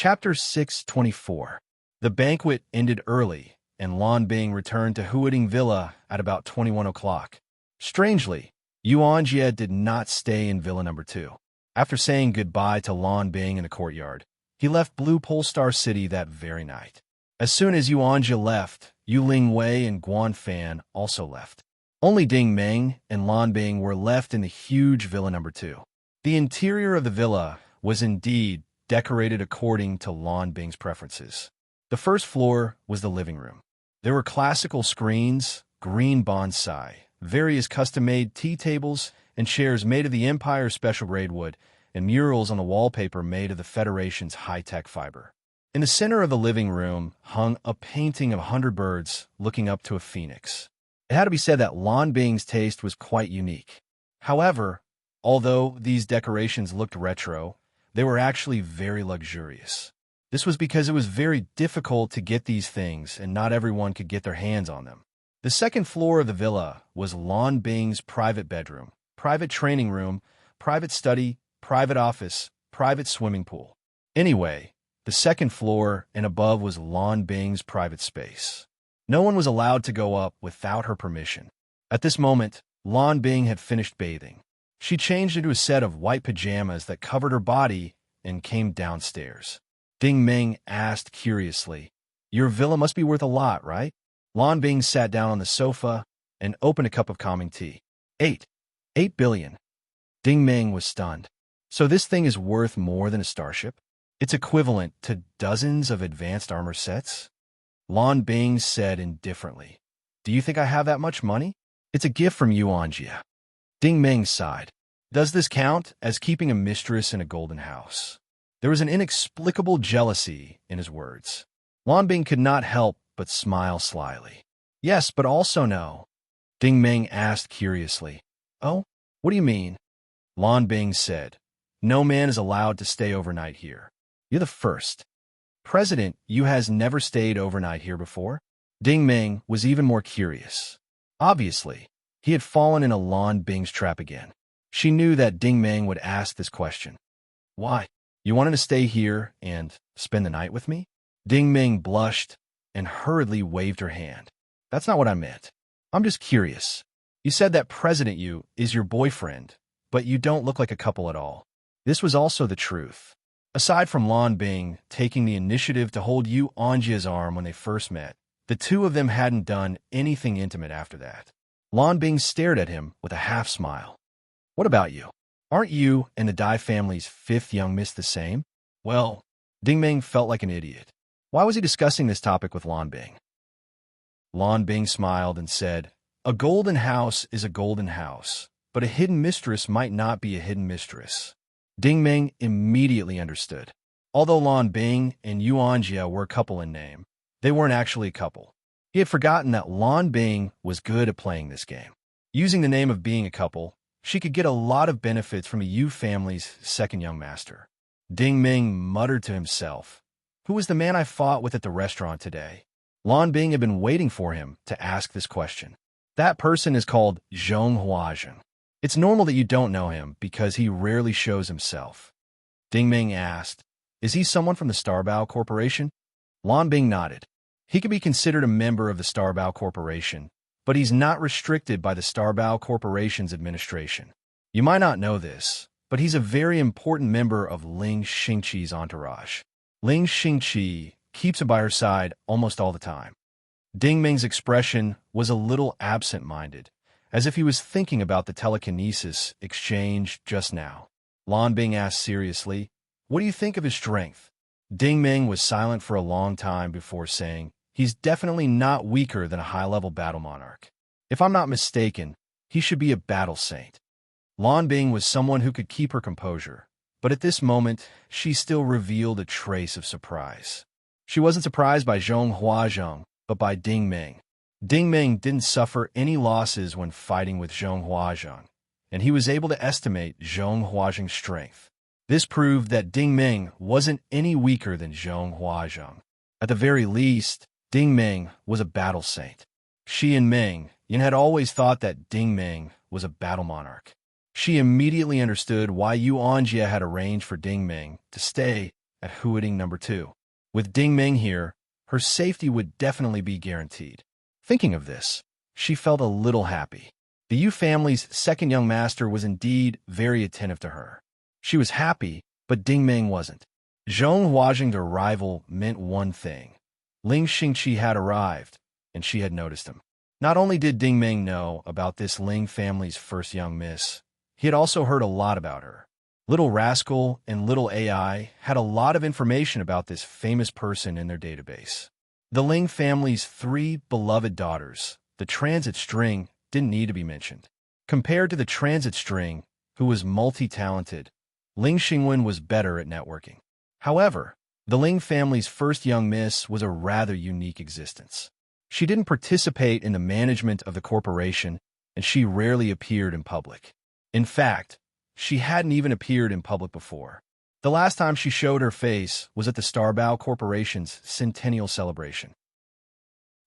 Chapter 624. The banquet ended early, and Lan Bing returned to Huading Villa at about 21 o'clock. Strangely, Yuan Jie did not stay in Villa Number 2. After saying goodbye to Lan Bing in the courtyard, he left Blue Polestar City that very night. As soon as Yuan Jie left, Yu Lingwei and Guan Fan also left. Only Ding Meng and Lan Bing were left in the huge Villa Number 2. The interior of the villa was indeed decorated according to Lan Bing's preferences. The first floor was the living room. There were classical screens, green bonsai, various custom-made tea tables, and chairs made of the Empire's special grade wood, and murals on the wallpaper made of the Federation's high-tech fiber. In the center of the living room hung a painting of 100 birds looking up to a phoenix. It had to be said that Lan Bing's taste was quite unique. However, although these decorations looked retro, they were actually very luxurious. This was because it was very difficult to get these things, and not everyone could get their hands on them. The second floor of the villa was Lan Bing's private bedroom, private training room, private study, private office, private swimming pool. Anyway, the second floor and above was Lan Bing's private space. No one was allowed to go up without her permission. At this moment, Lan Bing had finished bathing. She changed into a set of white pajamas that covered her body and came downstairs. Ding Meng asked curiously, "Your villa must be worth a lot, right?" Lan Bing sat down on the sofa and opened a cup of calming tea. 8 billion. Ding Meng was stunned. So this thing is worth more than a starship? It's equivalent to dozens of advanced armor sets? Lan Bing said indifferently, "Do you think I have that much money? It's a gift from Yuan Jie." Ding Meng sighed. Does this count as keeping a mistress in a golden house? There was an inexplicable jealousy in his words. Lan Bing could not help but smile slyly. Yes, but also no. Ding Meng asked curiously. Oh, what do you mean? Lan Bing said, "No man is allowed to stay overnight here. You're the first. President Yu has never stayed overnight here before." Ding Meng was even more curious. Obviously, he had fallen in a Lan Bing's trap again. She knew that Ding Meng would ask this question. Why? You wanted to stay here and spend the night with me? Ding Meng blushed and hurriedly waved her hand. That's not what I meant. I'm just curious. You said that President Yu is your boyfriend, but you don't look like a couple at all. This was also the truth. Aside from Lan Bing taking the initiative to hold Yuan Jie's arm when they first met, the two of them hadn't done anything intimate after that. Lan Bing stared at him with a half-smile. What about you? Aren't you and the Dai family's fifth young miss the same? Well, Ding Meng felt like an idiot. Why was he discussing this topic with Lan Bing? Lan Bing smiled and said, "A golden house is a golden house, but a hidden mistress might not be a hidden mistress." Ding Meng immediately understood. Although Lan Bing and Yuan Jie were a couple in name, they weren't actually a couple. He had forgotten that Lan Bing was good at playing this game. Using the name of being a couple, she could get a lot of benefits from a Yu family's second young master. Ding Meng muttered to himself, "Who was the man I fought with at the restaurant today?" Lan Bing had been waiting for him to ask this question. That person is called Zhong Huazheng. It's normal that you don't know him because he rarely shows himself. Ding Meng asked, "Is he someone from the Starbao Corporation?" Lan Bing nodded. He could be considered a member of the Starbao Corporation, but he's not restricted by the Starbao Corporation's administration. You might not know this, but he's a very important member of Ling Xingqi's entourage. Ling Xingqi keeps him by her side almost all the time. Ding Meng's expression was a little absent-minded, as if he was thinking about the telekinesis exchange just now. Lan Bing asked seriously, "What do you think of his strength?" Ding Meng was silent for a long time before saying, "He's definitely not weaker than a high-level battle monarch. If I'm not mistaken, he should be a battle saint." Lan Bing was someone who could keep her composure, but at this moment, she still revealed a trace of surprise. She wasn't surprised by Zhong Huazheng, but by Ding Meng. Ding Meng didn't suffer any losses when fighting with Zhong Huazheng, and he was able to estimate Zhong Huazheng's strength. This proved that Ding Meng wasn't any weaker than Zhong Huazheng. At the very least, Ding Meng was a battle saint. She and Meng Yin had always thought that Ding Meng was a battle monarch. She immediately understood why Yuan Jie had arranged for Ding Meng to stay at Huading number 2. With Ding Ming here, her safety would definitely be guaranteed. Thinking of this, she felt a little happy. The Yu family's second young master was indeed very attentive to her. She was happy, but Ding Ming wasn't. Zhong Huajing's arrival meant one thing. Ling Xingqi had arrived, and she had noticed him. Not only did Ding Ming know about this Ling family's first young miss, he had also heard a lot about her. Little Rascal and Little AI had a lot of information about this famous person in their database. The Ling family's 3 beloved daughters, the transit string, didn't need to be mentioned. Compared to the transit string, who was multi-talented, Ling Xingwen was better at networking. However, the Ling family's first young miss was a rather unique existence. She didn't participate in the management of the corporation, and she rarely appeared in public. In fact, she hadn't even appeared in public before. The last time she showed her face was at the Starbao Corporation's centennial celebration.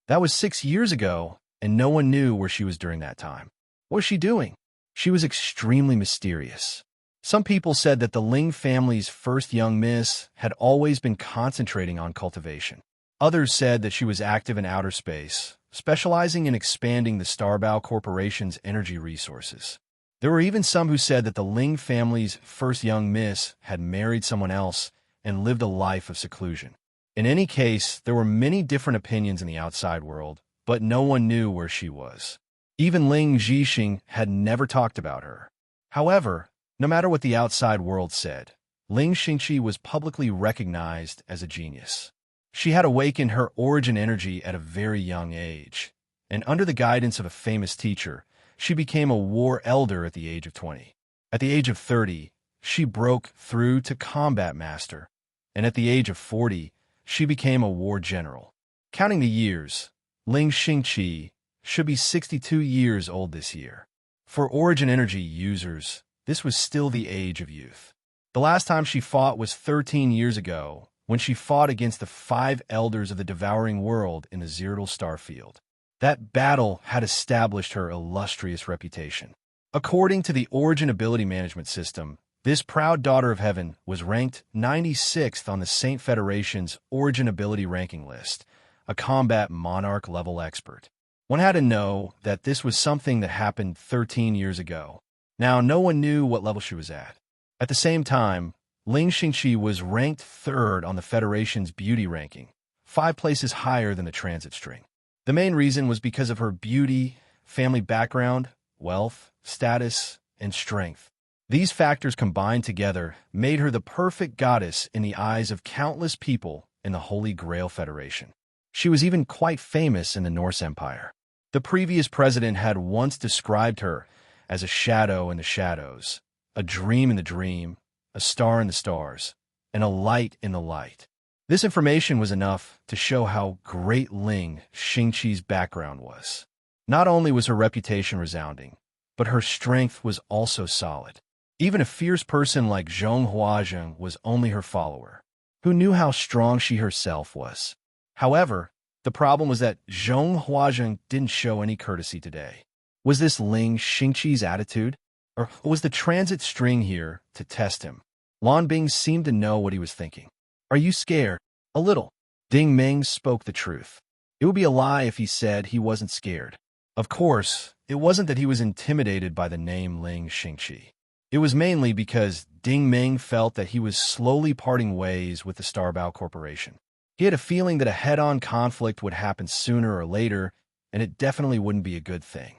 That was 6 years ago, and no one knew where she was during that time. What was she doing? She was extremely mysterious. Some people said that the Ling family's first young miss had always been concentrating on cultivation. Others said that she was active in outer space, specializing in expanding the Starbao Corporation's energy resources. There were even some who said that the Ling family's first young miss had married someone else and lived a life of seclusion. In any case, there were many different opinions in the outside world, but no one knew where she was. Even Ling Zhixing had never talked about her. However, no matter what the outside world said, Ling Xingqi was publicly recognized as a genius. She had awakened her origin energy at a very young age, and under the guidance of a famous teacher, she became a war elder at the age of 20. At the age of 30, she broke through to combat master, and at the age of 40, she became a war general. Counting the years, Ling Xingqi should be 62 years old this year. For origin energy users, this was still the age of youth. The last time she fought was 13 years ago, when she fought against the 5 elders of the devouring world in the Zyrtl Starfield. That battle had established her illustrious reputation. According to the Origin Ability Management System, this proud daughter of heaven was ranked 96th on the Saint Federation's Origin Ability Ranking List, a combat monarch-level expert. One had to know that this was something that happened 13 years ago. Now, no one knew what level she was at. At the same time, Ling Xingqi was ranked 3rd on the Federation's beauty ranking, 5 places higher than the transit string. The main reason was because of her beauty, family background, wealth, status, and strength. These factors combined together made her the perfect goddess in the eyes of countless people in the Holy Grail Federation. She was even quite famous in the Norse Empire. The previous president had once described her as a shadow in the shadows, a dream in the dream, a star in the stars, and a light in the light. This information was enough to show how great Ling Xingqi's background was. Not only was her reputation resounding, but her strength was also solid. Even a fierce person like Zhong Huajing was only her follower, who knew how strong she herself was. However, the problem was that Zhong Huajing didn't show any courtesy today. Was this Ling Xingqi's attitude? Or was the transit string here to test him? Lan Bing seemed to know what he was thinking. Are you scared? A little. Ding Ming spoke the truth. It would be a lie if he said he wasn't scared. Of course, it wasn't that he was intimidated by the name Ling Xingqi. It was mainly because Ding Ming felt that he was slowly parting ways with the Starbao Corporation. He had a feeling that a head-on conflict would happen sooner or later, and it definitely wouldn't be a good thing.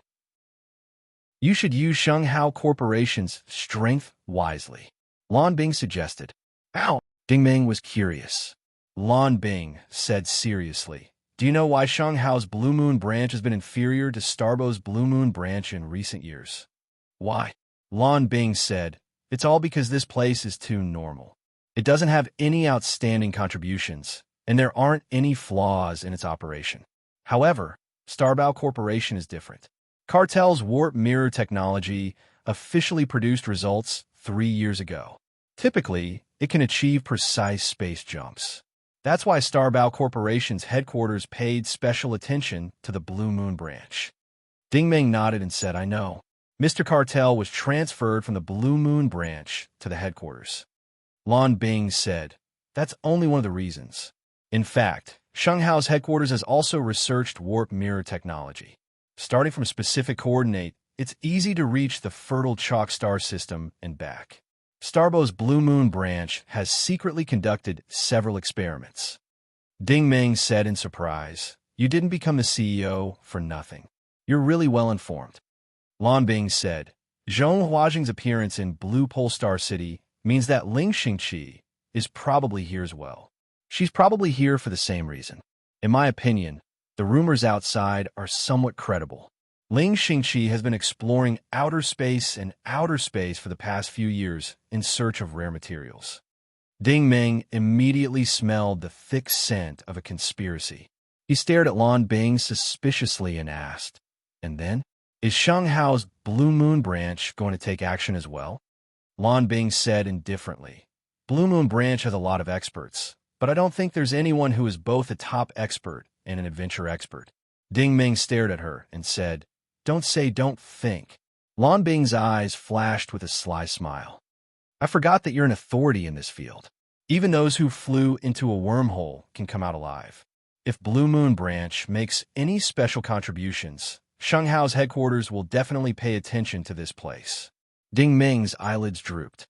You should use Shenghao Corporation's strength wisely, Lan Bing suggested. Ow! Ding Ming was curious. Lan Bing said seriously, do you know why Shenghao's Blue Moon branch has been inferior to Starbo's Blue Moon branch in recent years? Why? Lan Bing said, it's all because this place is too normal. It doesn't have any outstanding contributions, and there aren't any flaws in its operation. However, Starbao Corporation is different. Cartel's warp mirror technology officially produced results 3 years ago. Typically, it can achieve precise space jumps. That's why Starbao Corporation's headquarters paid special attention to the Blue Moon branch. Ding Ming nodded and said, I know. Mr. Cartel was transferred from the Blue Moon branch to the headquarters. Lan Bing said, That's only one of the reasons. In fact, Shenghao's headquarters has also researched warp mirror technology. Starting from a specific coordinate, it's easy to reach the fertile chalk star system and back. Starbo's Blue Moon branch has secretly conducted several experiments. Ding Ming said in surprise, "You didn't become the CEO for nothing. You're really well informed." Lan Bing said, "Zhong Huajing's appearance in Blue Pole Star City means that Ling Xingqi is probably here as well. She's probably here for the same reason. In my opinion, the rumors outside are somewhat credible. Ling Xingqi has been exploring outer space for the past few years in search of rare materials." Ding Ming immediately smelled the thick scent of a conspiracy. He stared at Lan Bing suspiciously and asked, "And then? Is Shenghao's Blue Moon branch going to take action as well?" Lan Bing said indifferently, "Blue Moon branch has a lot of experts, but I don't think there's anyone who is both a top expert and an adventure expert." Ding Ming stared at her and said, "Don't say don't think." Lan Bing's eyes flashed with a sly smile. "I forgot that you're an authority in this field. Even those who flew into a wormhole can come out alive. If Blue Moon branch makes any special contributions, Shenghao's headquarters will definitely pay attention to this place." Ding Ming's eyelids drooped.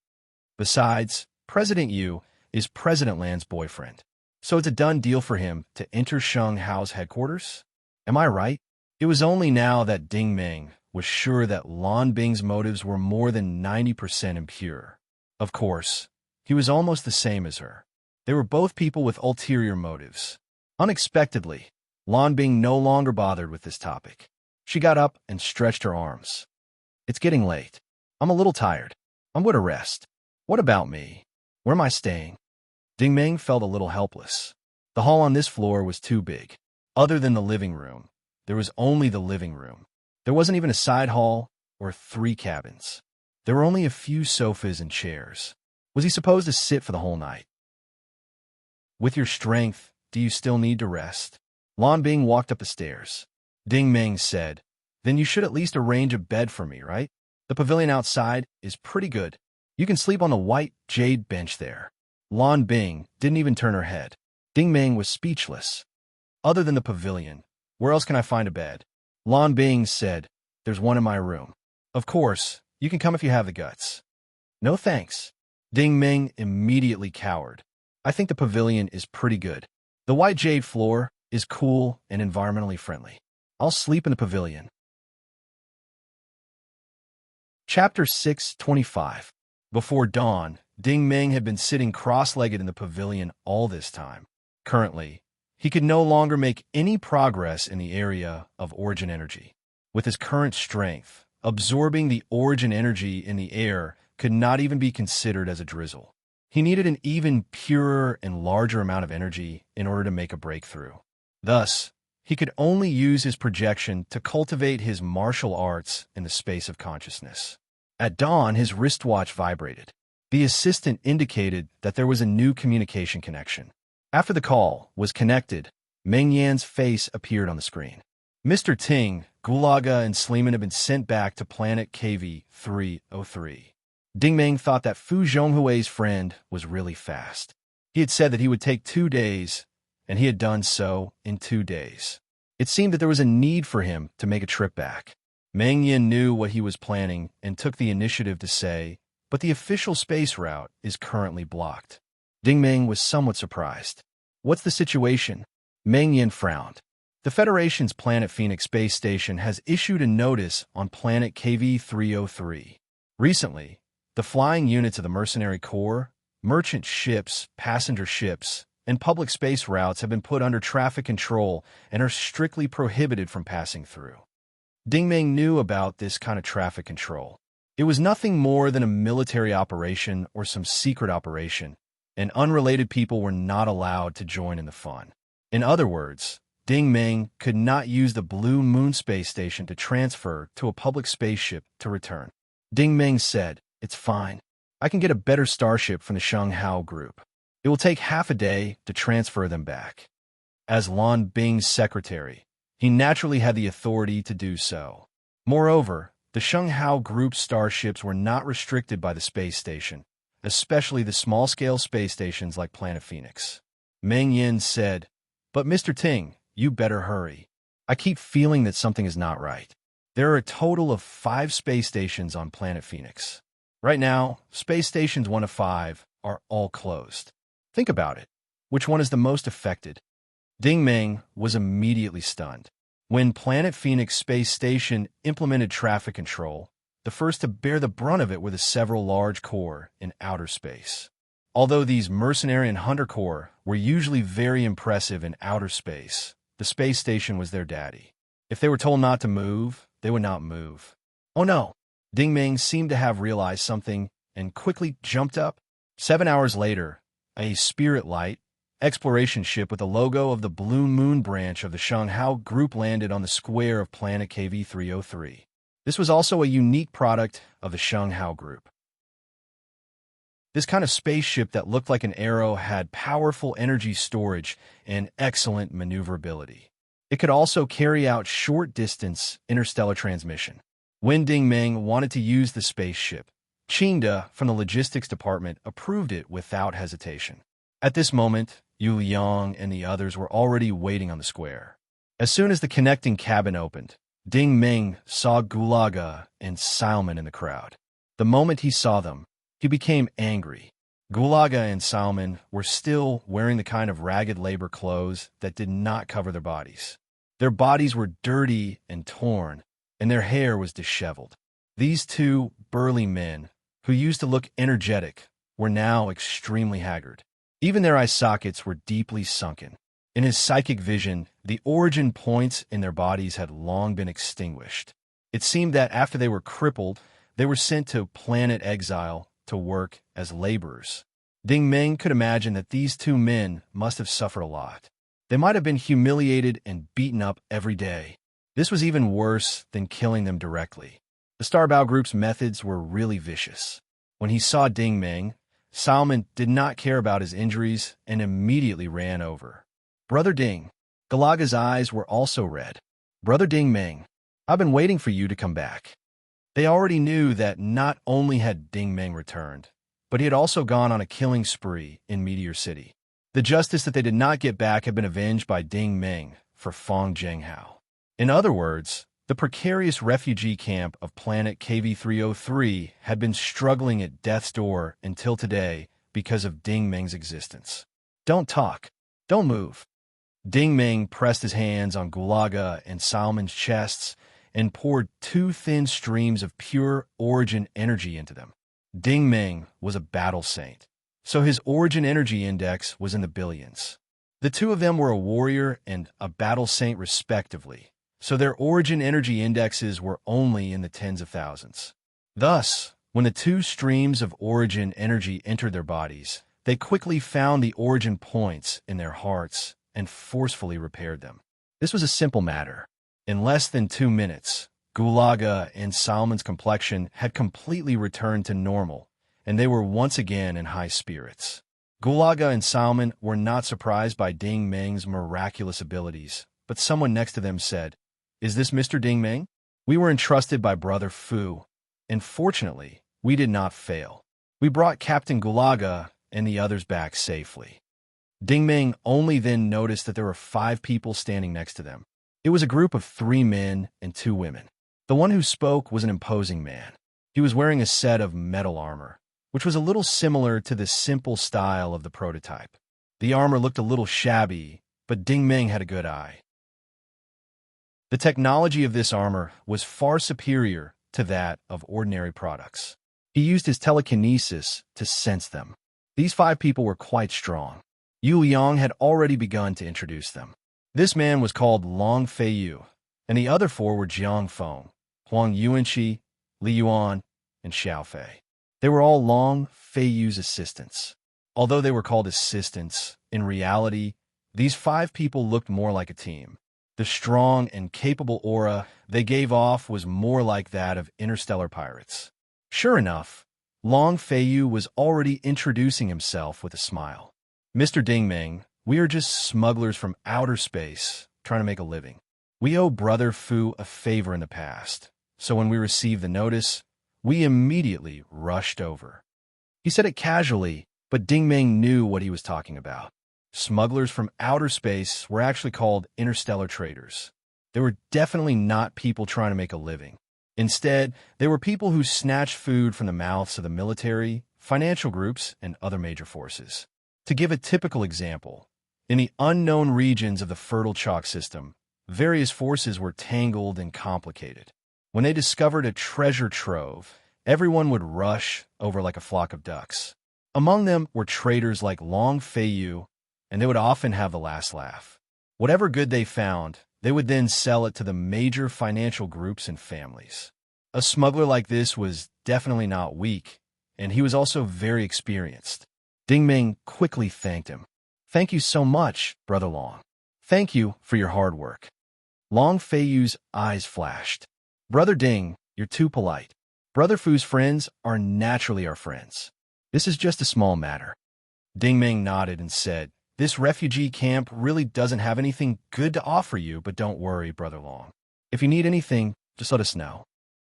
Besides, President Yu is President Lan's boyfriend, so it's a done deal for him to enter Shenghao's headquarters? Am I right? It was only now that Ding Ming was sure that Lan Bing's motives were more than 90% impure. Of course, he was almost the same as her. They were both people with ulterior motives. Unexpectedly, Lan Bing no longer bothered with this topic. She got up and stretched her arms. "It's getting late. I'm a little tired. I'm going to rest. What about me? Where am I staying?" Ding Ming felt a little helpless. The hall on this floor was too big. Other than the living room, there was only the living room. There wasn't even a side hall or 3 cabins. There were only a few sofas and chairs. Was he supposed to sit for the whole night? "With your strength, do you still need to rest?" Lan Bing walked up the stairs. Ding Ming said, "Then you should at least arrange a bed for me, right? The pavilion outside is pretty good. You can sleep on the white jade bench there." Lan Bing didn't even turn her head. Ding Ming was speechless. "Other than the pavilion, where else can I find a bed?" Lan Bing said, "There's one in my room. Of course, you can come if you have the guts." "No thanks." Ding Ming immediately cowered. "I think the pavilion is pretty good. The white jade floor is cool and environmentally friendly. I'll sleep in the pavilion." Chapter 625. Before dawn, Ding Ming had been sitting cross-legged in the pavilion all this time. Currently, he could no longer make any progress in the area of origin energy. With his current strength, absorbing the origin energy in the air could not even be considered as a drizzle. He needed an even purer and larger amount of energy in order to make a breakthrough. Thus, he could only use his projection to cultivate his martial arts in the space of consciousness. At dawn, his wristwatch vibrated. The assistant indicated that there was a new communication connection. After the call was connected, Meng Yan's face appeared on the screen. "Mr. Ting, Gulaga and Sleeman have been sent back to planet KV-303. Ding Ming thought that Fu Zhonghui's friend was really fast. He had said that he would take 2 days, and he had done so in 2 days. It seemed that there was a need for him to make a trip back. Meng Yan knew what he was planning and took the initiative to say, "But the official space route is currently blocked." Ding Ming was somewhat surprised. "What's the situation?" Meng Yan frowned. "The Federation's Planet Phoenix space station has issued a notice on planet KV-303. Recently, the flying units of the Mercenary Corps, merchant ships, passenger ships, and public space routes have been put under traffic control and are strictly prohibited from passing through." Ding Ming knew about this kind of traffic control. It was nothing more than a military operation or some secret operation, and unrelated people were not allowed to join in the fun. In other words, Ding Ming could not use the Blue Moon space station to transfer to a public spaceship to return. Ding Ming said, "It's fine. I can get a better starship from the Shenghao group. It will take half a day to transfer them back." As Lan Bing's secretary, he naturally had the authority to do so. Moreover, the Shenghao group's starships were not restricted by the space station, especially the small-scale space stations like Planet Phoenix. Meng Yin said, "But Mr. Ting, you better hurry. I keep feeling that something is not right. There are a total of 5 space stations on Planet Phoenix. Right now, space stations 1 to 5 are all closed. Think about it. Which one is the most affected?" Ding Meng was immediately stunned. When Planet Phoenix Space Station implemented traffic control, the first to bear the brunt of it were the several large corps in outer space. Although these mercenary and hunter corps were usually very impressive in outer space, the space station was their daddy. If they were told not to move, they would not move. Oh no! Ding Meng seemed to have realized something and quickly jumped up. 7 hours later, a Spirit Light exploration ship with the logo of the Blue Moon branch of the Shanghai Group landed on the square of planet KV-303. This was also a unique product of the Shanghai Group. This kind of spaceship that looked like an arrow had powerful energy storage and excellent maneuverability. It could also carry out short-distance interstellar transmission. When Ding Meng wanted to use the spaceship, Qingda from the logistics department approved it without hesitation. At this moment, Yu Liang and the others were already waiting on the square. As soon as the connecting cabin opened, Ding Meng saw Gulaga and Salman in the crowd. The moment he saw them, he became angry. Gulaga and Salman were still wearing the kind of ragged labor clothes that did not cover their bodies. Their bodies were dirty and torn, and their hair was disheveled. These two burly men, who used to look energetic, were now extremely haggard. Even their eye sockets were deeply sunken. In his psychic vision, the origin points in their bodies had long been extinguished. It seemed that after they were crippled, they were sent to planet exile to work as laborers. Ding Meng could imagine that these two men must have suffered a lot. They might have been humiliated and beaten up every day. This was even worse than killing them directly. The Starbao Group's methods were really vicious. When he saw Ding Meng, Salman did not care about his injuries and immediately ran over. "Brother Ding." Galaga's eyes were also red. "Brother Ding Meng, I've been waiting for you to come back." They already knew that not only had Ding Meng returned, but he had also gone on a killing spree in Meteor City. The justice that they did not get back had been avenged by Ding Meng for Fong Zhenghao. In other words, the precarious refugee camp of planet KV-303 had been struggling at death's door until today because of Ding Meng's existence. "Don't talk. Don't move." Ding Meng pressed his hands on Gulaga and Salman's chests and poured 2 thin streams of pure origin energy into them. Ding Meng was a battle saint, so his origin energy index was in the billions. The two of them were a warrior and a battle saint respectively, so their origin energy indexes were only in the tens of thousands. Thus, when the 2 streams of origin energy entered their bodies, they quickly found the origin points in their hearts and forcefully repaired them. This was a simple matter. In less than 2 minutes, Gulaga and Salman's complexion had completely returned to normal, and they were once again in high spirits. Gulaga and Salman were not surprised by Ding Meng's miraculous abilities, but someone next to them said, "Is this Mr. Ding Meng? We were entrusted by Brother Fu, and fortunately, we did not fail. We brought Captain Gulaga and the others back safely." Ding Meng only then noticed that there were 5 people standing next to them. It was a group of 3 men and 2 women. The one who spoke was an imposing man. He was wearing a set of metal armor, which was a little similar to the simple style of the prototype. The armor looked a little shabby, but Ding Meng had a good eye. The technology of this armor was far superior to that of ordinary products. He used his telekinesis to sense them. These 5 people were quite strong. Yu Yang had already begun to introduce them. This man was called Long Feiyu, and the other 4 were Jiang Feng, Huang Yuanqi, Li Yuan, and Xiao Fei. They were all Long Feiyu's assistants. Although they were called assistants, in reality, these 5 people looked more like a team. The strong and capable aura they gave off was more like that of interstellar pirates. Sure enough, Long Feiyu was already introducing himself with a smile. "Mr. Ding Meng, we are just smugglers from outer space trying to make a living. We owe Brother Fu a favor in the past, so when we received the notice, we immediately rushed over." He said it casually, but Ding Ming knew what he was talking about. Smugglers from outer space were actually called interstellar traders. They were definitely not people trying to make a living. Instead, they were people who snatched food from the mouths of the military, financial groups, and other major forces. To give a typical example, in the unknown regions of the fertile chalk system, various forces were tangled and complicated. When they discovered a treasure trove, everyone would rush over like a flock of ducks. Among them were traders like Long Feiyu, and they would often have the last laugh. Whatever good they found, they would then sell it to the major financial groups and families. A smuggler like this was definitely not weak, and he was also very experienced. Ding Ming quickly thanked him. "Thank you so much, Brother Long. Thank you for your hard work." Long Feiyu's eyes flashed. "Brother Ding, you're too polite. Brother Fu's friends are naturally our friends. This is just a small matter." Ding Ming nodded and said, "This refugee camp really doesn't have anything good to offer you, but don't worry, Brother Long. If you need anything, just let us know."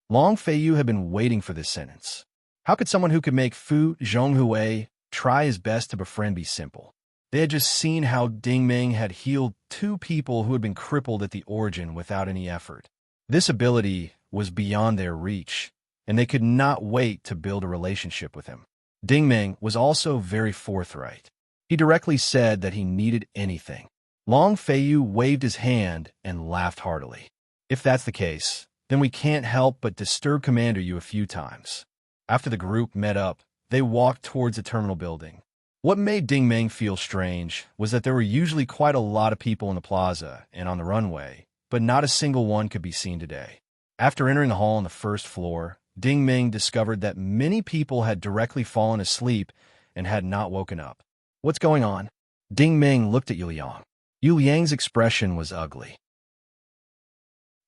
Long Feiyu had been waiting for this sentence. How could someone who could make Fu Zhonghui try his best to befriend be simple? They had just seen how Ding Ming had healed 2 people who had been crippled at the origin without any effort. This ability was beyond their reach, and they could not wait to build a relationship with him. Ding Ming was also very forthright. He directly said that he needed anything. Long Feiyu waved his hand and laughed heartily. "If that's the case, then we can't help but disturb Commander you a few times." After the group met up, they walked towards the terminal building. What made Ding Ming feel strange was that there were usually quite a lot of people in the plaza and on the runway, but not a single one could be seen today. After entering the hall on the first floor, Ding Ming discovered that many people had directly fallen asleep and had not woken up. "What's going on?" Ding Ming looked at Yu Liang. Yu Liang's expression was ugly.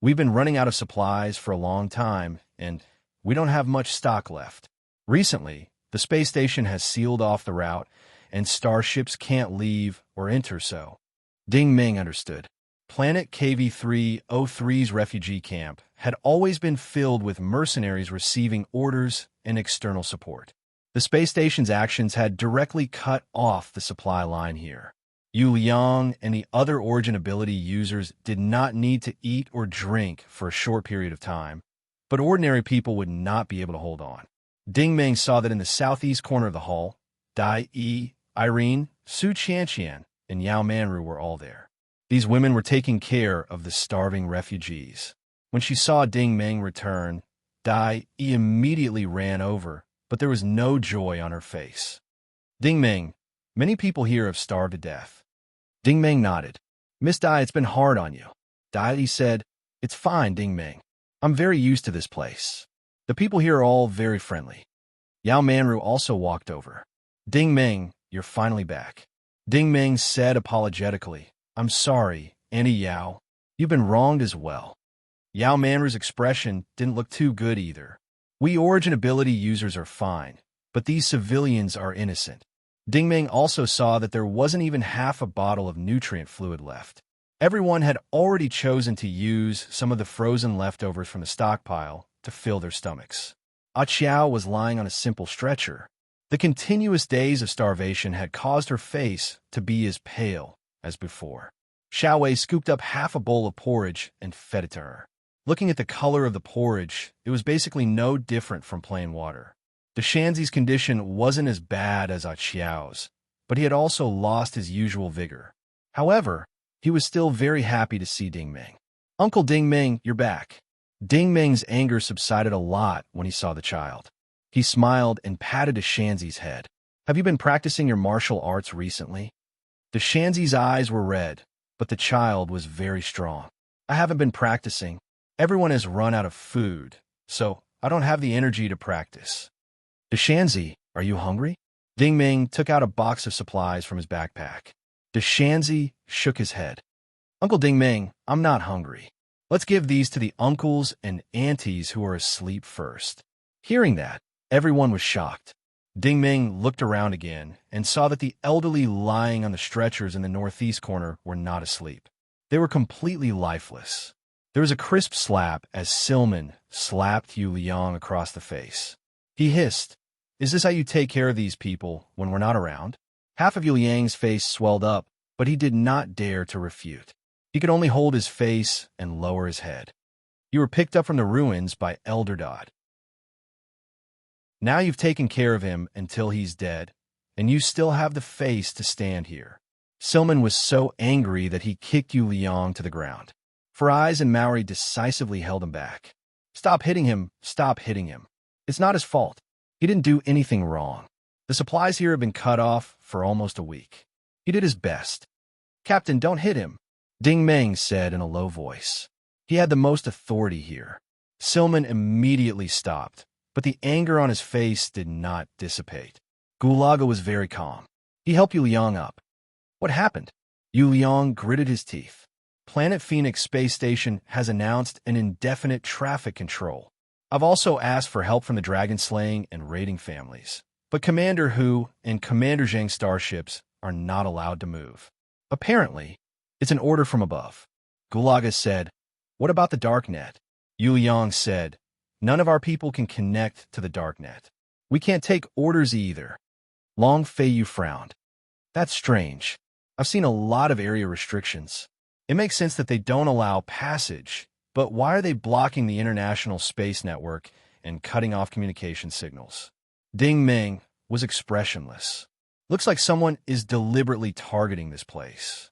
"We've been running out of supplies for a long time, and we don't have much stock left. Recently, the space station has sealed off the route, and starships can't leave or enter so." Ding Ming understood. Planet KV-303's refugee camp had always been filled with mercenaries receiving orders and external support. The space station's actions had directly cut off the supply line here. Yu Liang and the other Origin ability users did not need to eat or drink for a short period of time, but ordinary people would not be able to hold on. Ding Ming saw that in the southeast corner of the hall, Dai Yi, Irene, Su Qianqian, and Yao Manru were all there. These women were taking care of the starving refugees. When she saw Ding Ming return, Dai Yi immediately ran over, but there was no joy on her face. "Ding Ming, many people here have starved to death." Ding Ming nodded. "Miss Dai, it's been hard on you." Dai Yi said, "It's fine, Ding Ming. I'm very used to this place. The people here are all very friendly." Yao Manru also walked over. "Ding Ming, you're finally back." Ding Ming said apologetically, "I'm sorry, Auntie Yao. You've been wronged as well." Yao Manru's expression didn't look too good either. "We Origin ability users are fine, but these civilians are innocent." Ding Ming also saw that there wasn't even half a bottle of nutrient fluid left. Everyone had already chosen to use some of the frozen leftovers from the stockpile to fill their stomachs. Ah Qiao was lying on a simple stretcher. The continuous days of starvation had caused her face to be as pale as before. Xiao Wei scooped up half a bowl of porridge and fed it to her. Looking at the color of the porridge, it was basically no different from plain water. The Shanzi's condition wasn't as bad as Ah Qiao's, but he had also lost his usual vigor. However, he was still very happy to see Ding Ming. "Uncle Ding Ming, you're back." Ding Ming's anger subsided a lot when he saw the child. He smiled and patted the Shanzi's head. "Have you been practicing your martial arts recently?" The Shanzi's eyes were red, but the child was very strong. "I haven't been practicing. Everyone has run out of food, so I don't have the energy to practice." "The Shanzi, are you hungry?" Ding Ming took out a box of supplies from his backpack. The Shanzi shook his head. "Uncle Ding Ming, I'm not hungry. Let's give these to the uncles and aunties who are asleep first." Hearing that, everyone was shocked. Ding Ming looked around again and saw that the elderly lying on the stretchers in the northeast corner were not asleep. They were completely lifeless. There was a crisp slap as Silman slapped Yu Liang across the face. He hissed, Is this how you take care of these people when we're not around? Half of Yu Liang's face swelled up, but he did not dare to refute. He could only hold his face and lower his head. You were picked up from the ruins by Elder Dodd. Now you've taken care of him until he's dead, and you still have the face to stand here. Silman was so angry that he kicked Yu Liang to the ground. Farais and Maori decisively held him back. Stop hitting him, stop hitting him. It's not his fault. He didn't do anything wrong. The supplies here have been cut off for almost a week. He did his best. Captain, don't hit him, Ding Meng said in a low voice. He had the most authority here. Silman immediately stopped, but the anger on his face did not dissipate. Gulaga was very calm. He helped Yu Liang up. What happened? Yu Liang gritted his teeth. Planet Phoenix Space Station has announced an indefinite traffic control. I've also asked for help from the dragon-slaying and raiding families. But Commander Hu and Commander Zhang's starships are not allowed to move. Apparently, it's an order from above. Gulaga said, what about the darknet? Yu Liang said, none of our people can connect to the darknet. We can't take orders either. Long Feiyu frowned. That's strange. I've seen a lot of area restrictions. It makes sense that they don't allow passage, but why are they blocking the International Space Network and cutting off communication signals? Ding Meng was expressionless. Looks like someone is deliberately targeting this place.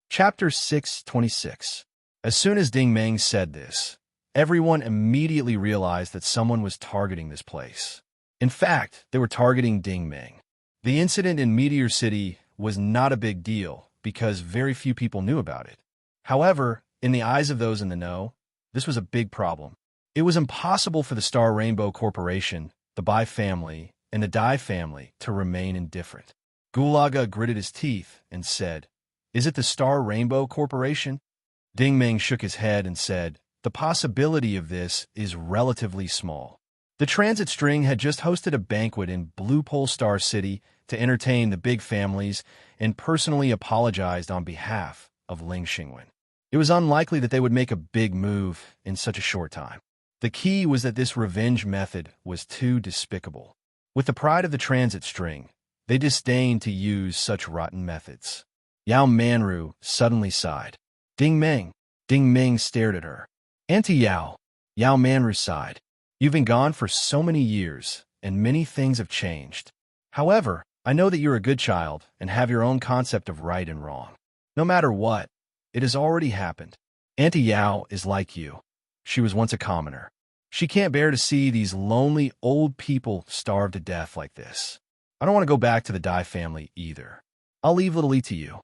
Chapter 626. As soon as Ding Meng said this, everyone immediately realized that someone was targeting this place. In fact, they were targeting Ding Meng. The incident in Meteor City was not a big deal because very few people knew about it. However, in the eyes of those in the know, this was a big problem. It was impossible for the Star Rainbow Corporation, the Bai family, and the Dai family to remain indifferent. Gulaga gritted his teeth and said, is it the Star Rainbow Corporation? Ding Meng shook his head and said, the possibility of this is relatively small. The transit string had just hosted a banquet in Blue Pole Star City to entertain the big families and personally apologized on behalf of Ling Xingwen. It was unlikely that they would make a big move in such a short time. The key was that this revenge method was too despicable. With the pride of the transit string, they disdained to use such rotten methods. Yao Manru suddenly sighed. Ding Meng. Ding Meng stared at her. Auntie Yao. Yao Manru sighed. You've been gone for so many years, and many things have changed. However, I know that you're a good child and have your own concept of right and wrong. No matter what, it has already happened. Auntie Yao is like you. She was once a commoner. She can't bear to see these lonely old people starve to death like this. I don't want to go back to the Dai family either. I'll leave Little E to you.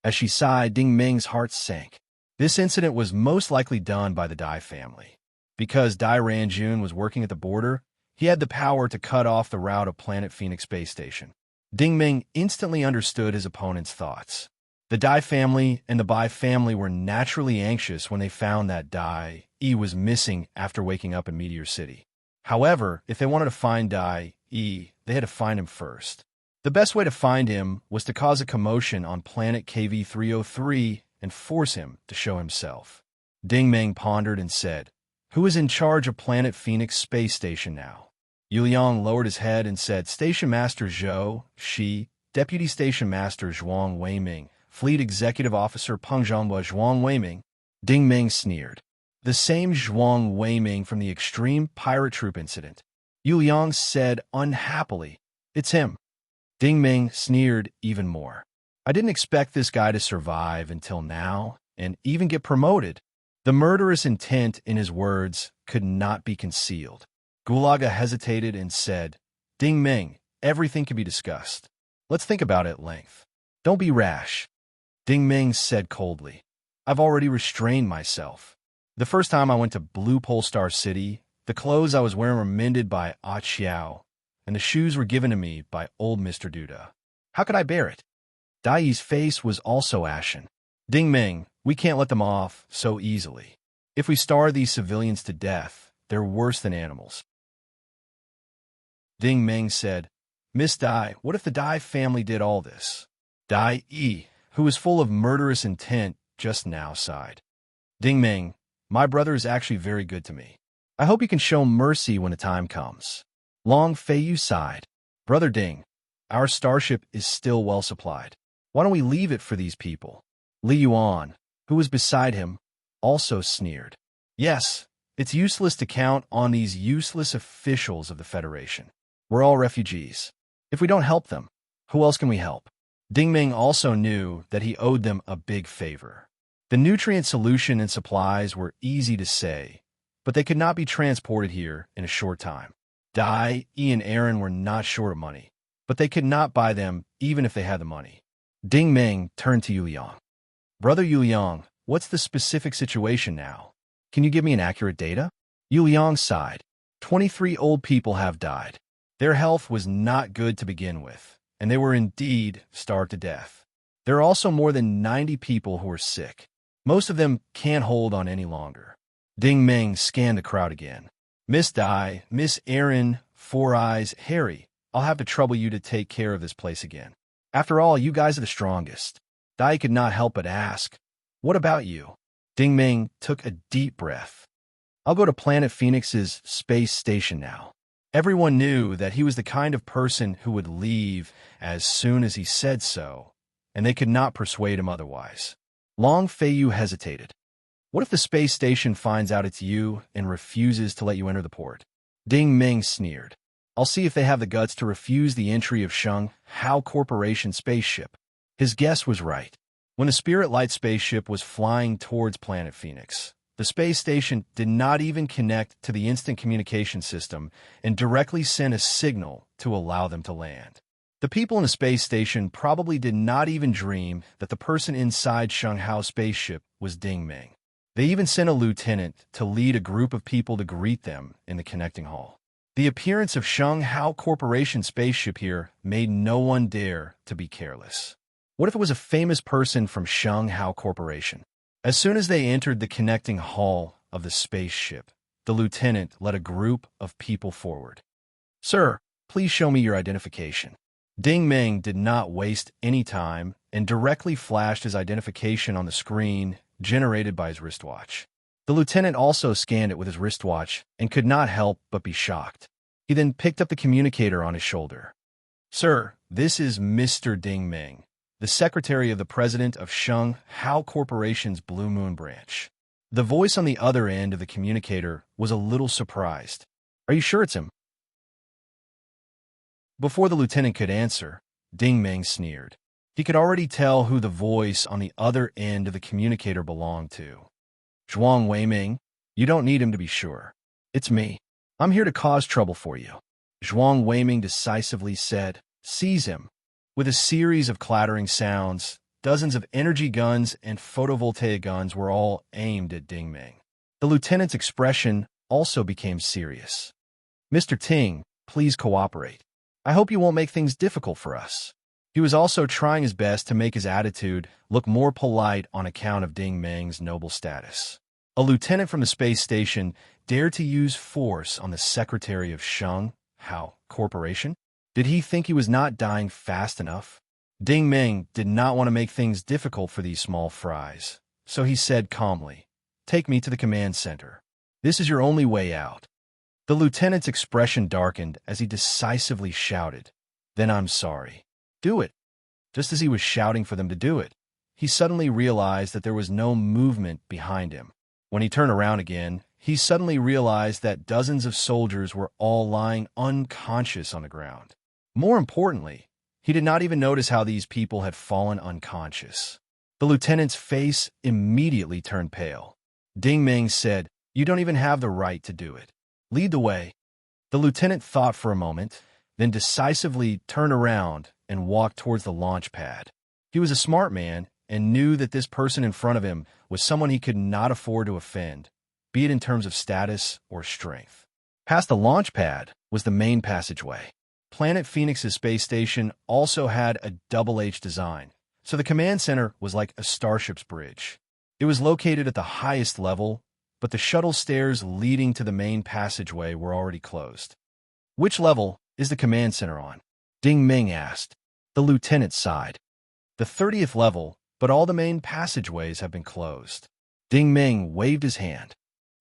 As she sighed, Ding Meng's heart sank. This incident was most likely done by the Dai family. Because Dai Ranjun was working at the border, he had the power to cut off the route of Planet Phoenix Space Station. Ding Meng instantly understood his opponent's thoughts. The Dai family and the Bai family were naturally anxious when they found that Dai E was missing after waking up in Meteor City. However, if they wanted to find Dai E, they had to find him first. The best way to find him was to cause a commotion on planet KV-303 and force him to show himself. Ding Meng pondered and said, who is in charge of Planet Phoenix Space Station now? Yu Liang lowered his head and said, Station Master Zhou Shi, Deputy Station Master Zhuang Weiming, Fleet Executive Officer Peng Zhonghua Zhuang Weiming. Ding Meng sneered. The same Zhuang Weiming from the extreme pirate troop incident. Yu Liang said unhappily, it's him. Ding Meng sneered even more. I didn't expect this guy to survive until now and even get promoted. The murderous intent in his words could not be concealed. Gulaga hesitated and said, Ding Meng, everything can be discussed. Let's think about it at length. Don't be rash. Ding Meng said coldly, I've already restrained myself. The first time I went to Blue Pole Star City, the clothes I was wearing were mended by Ah Xiao, and the shoes were given to me by old Mr. Duda. How could I bear it? Dai's face was also ashen. Ding Meng, we can't let them off so easily. If we starve these civilians to death, they're worse than animals. Ding Meng said, Miss Dai, what if the Dai family did all this? Dai E, who was full of murderous intent, just now sighed. Ding Meng, my brother is actually very good to me. I hope you can show mercy when the time comes. Long Feiyu sighed. Brother Ding, our starship is still well supplied. Why don't we leave it for these people? Li Yuan, who was beside him, also sneered. Yes, it's useless to count on these useless officials of the Federation. We're all refugees. If we don't help them, who else can we help? Ding Ming also knew that he owed them a big favor. The nutrient solution and supplies were easy to say, but they could not be transported here in a short time. Dai, E, and Aaron were not short of money, but they could not buy them even if they had the money. Ding Ming turned to Yu Liang. Brother Yu Liang, what's the specific situation now? Can you give me an accurate data? Yu Liang sighed. 23 old people have died. Their health was not good to begin with, and they were indeed starved to death. There are also more than 90 people who are sick. Most of them can't hold on any longer. Ding Ming scanned the crowd again. Miss Dai, Miss Aaron, Four Eyes, Harry, I'll have to trouble you to take care of this place again. After all, you guys are the strongest. Dai could not help but ask, what about you? Ding Ming took a deep breath. I'll go to Planet Phoenix's space station now. Everyone knew that he was the kind of person who would leave as soon as he said so, and they could not persuade him otherwise. Long Feiyu hesitated. What if the space station finds out it's you and refuses to let you enter the port? Ding Ming sneered. I'll see if they have the guts to refuse the entry of Sheng Hao Corporation spaceship. His guess was right. When the Spirit Light spaceship was flying towards Planet Phoenix, the space station did not even connect to the instant communication system and directly sent a signal to allow them to land. The people in the space station probably did not even dream that the person inside Sheng Hao spaceship was Ding Ming. They even sent a lieutenant to lead a group of people to greet them in the connecting hall. The appearance of Sheng Hao Corporation spaceship here made no one dare to be careless. What if it was a famous person from Sheng Hao Corporation? As soon as they entered the connecting hall of the spaceship, the lieutenant led a group of people forward. Sir, please show me your identification. Ding Ming did not waste any time and directly flashed his identification on the screen generated by his wristwatch. The lieutenant also scanned it with his wristwatch and could not help but be shocked. He then picked up the communicator on his shoulder. Sir, this is Mr. Ding Ming, the secretary of the president of Sheng Hao Corporation's Blue Moon branch. The voice on the other end of the communicator was a little surprised. Are you sure it's him? Before the lieutenant could answer, Ding Ming sneered. He could already tell who the voice on the other end of the communicator belonged to. Zhuang Weiming, you don't need him to be sure. It's me. I'm here to cause trouble for you. Zhuang Weiming decisively said, Seize him. With a series of clattering sounds, dozens of energy guns and photovoltaic guns were all aimed at Ding Ming. The lieutenant's expression also became serious. Mr. Ting, please cooperate. I hope you won't make things difficult for us. He was also trying his best to make his attitude look more polite on account of Ding Ming's noble status. A lieutenant from the space station dared to use force on the secretary of Sheng Hao Corporation? Did he think he was not dying fast enough? Ding Ming did not want to make things difficult for these small fries, so he said calmly, Take me to the command center. This is your only way out. The lieutenant's expression darkened as he decisively shouted, Then I'm sorry. Do it. Just as he was shouting for them to do it, he suddenly realized that there was no movement behind him. When he turned around again, he suddenly realized that dozens of soldiers were all lying unconscious on the ground. More importantly, he did not even notice how these people had fallen unconscious. The lieutenant's face immediately turned pale. Ding Ming said, You don't even have the right to do it. Lead the way. The lieutenant thought for a moment, then decisively turned around and walked towards the launch pad. He was a smart man and knew that this person in front of him was someone he could not afford to offend, be it in terms of status or strength. Past the launch pad was the main passageway. Planet Phoenix's space station also had a double H design, so the command center was like a starship's bridge. It was located at the highest level, but the shuttle stairs leading to the main passageway were already closed. Which level is the command center on? Ding Ming asked. The lieutenant sighed. The 30th level, but all the main passageways have been closed. Ding Ming waved his hand.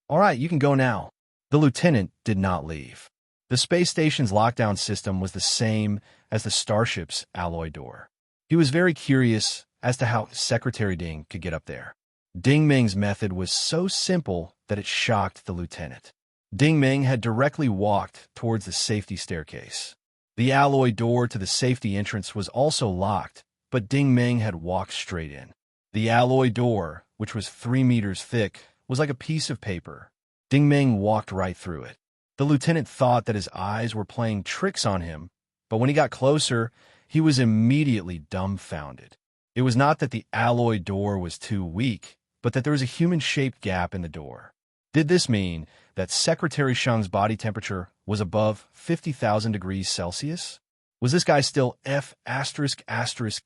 All right, you can go now. The lieutenant did not leave. The space station's lockdown system was the same as the starship's alloy door. He was very curious as to how Secretary Ding could get up there. Ding Ming's method was so simple that it shocked the lieutenant. Ding Ming had directly walked towards the safety staircase. The alloy door to the safety entrance was also locked, but Ding Ming had walked straight in. The alloy door, which was 3 meters thick, was like a piece of paper. Ding Ming walked right through it. The lieutenant thought that his eyes were playing tricks on him, but when he got closer, he was immediately dumbfounded. It was not that the alloy door was too weak, but that there was a human-shaped gap in the door. Did this mean that Secretary Sheng's body temperature was above 50,000 degrees Celsius? Was this guy still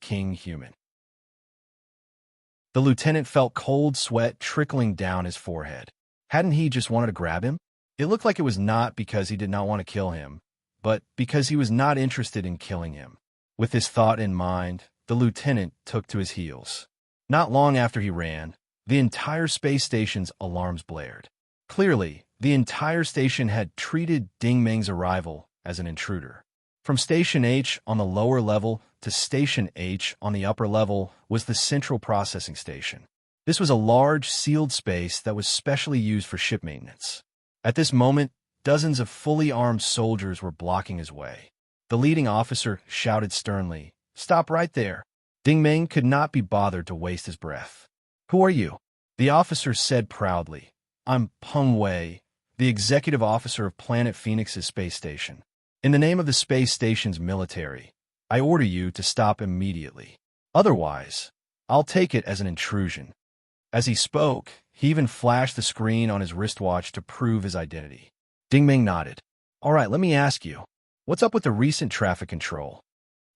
King human? The lieutenant felt cold sweat trickling down his forehead. Hadn't he just wanted to grab him? It looked like it was not because he did not want to kill him, but because he was not interested in killing him. With this thought in mind, the lieutenant took to his heels. Not long after he ran, the entire space station's alarms blared. Clearly, the entire station had treated Ding Ming's arrival as an intruder. From Station H on the lower level to Station H on the upper level was the central processing station. This was a large, sealed space that was specially used for ship maintenance. At this moment, dozens of fully armed soldiers were blocking his way. The leading officer shouted sternly, "Stop right there." Ding Ming could not be bothered to waste his breath. "Who are you?" The officer said proudly, "I'm Peng Wei, the executive officer of Planet Phoenix's space station. In the name of the space station's military, I order you to stop immediately. Otherwise, I'll take it as an intrusion." As he spoke, he even flashed the screen on his wristwatch to prove his identity. Ding Ming nodded. "All right, let me ask you, what's up with the recent traffic control?"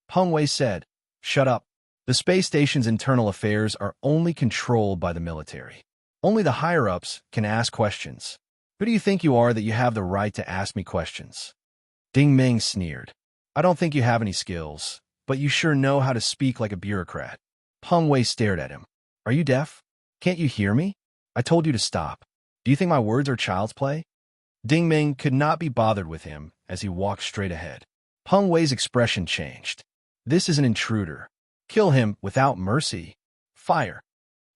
Peng Wei said, "Shut up. The space station's internal affairs are only controlled by the military. Only the higher-ups can ask questions. Who do you think you are that you have the right to ask me questions?" Ding Ming sneered. "I don't think you have any skills, but you sure know how to speak like a bureaucrat." Peng Wei stared at him. "Are you deaf? Can't you hear me? I told you to stop. Do you think my words are child's play?" Ding Ming could not be bothered with him as he walked straight ahead. Peng Wei's expression changed. "This is an intruder. Kill him without mercy. Fire."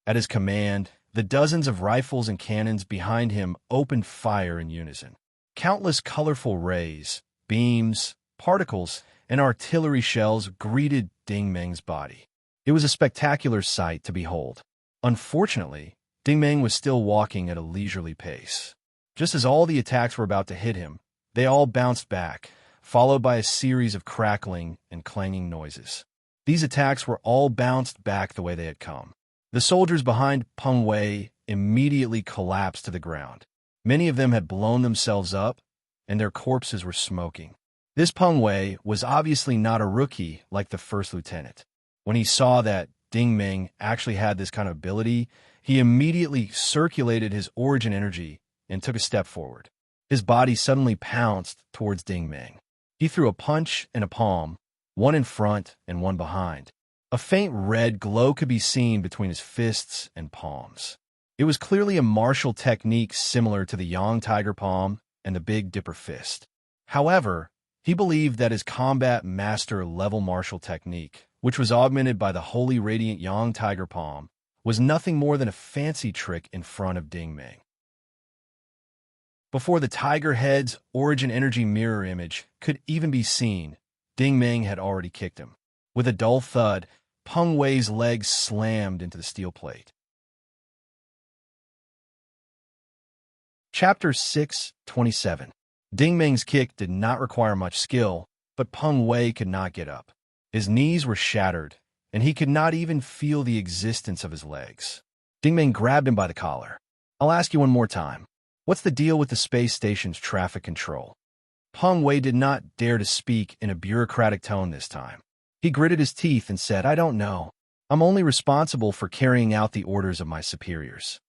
At his command, the dozens of rifles and cannons behind him opened fire in unison. Countless colorful rays, beams, particles, and artillery shells greeted Ding Ming's body. It was a spectacular sight to behold. Unfortunately, Ding Ming was still walking at a leisurely pace. Just as all the attacks were about to hit him, they all bounced back, followed by a series of crackling and clanging noises. These attacks were all bounced back the way they had come. The soldiers behind Peng Wei immediately collapsed to the ground. Many of them had blown themselves up, and their corpses were smoking. This Peng Wei was obviously not a rookie like the first lieutenant. When he saw that Ding Ming actually had this kind of ability, he immediately circulated his origin energy and took a step forward. His body suddenly pounced towards Ding Ming. He threw a punch and a palm, one in front and one behind. A faint red glow could be seen between his fists and palms. It was clearly a martial technique similar to the Yang Tiger Palm and the Big Dipper Fist. However, he believed that his combat master level martial technique, which was augmented by the Holy Radiant Yang Tiger Palm, was nothing more than a fancy trick in front of Ding Ming. Before the tiger head's origin energy mirror image could even be seen, Ding Ming had already kicked him. With a dull thud, Peng Wei's legs slammed into the steel plate. Chapter 6:27. Ding Ming's kick did not require much skill, but Peng Wei could not get up. His knees were shattered, and he could not even feel the existence of his legs. Ding Ming grabbed him by the collar. "I'll ask you one more time. What's the deal with the space station's traffic control?" Peng Wei did not dare to speak in a bureaucratic tone this time. He gritted his teeth and said, "I don't know. I'm only responsible for carrying out the orders of my superiors."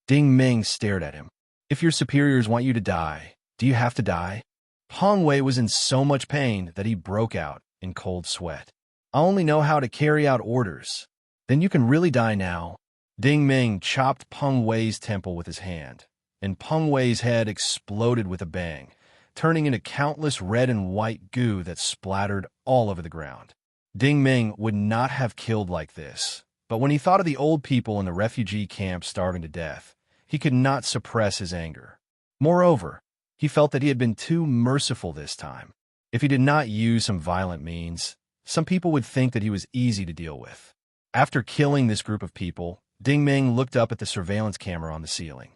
Ding Ming stared at him. "If your superiors want you to die, do you have to die?" Peng Wei was in so much pain that he broke out in cold sweat. "I only know how to carry out orders." "Then you can really die now." Ding Ming chopped Peng Wei's temple with his hand. and Peng Wei's head exploded with a bang, turning into countless red and white goo that splattered all over the ground. Ding Ming would not have killed like this, but when he thought of the old people in the refugee camp starving to death, he could not suppress his anger. Moreover, he felt that he had been too merciful this time. If he did not use some violent means, some people would think that he was easy to deal with. After killing this group of people, Ding Ming looked up at the surveillance camera on the ceiling.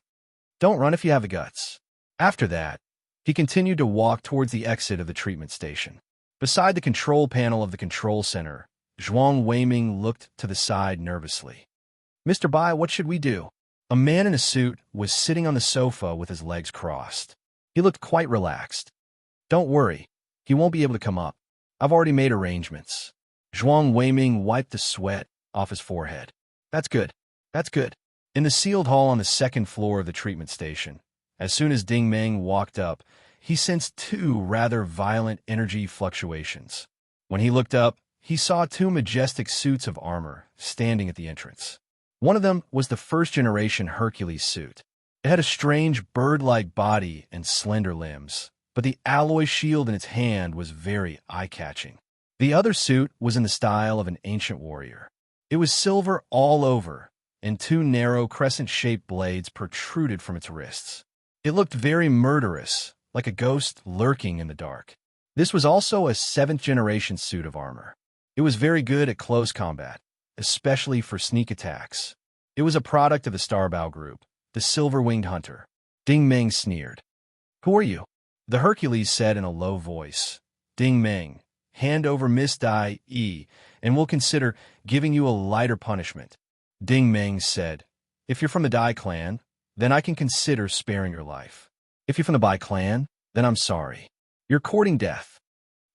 Don't run if you have the guts. After that, he continued to walk towards the exit of the treatment station. Beside the control panel of the control center, Zhuang Weiming looked to the side nervously. Mr. Bai, what should we do? A man in a suit was sitting on the sofa with his legs crossed. He looked quite relaxed. Don't worry, he won't be able to come up. I've already made arrangements. Zhuang Weiming wiped the sweat off his forehead. That's good. That's good. In the sealed hall on the second floor of the treatment station, as soon as Ding Ming walked up, he sensed two rather violent energy fluctuations. When he looked up, he saw two majestic suits of armor standing at the entrance. One of them was the first-generation Hercules suit. It had a strange bird-like body and slender limbs, but the alloy shield in its hand was very eye-catching. The other suit was in the style of an ancient warrior. It was silver all over, and two narrow crescent-shaped blades protruded from its wrists. It looked very murderous, like a ghost lurking in the dark. This was also a seventh-generation suit of armor. It was very good at close combat, especially for sneak attacks. It was a product of the Starbow Group, the Silver-Winged Hunter. Ding Ming sneered. Who are you? The Hercules said in a low voice. Ding Ming, hand over misty, and we'll consider giving you a lighter punishment. Ding Ming said, if you're from the Dai clan, then I can consider sparing your life. If you're from the Bai clan, then I'm sorry. You're courting death.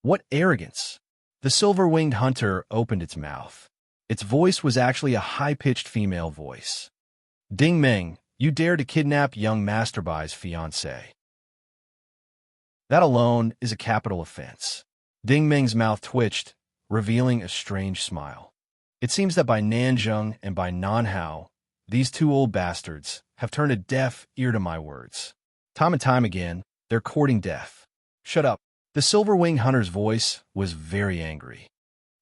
What arrogance! The Silver-Winged Hunter opened its mouth. Its voice was actually a high-pitched female voice. Ding Ming, you dare to kidnap young Master Bai's fiancée. That alone is a capital offense. Ding Ming's mouth twitched, revealing a strange smile. It seems that by Nanzheng and by Nanhao, these two old bastards have turned a deaf ear to my words. Time and time again, they're courting death. Shut up. The Silver-Winged Hunter's voice was very angry.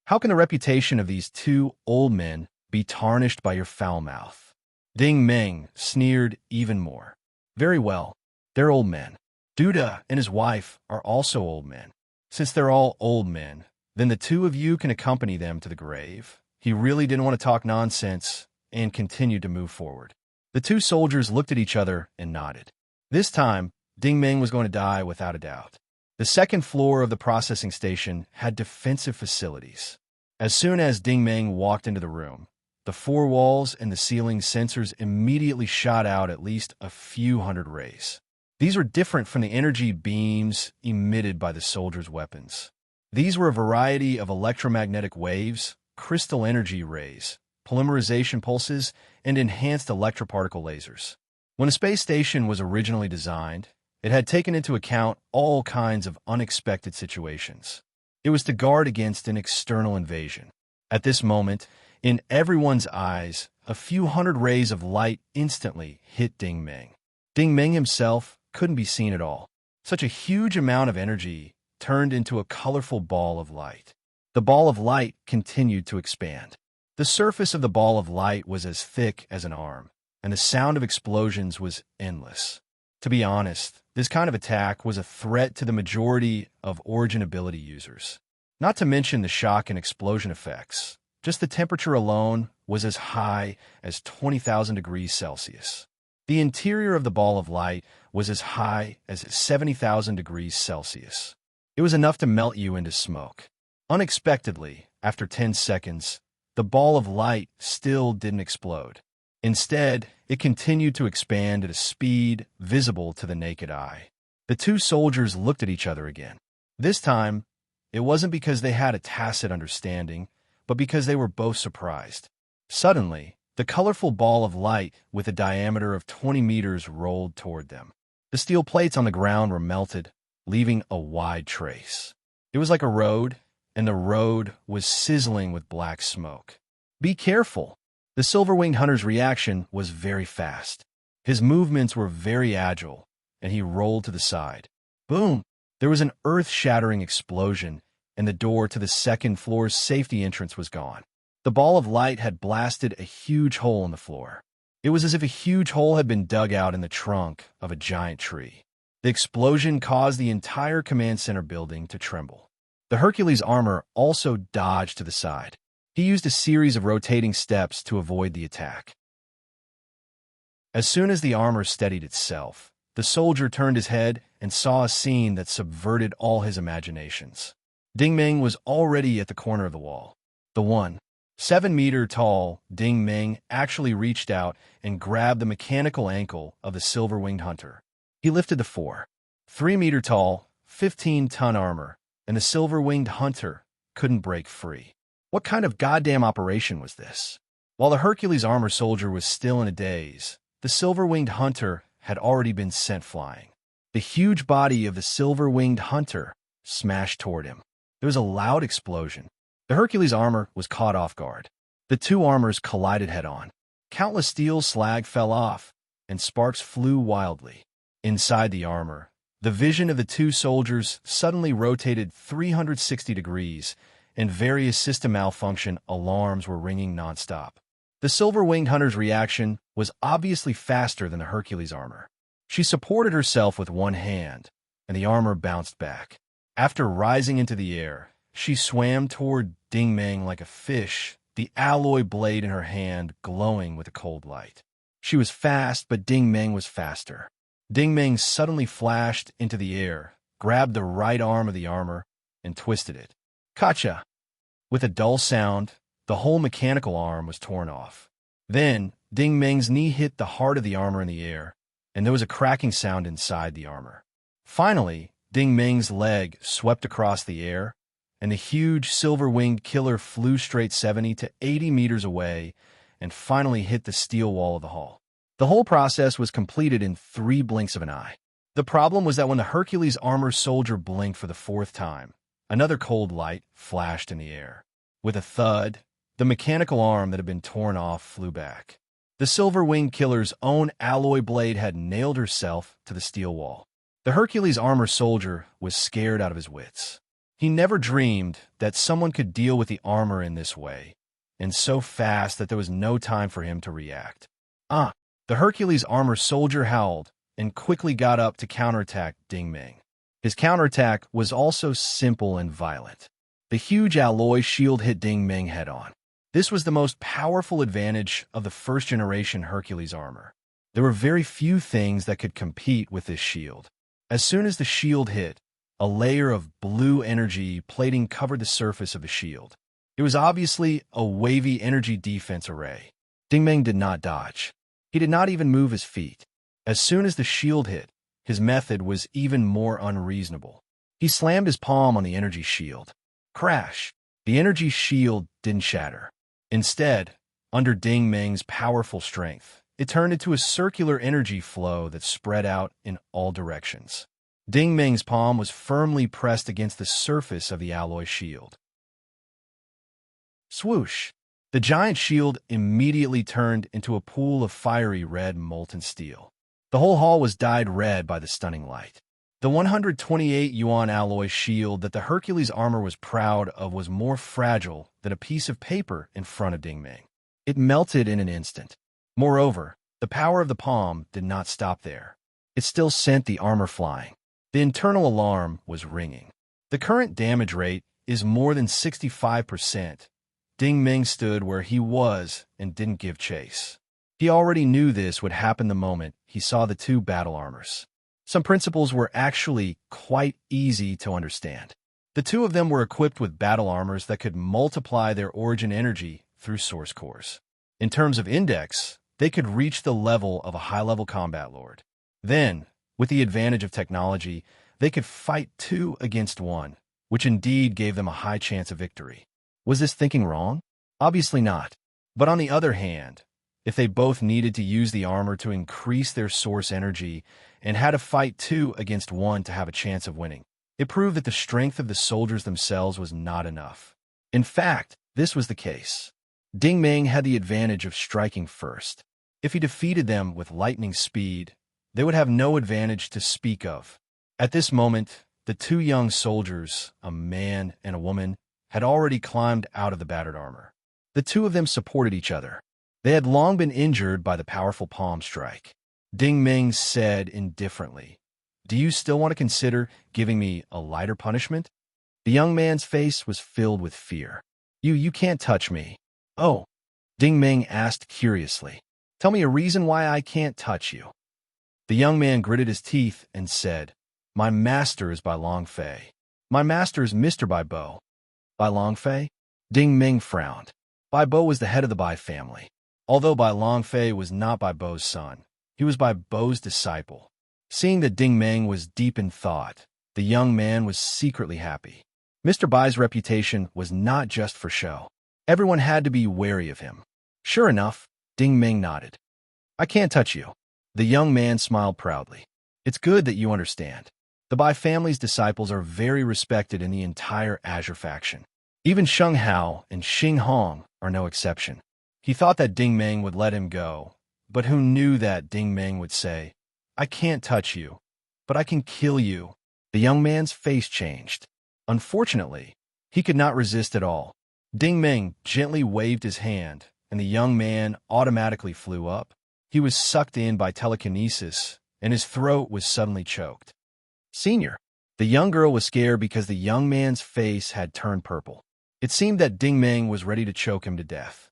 How can the reputation of these two old men be tarnished by your foul mouth? Ding Ming sneered even more. Very well, they're old men. Duda and his wife are also old men. Since they're all old men, then the two of you can accompany them to the grave. He really didn't want to talk nonsense and continued to move forward. The two soldiers looked at each other and nodded. This time, Ding Ming was going to die without a doubt. The second floor of the processing station had defensive facilities. As soon as Ding Ming walked into the room, the four walls and the ceiling sensors immediately shot out at least a few hundred rays. These were different from the energy beams emitted by the soldiers' weapons. These were a variety of electromagnetic waves, crystal energy rays, polymerization pulses, and enhanced electroparticle lasers. When a space station was originally designed, it had taken into account all kinds of unexpected situations. It was to guard against an external invasion. At this moment, in everyone's eyes, a few hundred rays of light instantly hit Ding Ming. Ding Ming himself couldn't be seen at all. Such a huge amount of energy turned into a colorful ball of light. The ball of light continued to expand. The surface of the ball of light was as thick as an arm, and the sound of explosions was endless. To be honest, this kind of attack was a threat to the majority of Origin ability users. Not to mention the shock and explosion effects. Just the temperature alone was as high as 20,000 degrees Celsius. The interior of the ball of light was as high as 70,000 degrees Celsius. It was enough to melt you into smoke. Unexpectedly, after 10 seconds, the ball of light still didn't explode. Instead, it continued to expand at a speed visible to the naked eye. The two soldiers looked at each other again. This time, it wasn't because they had a tacit understanding, but because they were both surprised. Suddenly, the colorful ball of light with a diameter of 20 meters rolled toward them. The steel plates on the ground were melted, leaving a wide trace. It was like a road, and the road was sizzling with black smoke. Be careful! The Silver-Winged Hunter's reaction was very fast. His movements were very agile, and he rolled to the side. Boom! There was an earth-shattering explosion, and the door to the second floor's safety entrance was gone. The ball of light had blasted a huge hole in the floor. It was as if a huge hole had been dug out in the trunk of a giant tree. The explosion caused the entire command center building to tremble. The Hercules armor also dodged to the side. He used a series of rotating steps to avoid the attack. As soon as the armor steadied itself, the soldier turned his head and saw a scene that subverted all his imaginations. Ding Meng was already at the corner of the wall. The 7-meter-tall Ding Meng actually reached out and grabbed the mechanical ankle of the silver-winged hunter. He lifted the 3-meter-tall, 15-ton armor, and the silver-winged hunter couldn't break free. What kind of goddamn operation was this? While the Hercules armor soldier was still in a daze, the silver-winged hunter had already been sent flying. The huge body of the silver-winged hunter smashed toward him. There was a loud explosion. The Hercules armor was caught off guard. The two armors collided head-on. Countless steel slag fell off, and sparks flew wildly. Inside the armor, the vision of the two soldiers suddenly rotated 360 degrees, and various system malfunction alarms were ringing nonstop. The silver-winged hunter's reaction was obviously faster than the Hercules armor. She supported herself with one hand, and the armor bounced back. After rising into the air, she swam toward Ding Meng like a fish, the alloy blade in her hand glowing with a cold light. She was fast, but Ding Meng was faster. Ding Meng suddenly flashed into the air, grabbed the right arm of the armor, and twisted it. Gotcha! With a dull sound, the whole mechanical arm was torn off. Then, Ding Meng's knee hit the heart of the armor in the air, and there was a cracking sound inside the armor. Finally, Ding Meng's leg swept across the air, and the huge silver-winged killer flew straight 70 to 80 meters away and finally hit the steel wall of the hall. The whole process was completed in 3 blinks of an eye. The problem was that when the Hercules armor soldier blinked for the 4th time, another cold light flashed in the air. With a thud, the mechanical arm that had been torn off flew back. The silver-winged killer's own alloy blade had nailed herself to the steel wall. The Hercules armor soldier was scared out of his wits. He never dreamed that someone could deal with the armor in this way, and so fast that there was no time for him to react. The Hercules armor soldier howled and quickly got up to counterattack Ding Meng. His counterattack was also simple and violent. The huge alloy shield hit Ding Meng head-on. This was the most powerful advantage of the first-generation Hercules armor. There were very few things that could compete with this shield. As soon as the shield hit, a layer of blue energy plating covered the surface of the shield. It was obviously a wavy energy defense array. Ding Meng did not dodge. He did not even move his feet. As soon as the shield hit, his method was even more unreasonable. He slammed his palm on the energy shield. Crash! The energy shield didn't shatter. Instead, under Ding Meng's powerful strength, it turned into a circular energy flow that spread out in all directions. Ding Meng's palm was firmly pressed against the surface of the alloy shield. Swoosh! The giant shield immediately turned into a pool of fiery red molten steel. The whole hall was dyed red by the stunning light. The 128 yuan alloy shield that the Hercules armor was proud of was more fragile than a piece of paper in front of Ding Meng. It melted in an instant. Moreover, the power of the palm did not stop there. It still sent the armor flying. The internal alarm was ringing. The current damage rate is more than 65%. Ding Meng stood where he was and didn't give chase. He already knew this would happen the moment he saw the 2 battle armors. Some principles were actually quite easy to understand. The 2 of them were equipped with battle armors that could multiply their origin energy through source cores. In terms of index, they could reach the level of a high-level combat lord. Then, with the advantage of technology, they could fight 2 against 1, which indeed gave them a high chance of victory. Was this thinking wrong? Obviously not. But on the other hand, if they both needed to use the armor to increase their source energy and had to fight 2 against 1 to have a chance of winning, it proved that the strength of the soldiers themselves was not enough. In fact, this was the case. Ding Meng had the advantage of striking first. If he defeated them with lightning speed, they would have no advantage to speak of. At this moment, the two young soldiers, a man and a woman, had already climbed out of the battered armor. The two of them supported each other. They had long been injured by the powerful palm strike. Ding Ming said indifferently, "Do you still want to consider giving me a lighter punishment?" The young man's face was filled with fear. You can't touch me." "Oh," Ding Ming asked curiously. "Tell me a reason why I can't touch you." The young man gritted his teeth and said, "My master is Bai Long Fei. My master is Mr. Bai Bo." Bai Long Fei? Ding Ming frowned. Bai Bo was the head of the Bai family. Although Bai Long Fei was not Bai Bo's son, he was Bai Bo's disciple. Seeing that Ding Ming was deep in thought, the young man was secretly happy. Mr. Bai's reputation was not just for show. Everyone had to be wary of him. Sure enough, Ding Ming nodded. "I can't touch you." The young man smiled proudly. "It's good that you understand. The Bai family's disciples are very respected in the entire Azure faction. Even Sheng Hao and Xing Hong are no exception." He thought that Ding Ming would let him go, but who knew that Ding Ming would say, "I can't touch you, but I can kill you." The young man's face changed. Unfortunately, he could not resist at all. Ding Ming gently waved his hand, and the young man automatically flew up. He was sucked in by telekinesis, and his throat was suddenly choked. "Senior." The young girl was scared because the young man's face had turned purple. It seemed that Ding Ming was ready to choke him to death.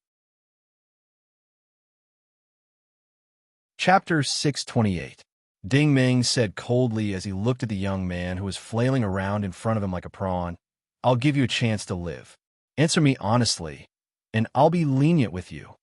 Chapter 628. Ding Ming said coldly as he looked at the young man who was flailing around in front of him like a prawn, "I'll give you a chance to live. Answer me honestly, and I'll be lenient with you."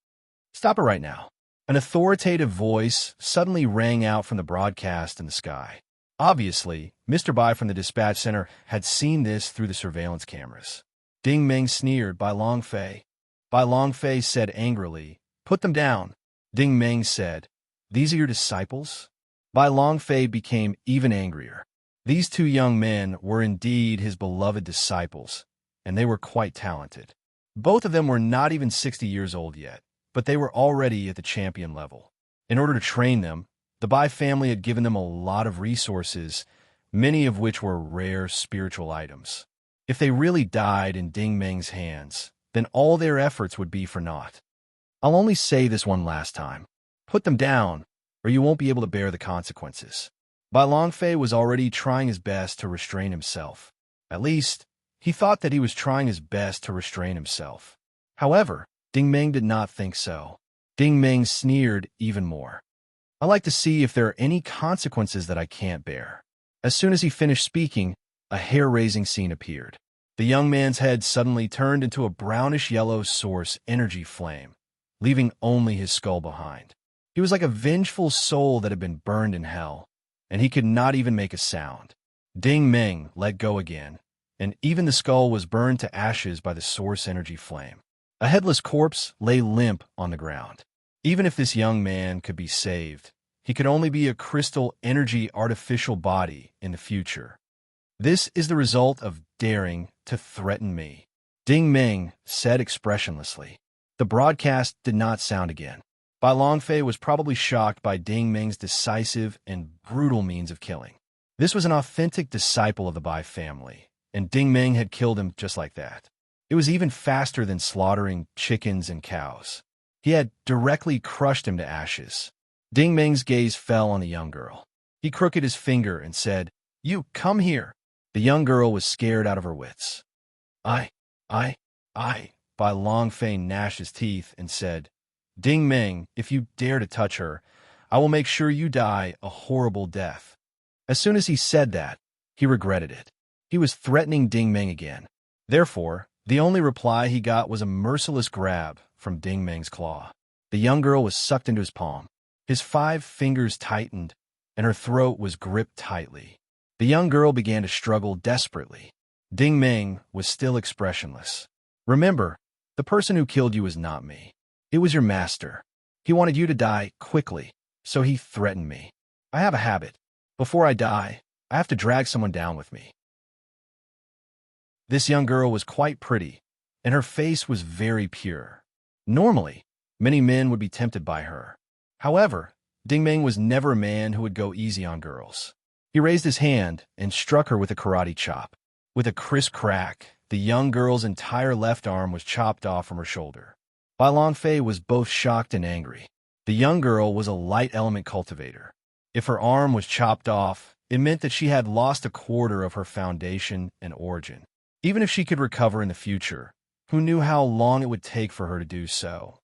"Stop it right now." An authoritative voice suddenly rang out from the broadcast in the sky. Obviously, Mr. Bai from the dispatch center had seen this through the surveillance cameras. Ding Ming sneered, "Bai Long Fei." Bai Long Fei said angrily, "Put them down." Ding Ming said, "These are your disciples?" Bai Long Fei became even angrier. These two young men were indeed his beloved disciples, and they were quite talented. Both of them were not even 60 years old yet, but they were already at the champion level. In order to train them, the Bai family had given them a lot of resources, many of which were rare spiritual items. If they really died in Ding Ming's hands, then all their efforts would be for naught. "I'll only say this one last time. Put them down, or you won't be able to bear the consequences." Bai Long Fei was already trying his best to restrain himself. At least, he thought that he was trying his best to restrain himself. However, Ding Ming did not think so. Ding Ming sneered even more. "I like to see if there are any consequences that I can't bear." As soon as he finished speaking, a hair-raising scene appeared. The young man's head suddenly turned into a brownish-yellow source energy flame, leaving only his skull behind. He was like a vengeful soul that had been burned in hell, and he could not even make a sound. Ding Ming let go again, and even the skull was burned to ashes by the source energy flame. A headless corpse lay limp on the ground. Even if this young man could be saved, he could only be a crystal energy artificial body in the future. "This is the result of daring to threaten me," Ding Ming said expressionlessly. The broadcast did not sound again. Bai Long Fei was probably shocked by Ding Ming's decisive and brutal means of killing. This was an authentic disciple of the Bai family, and Ding Ming had killed him just like that. It was even faster than slaughtering chickens and cows. He had directly crushed him to ashes. Ding Ming's gaze fell on the young girl. He crooked his finger and said, "You, come here." The young girl was scared out of her wits. I, Bai Long Fei gnashed his teeth and said, "Ding Ming, if you dare to touch her, I will make sure you die a horrible death." As soon as he said that, he regretted it. He was threatening Ding Ming again. Therefore, the only reply he got was a merciless grab from Ding Ming's claw. The young girl was sucked into his palm. His 5 fingers tightened, and her throat was gripped tightly. The young girl began to struggle desperately. Ding Ming was still expressionless. "Remember, the person who killed you was not me. It was your master. He wanted you to die quickly, so he threatened me. I have a habit. Before I die, I have to drag someone down with me." This young girl was quite pretty, and her face was very pure. Normally, many men would be tempted by her, However, Ding Meng was never a man who would go easy on girls. He raised his hand and struck her with a karate chop. With a crisp crack, the young girl's entire left arm was chopped off from her shoulder. Bai Longfei was both shocked and angry. The young girl was a light element cultivator. If her arm was chopped off, it meant that she had lost a quarter of her foundation and origin. Even if she could recover in the future, who knew how long it would take for her to do so?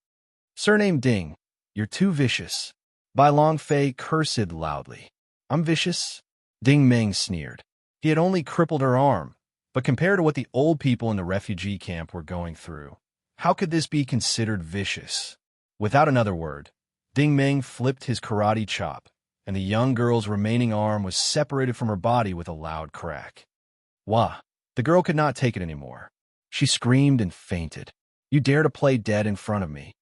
Surname Ding, you're too vicious. Bai Longfei cursed loudly. I'm vicious? Ding Meng sneered. He had only crippled her arm, but compared to what the old people in the refugee camp were going through, how could this be considered vicious? Without another word, Ding Meng flipped his karate chop, and the young girl's remaining arm was separated from her body with a loud crack. Wah! The girl could not take it anymore. She screamed and fainted. You dare to play dead in front of me?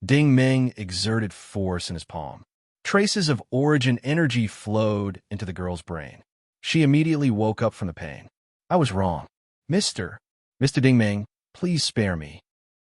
Ding Meng exerted force in his palm. Traces of origin energy flowed into the girl's brain. She immediately woke up from the pain. I was wrong. Mr. Ding Meng, please spare me.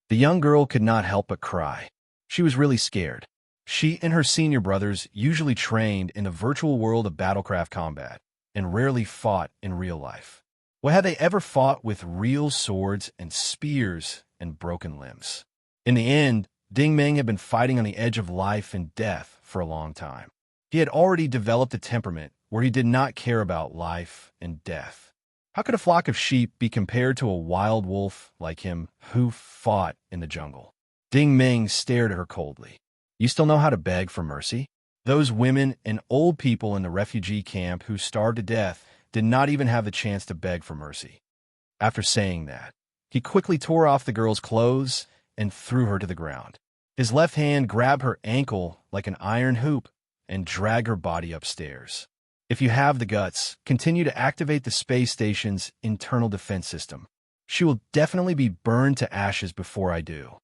The young girl could not help but cry. She was really scared. She and her senior brothers usually trained in the virtual world of battlecraft combat and rarely fought in real life. What had they ever fought with real swords and spears and broken limbs? In the end, Ding Meng had been fighting on the edge of life and death for a long time. He had already developed a temperament where he did not care about life and death. How could a flock of sheep be compared to a wild wolf like him who fought in the jungle? Ding Meng stared at her coldly. You still know how to beg for mercy? Those women and old people in the refugee camp who starved to death did not even have the chance to beg for mercy. After saying that, he quickly tore off the girl's clothes and threw her to the ground. His left hand grabbed her ankle like an iron hoop and dragged her body upstairs. If you have the guts, continue to activate the space station's internal defense system. She will definitely be burned to ashes before I do.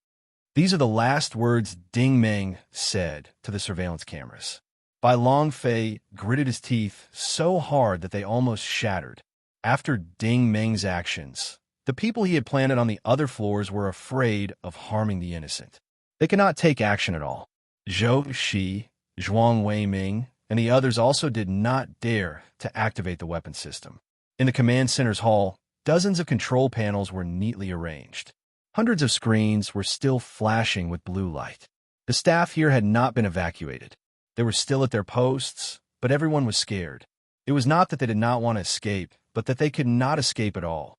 These are the last words Ding Meng said to the surveillance cameras. Bai Longfei gritted his teeth so hard that they almost shattered. After Ding Meng's actions, the people he had planted on the other floors were afraid of harming the innocent. They could not take action at all. Zhou Shi, Zhuang Weiming, and the others also did not dare to activate the weapon system. In the command center's hall, dozens of control panels were neatly arranged. Hundreds of screens were still flashing with blue light. The staff here had not been evacuated. They were still at their posts, but everyone was scared. It was not that they did not want to escape, but that they could not escape at all.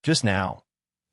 Just now,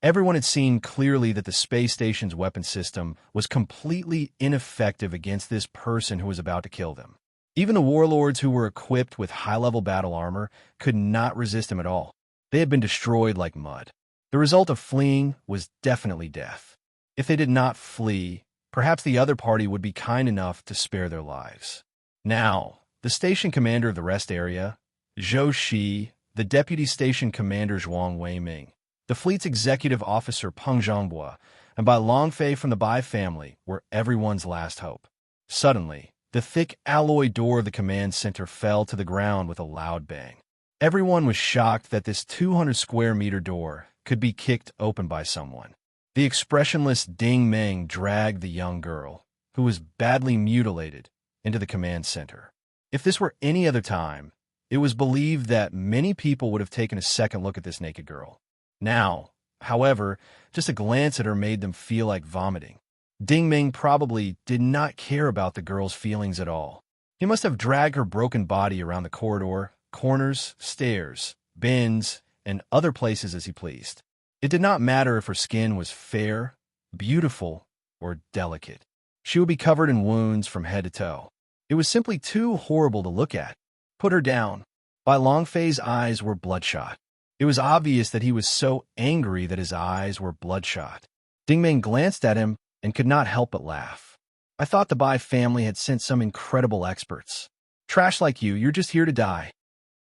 everyone had seen clearly that the space station's weapon system was completely ineffective against this person who was about to kill them. Even the warlords who were equipped with high-level battle armor could not resist him at all. They had been destroyed like mud. The result of fleeing was definitely death. If they did not flee, perhaps the other party would be kind enough to spare their lives. Now, the station commander of the rest area, Zhou Shi, the deputy station commander Zhuang Weiming, the fleet's executive officer Peng Zhongbua, and Bai Longfei from the Bai family were everyone's last hope. Suddenly, the thick alloy door of the command center fell to the ground with a loud bang. Everyone was shocked that this 200-square-meter door could be kicked open by someone. The expressionless Ding Meng dragged the young girl, who was badly mutilated, into the command center. If this were any other time, it was believed that many people would have taken a second look at this naked girl. Now, however, just a glance at her made them feel like vomiting. Ding Meng probably did not care about the girl's feelings at all. He must have dragged her broken body around the corridor, corners, stairs, bins, and other places as he pleased. It did not matter if her skin was fair, beautiful, or delicate. She would be covered in wounds from head to toe. It was simply too horrible to look at. Put her down. Bai Longfei's eyes were bloodshot. It was obvious that he was so angry that his eyes were bloodshot. Ding Meng glanced at him and could not help but laugh. I thought the Bai family had sent some incredible experts. Trash like you, you're just here to die.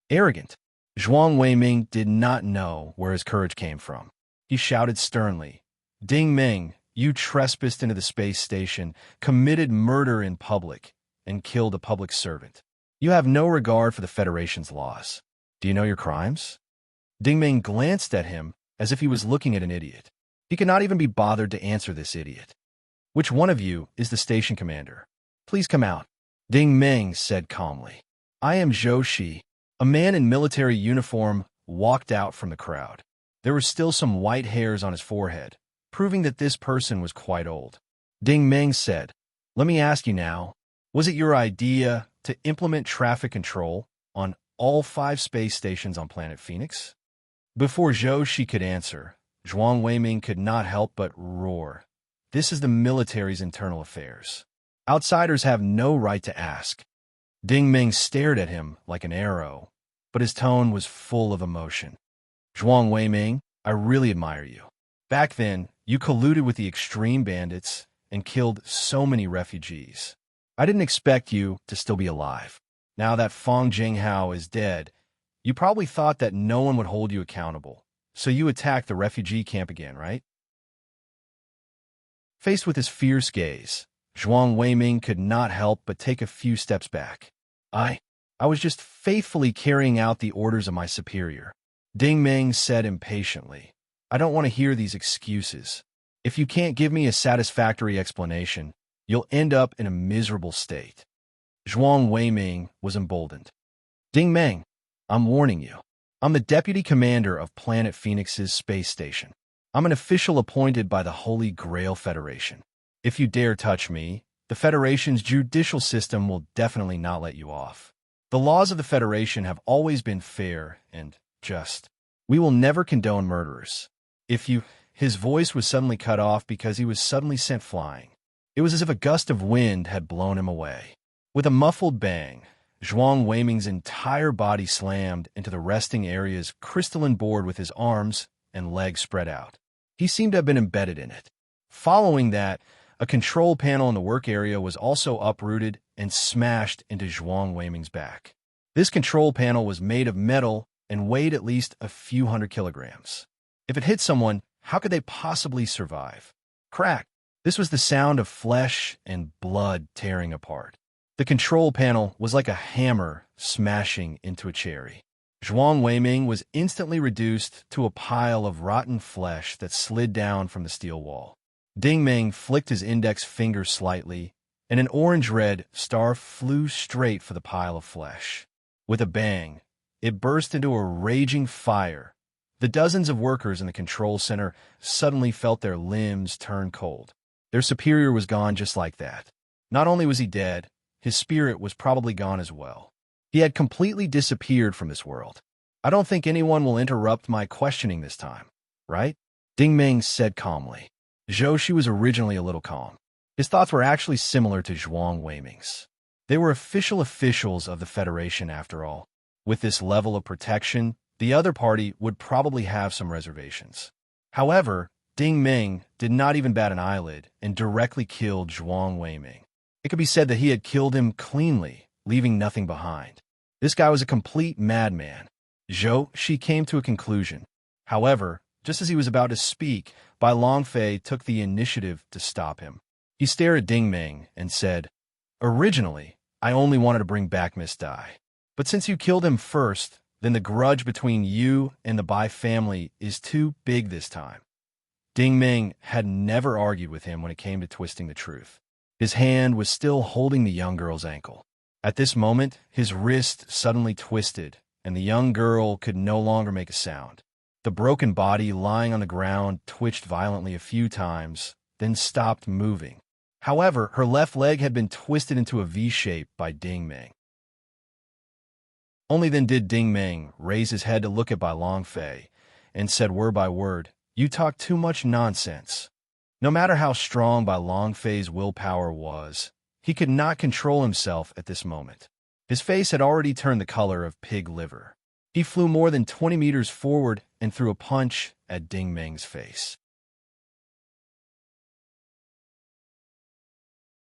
Arrogant. Zhuang Weiming did not know where his courage came from. He shouted sternly, Ding Meng, you trespassed into the space station, committed murder in public, and killed a public servant. You have no regard for the Federation's laws. Do you know your crimes? Ding Meng glanced at him as if he was looking at an idiot. He could not even be bothered to answer this idiot. Which one of you is the station commander? Please come out. Ding Meng said calmly. I am Zhou Shi. A man in military uniform walked out from the crowd. There were still some white hairs on his forehead, proving that this person was quite old. Ding Meng said, let me ask you now, was it your idea to implement traffic control on all 5 space stations on planet Phoenix? Before Zhou Shi could answer, Zhuang Weiming could not help but roar. This is the military's internal affairs. Outsiders have no right to ask. Ding Meng stared at him like an arrow, but his tone was full of emotion. Zhuang Weiming, I really admire you. Back then, you colluded with the extreme bandits and killed so many refugees. I didn't expect you to still be alive. Now that Fang Jinghao is dead, you probably thought that no one would hold you accountable, so you attacked the refugee camp again, right? Faced with his fierce gaze, Zhuang Weiming could not help but take a few steps back. I was just faithfully carrying out the orders of my superior. Ding Meng said impatiently. I don't want to hear these excuses. If you can't give me a satisfactory explanation, you'll end up in a miserable state. Zhuang Weiming was emboldened. Ding Meng, I'm warning you. I'm the deputy commander of Planet Phoenix's space station. I'm an official appointed by the Holy Grail Federation. If you dare touch me, the Federation's judicial system will definitely not let you off. The laws of the Federation have always been fair and just. We will never condone murderers. His voice was suddenly cut off because he was suddenly sent flying. It was as if a gust of wind had blown him away. With a muffled bang, Zhuang Weiming's entire body slammed into the resting area's crystalline board with his arms and legs spread out. He seemed to have been embedded in it. Following that, a control panel in the work area was also uprooted and smashed into Zhuang Weiming's back. This control panel was made of metal and weighed at least a few hundred kilograms. If it hit someone, how could they possibly survive? Crack! This was the sound of flesh and blood tearing apart. The control panel was like a hammer smashing into a cherry. Zhuang Weiming was instantly reduced to a pile of rotten flesh that slid down from the steel wall. Ding Meng flicked his index finger slightly, and an orange-red star flew straight for the pile of flesh. With a bang, it burst into a raging fire. The dozens of workers in the control center suddenly felt their limbs turn cold. Their superior was gone just like that. Not only was he dead, his spirit was probably gone as well. He had completely disappeared from this world. I don't think anyone will interrupt my questioning this time, right? Ding Meng said calmly. Zhou Shi was originally a little calm. His thoughts were actually similar to Zhuang Weiming's. They were officials of the Federation after all. With this level of protection, the other party would probably have some reservations. However, Ding Meng did not even bat an eyelid and directly killed Zhuang Weiming. It could be said that he had killed him cleanly, leaving nothing behind. This guy was a complete madman. Zhou Shi came to a conclusion. However, just as he was about to speak, Bai Longfei took the initiative to stop him. He stared at Ding Meng and said, Originally, I only wanted to bring back Misty. But since you killed him first, then the grudge between you and the Bai family is too big this time. Ding Meng had never argued with him when it came to twisting the truth. His hand was still holding the young girl's ankle. At this moment, his wrist suddenly twisted, and the young girl could no longer make a sound. The broken body lying on the ground twitched violently a few times, then stopped moving. However, her left leg had been twisted into a V-shape by Ding Meng. Only then did Ding Meng raise his head to look at Bai Longfei and said word by word, You talk too much nonsense. No matter how strong Bai Longfei's willpower was, he could not control himself at this moment. His face had already turned the color of pig liver. He flew more than 20 meters forward and threw a punch at Ding Meng's face.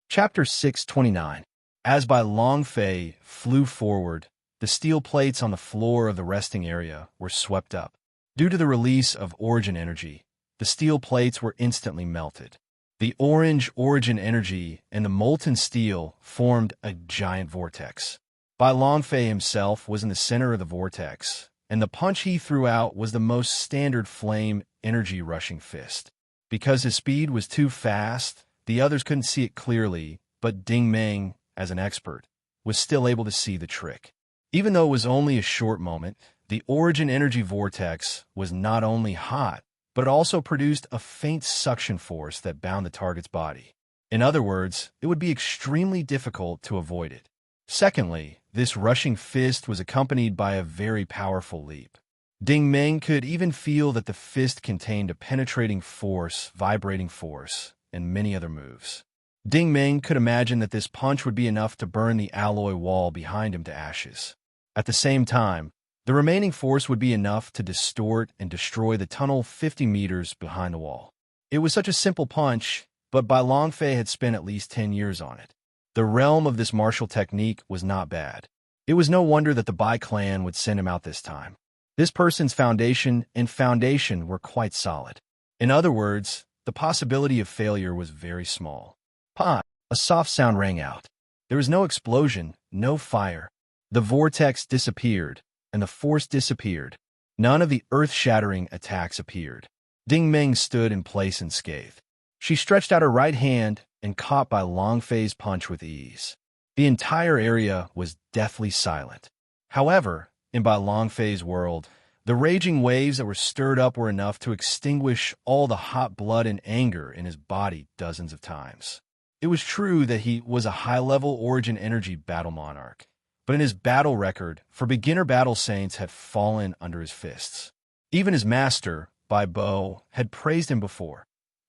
Chapter 629. As Bai Longfei flew forward, the steel plates on the floor of the resting area were swept up. Due to the release of origin energy, the steel plates were instantly melted. The orange origin energy and the molten steel formed a giant vortex. Bai Longfei himself was in the center of the vortex, and the punch he threw out was the most standard flame energy rushing fist. Because his speed was too fast, The others couldn't see it clearly, but Ding Meng, as an expert, was still able to see the trick. Even though it was only a short moment, the origin energy vortex was not only hot, but it also produced a faint suction force that bound the target's body. In other words, it would be extremely difficult to avoid it. Secondly, this rushing fist was accompanied by a very powerful leap. Ding Meng could even feel that the fist contained a penetrating force, vibrating force, and many other moves. Ding Meng could imagine that this punch would be enough to burn the alloy wall behind him to ashes. At the same time, the remaining force would be enough to distort and destroy the tunnel 50 meters behind the wall. It was such a simple punch, but Bai Longfei had spent at least 10 years on it. The realm of this martial technique was not bad. It was no wonder that the Bai clan would send him out this time. This person's foundation were quite solid. In other words, the possibility of failure was very small. Pa! A soft sound rang out. There was no explosion, no fire. The vortex disappeared, and the force disappeared. None of the earth-shattering attacks appeared. Ding Meng stood in place unscathed. She stretched out her right hand and caught Bai Longfei's punch with ease. The entire area was deathly silent. However, in Bai Longfei's world, the raging waves that were stirred up were enough to extinguish all the hot blood and anger in his body dozens of times. It was true that he was a high-level origin energy battle monarch, but in his battle record, for beginner battle saints had fallen under his fists. Even his master, Bai Bo, had praised him before.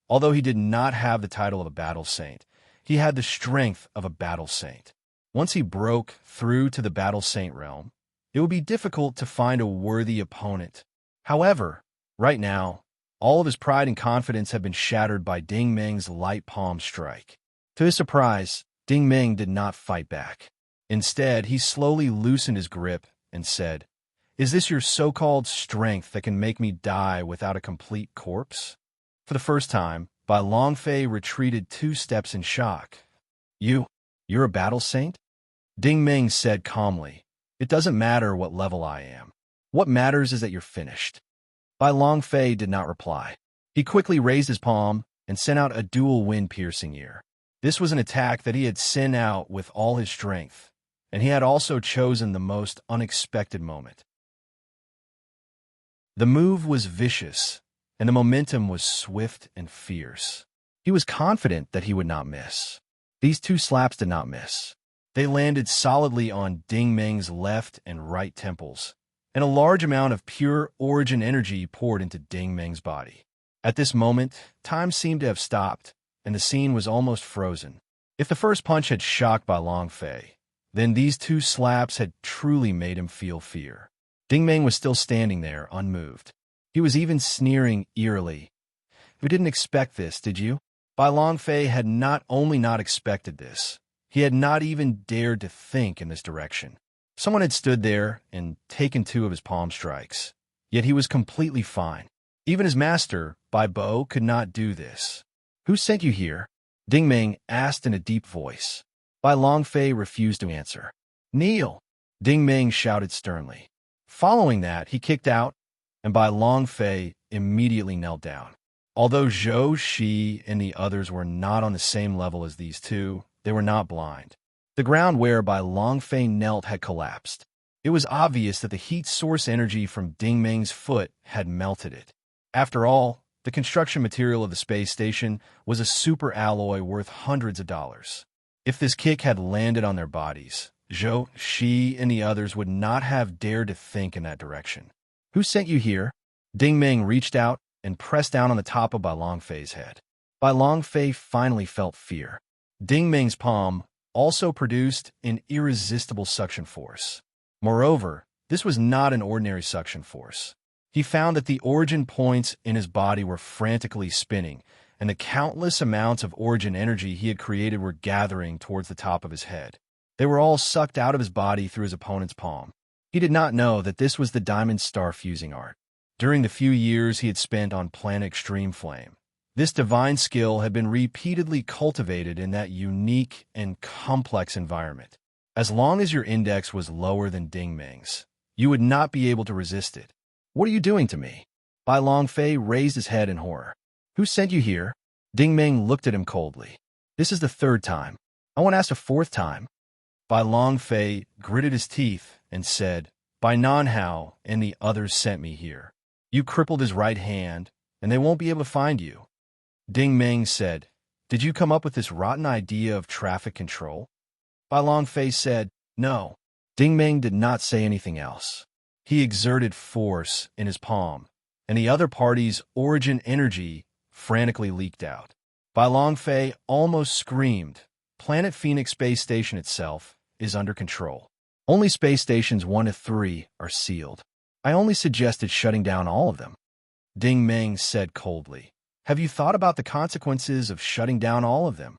Although he did not have the title of a battle saint, he had the strength of a battle saint. Once he broke through to the battle saint realm, it would be difficult to find a worthy opponent. However, right now, all of his pride and confidence had been shattered by Ding Meng's light palm strike. To his surprise, Ding Meng did not fight back. Instead, he slowly loosened his grip and said, "Is this your so-called strength that can make me die without a complete corpse?" For the first time, Bai Longfei retreated 2 steps in shock. You're a battle saint?" Ding Meng said calmly, "It doesn't matter what level I am. What matters is that you're finished." Bai Longfei did not reply. He quickly raised his palm and sent out a dual wind-piercing ear. This was an attack that he had sent out with all his strength, and he had also chosen the most unexpected moment. The move was vicious, and the momentum was swift and fierce. He was confident that he would not miss. These 2 slaps did not miss. They landed solidly on Ding Meng's left and right temples, and a large amount of pure origin energy poured into Ding Meng's body. At this moment, time seemed to have stopped, and the scene was almost frozen. If the first punch had shocked Bai Longfei, then these 2 slaps had truly made him feel fear. Ding Meng was still standing there, unmoved. He was even sneering eerily. "You didn't expect this, did you?" Bai Longfei had not only not expected this, he had not even dared to think in this direction. Someone had stood there and taken 2 of his palm strikes, yet he was completely fine. Even his master, Bai Bo, could not do this. "Who sent you here?" Ding Meng asked in a deep voice. Bai Longfei refused to answer. "Kneel!" Ding Meng shouted sternly. Following that, he kicked out, and Bai Longfei immediately knelt down. Although Zhou, Shi, and the others were not on the same level as these 2, they were not blind. The ground where Bai Longfei knelt had collapsed. It was obvious that the heat source energy from Ding Meng's foot had melted it. After all, the construction material of the space station was a super alloy worth hundreds of dollars. If this kick had landed on their bodies, Zhou, Shi, and the others would not have dared to think in that direction. "Who sent you here?" Ding Meng reached out and pressed down on the top of Bai Longfei's head. Bai Longfei finally felt fear. Ding Meng's palm also produced an irresistible suction force. Moreover, this was not an ordinary suction force. He found that the origin points in his body were frantically spinning, and the countless amounts of origin energy he had created were gathering towards the top of his head. They were all sucked out of his body through his opponent's palm. He did not know that this was the diamond star fusing art. During the few years he had spent on Planet Extreme Flame, this divine skill had been repeatedly cultivated in that unique and complex environment. As long as your index was lower than Ding Meng's, you would not be able to resist it. "What are you doing to me?" Bai Longfei raised his head in horror. "Who sent you here?" Ding Meng looked at him coldly. This is the third time. I won't ask a fourth time. Bai Longfei gritted his teeth and said, Bai Nanhao and the others sent me here. You crippled his right hand, and they won't be able to find you. Ding Meng said, Did you come up with this rotten idea of traffic control? Bai Longfei said, No. Ding Meng did not say anything else. He exerted force in his palm, and the other party's origin energy frantically leaked out. Bai Longfei almost screamed, Planet Phoenix Space Station itself is under control. Only space stations 1 to 3 are sealed. I only suggested shutting down all of them. Ding Meng said coldly, Have you thought about the consequences of shutting down all of them?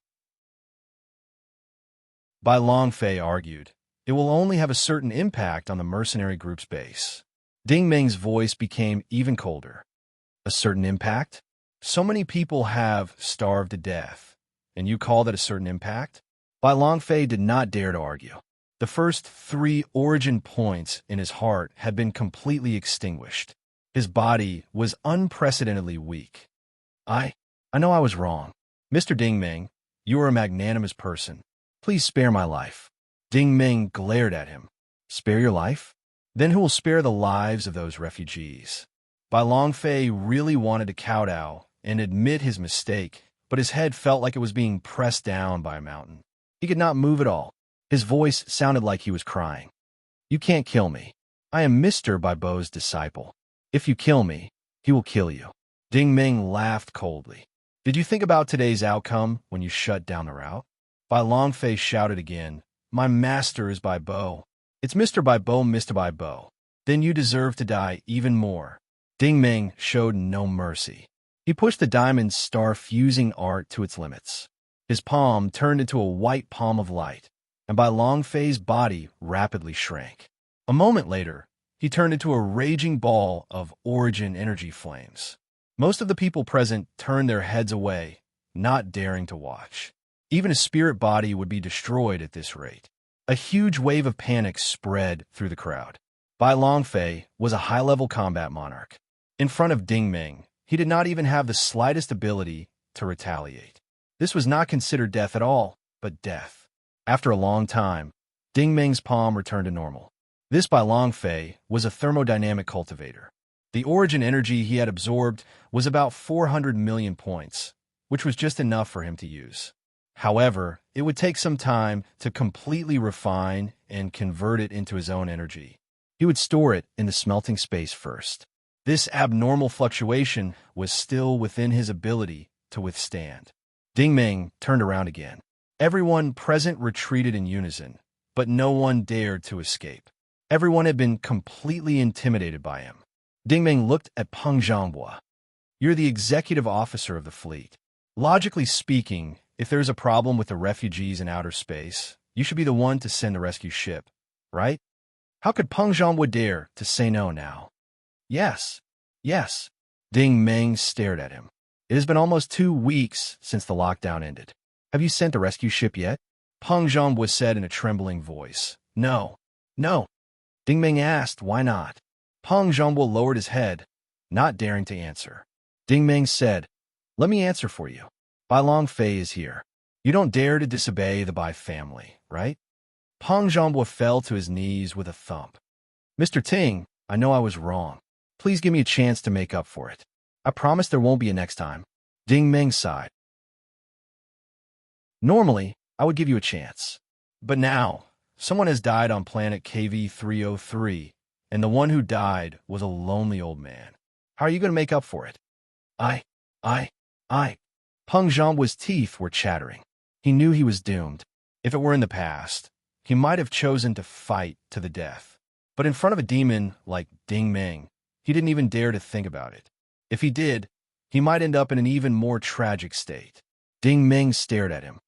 Bai Longfei argued, It will only have a certain impact on the mercenary group's base. Ding Meng's voice became even colder. A certain impact? So many people have starved to death, and you call that a certain impact? Bai Longfei did not dare to argue. The first 3 origin points in his heart had been completely extinguished. His body was unprecedentedly weak. I know I was wrong. Mr. Ding Meng, you are a magnanimous person. Please spare my life. Ding Meng glared at him. Spare your life? Then who will spare the lives of those refugees? Bai Longfei really wanted to kowtow and admit his mistake, but his head felt like it was being pressed down by a mountain. He could not move at all. His voice sounded like he was crying. You can't kill me. I am Mr. Baibo's disciple. If you kill me, he will kill you. Ding Meng laughed coldly. Did you think about today's outcome when you shut down the route? Bai Longfei shouted again, My master is Baibo. It's Mr. Baibo, Mr. Baibo. Then you deserve to die even more. Ding Meng showed no mercy. He pushed the diamond star fusing art to its limits. His palm turned into a white palm of light, and Bai Longfei's body rapidly shrank. A moment later, he turned into a raging ball of origin energy flames. Most of the people present turned their heads away, not daring to watch. Even a spirit body would be destroyed at this rate. A huge wave of panic spread through the crowd. Bai Longfei was a high-level combat monarch. In front of Ding Meng, he did not even have the slightest ability to retaliate. This was not considered death at all, but death. After a long time, Ding Meng's palm returned to normal. This Bai Longfei was a thermodynamic cultivator. The origin energy he had absorbed was about 400 million points, which was just enough for him to use. However, it would take some time to completely refine and convert it into his own energy. He would store it in the smelting space first. This abnormal fluctuation was still within his ability to withstand. Ding Meng turned around again. Everyone present retreated in unison, but no one dared to escape. Everyone had been completely intimidated by him. Ding Meng looked at Peng Zhonghua. You're the executive officer of the fleet. Logically speaking, if there's a problem with the refugees in outer space, you should be the one to send the rescue ship, right? How could Peng Zhonghua dare to say no now? Yes. Ding Meng stared at him. It has been almost 2 weeks since the lockdown ended. Have you sent a rescue ship yet? Peng Zhonghua said in a trembling voice. No. Ding Meng asked, why not? Peng Zhonghua lowered his head, not daring to answer. Ding Meng said, Let me answer for you. Bai Longfei is here. You don't dare to disobey the Bai family, right? Peng Zhonghua fell to his knees with a thump. Mr. Ting, I know I was wrong. Please give me a chance to make up for it. I promise there won't be a next time. Ding Meng sighed. Normally, I would give you a chance. But now, someone has died on planet KV-303, and the one who died was a lonely old man. How are you going to make up for it? I. Peng Zhonghua's teeth were chattering. He knew he was doomed. If it were in the past, he might have chosen to fight to the death. But in front of a demon like Ding Meng, he didn't even dare to think about it. If he did, he might end up in an even more tragic state. Ding Meng stared at him.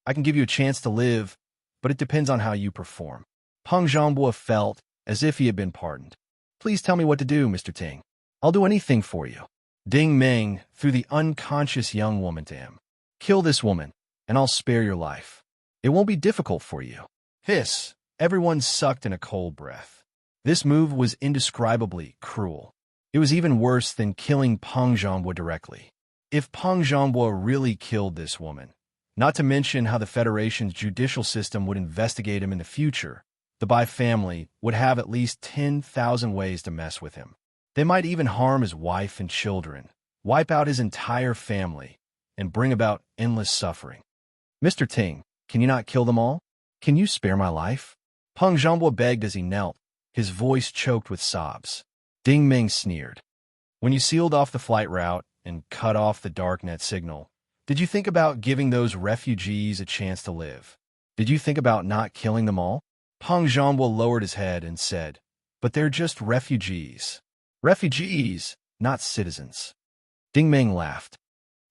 I can give you a chance to live, but it depends on how you perform. Peng Zhonghua felt as if he had been pardoned. Please tell me what to do, Mr. Ting. I'll do anything for you. Ding Meng threw the unconscious young woman to him. Kill this woman, and I'll spare your life. It won't be difficult for you. Hiss. Everyone sucked in a cold breath. This move was indescribably cruel. It was even worse than killing Peng Zhonghua directly. If Peng Zhonghua really killed this woman, Not to mention how the Federation's judicial system would investigate him in the future. The Bai family would have at least 10,000 ways to mess with him. They might even harm his wife and children, wipe out his entire family, and bring about endless suffering. Mr. Ting, can you not kill them all? Can you spare my life? Peng Zhongbua begged as he knelt, his voice choked with sobs. Ding Ming sneered. When you sealed off the flight route and cut off the darknet signal, did you think about giving those refugees a chance to live? Did you think about not killing them all? Peng Zhongbua lowered his head and said, but they're just refugees. Refugees, not citizens. Ding Ming laughed.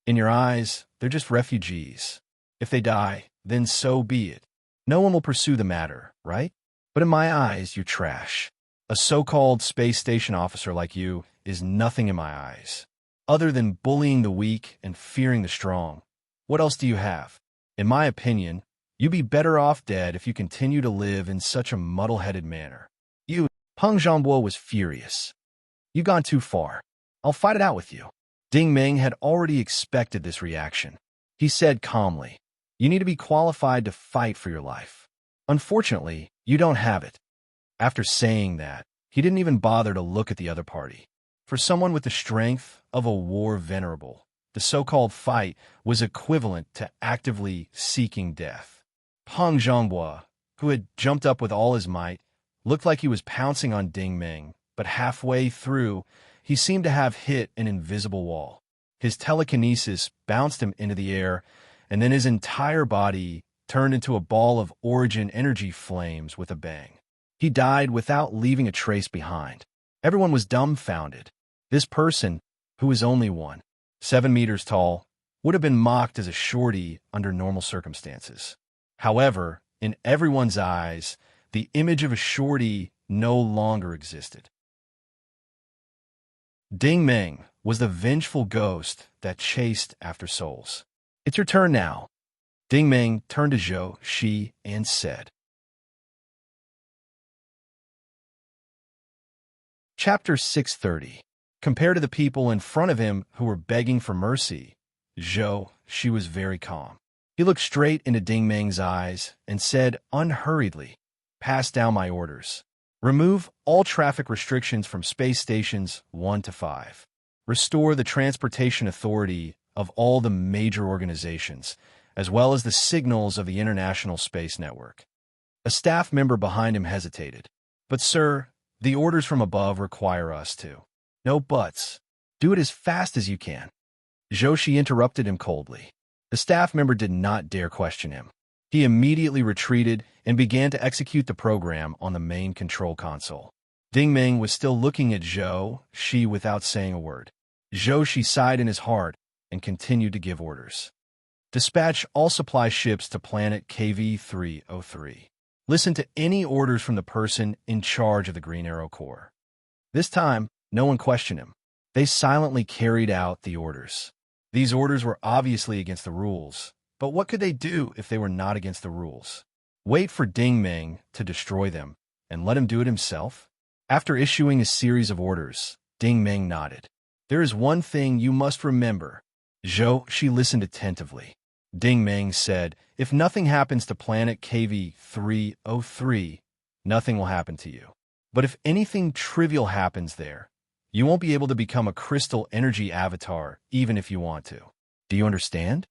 In your eyes, they're just refugees. If they die, then so be it. No one will pursue the matter, right? But in my eyes, you're trash. A so-called space station officer like you is nothing in my eyes. Other than bullying the weak and fearing the strong, what else do you have? In my opinion, you'd be better off dead if you continue to live in such a muddle-headed manner. Peng Zhongbua was furious. You've gone too far. I'll fight it out with you. Ding Ming had already expected this reaction. He said calmly, you need to be qualified to fight for your life. Unfortunately, you don't have it. After saying that, he didn't even bother to look at the other party. For someone with the strength of a war venerable, the so-called fight was equivalent to actively seeking death. Peng Zhongbua, who had jumped up with all his might, looked like he was pouncing on Ding Ming, but halfway through, he seemed to have hit an invisible wall. His telekinesis bounced him into the air, and then his entire body turned into a ball of origin energy flames with a bang. He died without leaving a trace behind. Everyone was dumbfounded. This person, who was only 7 meters tall, would have been mocked as a shorty under normal circumstances. However, in everyone's eyes, the image of a shorty no longer existed. Ding Ming was the vengeful ghost that chased after souls. It's your turn now. Ding Ming turned to Zhou Shi and said. Chapter 630. Compared to the people in front of him who were begging for mercy, Zhou Shi was very calm. He looked straight into Ding Ming's eyes and said unhurriedly, pass down my orders. Remove all traffic restrictions from space stations 1 to 5. Restore the transportation authority of all the major organizations, as well as the signals of the International Space Network. A staff member behind him hesitated. But sir, the orders from above require us to. No buts. Do it as fast as you can. Zhou Shi interrupted him coldly. The staff member did not dare question him. He immediately retreated and began to execute the program on the main control console. Ding Ming was still looking at Zhou Shi without saying a word. Zhou Shi sighed in his heart and continued to give orders. Dispatch all supply ships to planet KV-303. Listen to any orders from the person in charge of the Green Arrow Corps. This time, no one questioned him. They silently carried out the orders. These orders were obviously against the rules, but what could they do if they were not against the rules? Wait for Ding Ming to destroy them and let him do it himself? After issuing a series of orders, Ding Ming nodded. There is one thing you must remember. Zhou Shi listened attentively. Ding Ming said, if nothing happens to planet KV-303, nothing will happen to you. But if anything trivial happens there, you won't be able to become a crystal energy avatar even if you want to. Do you understand?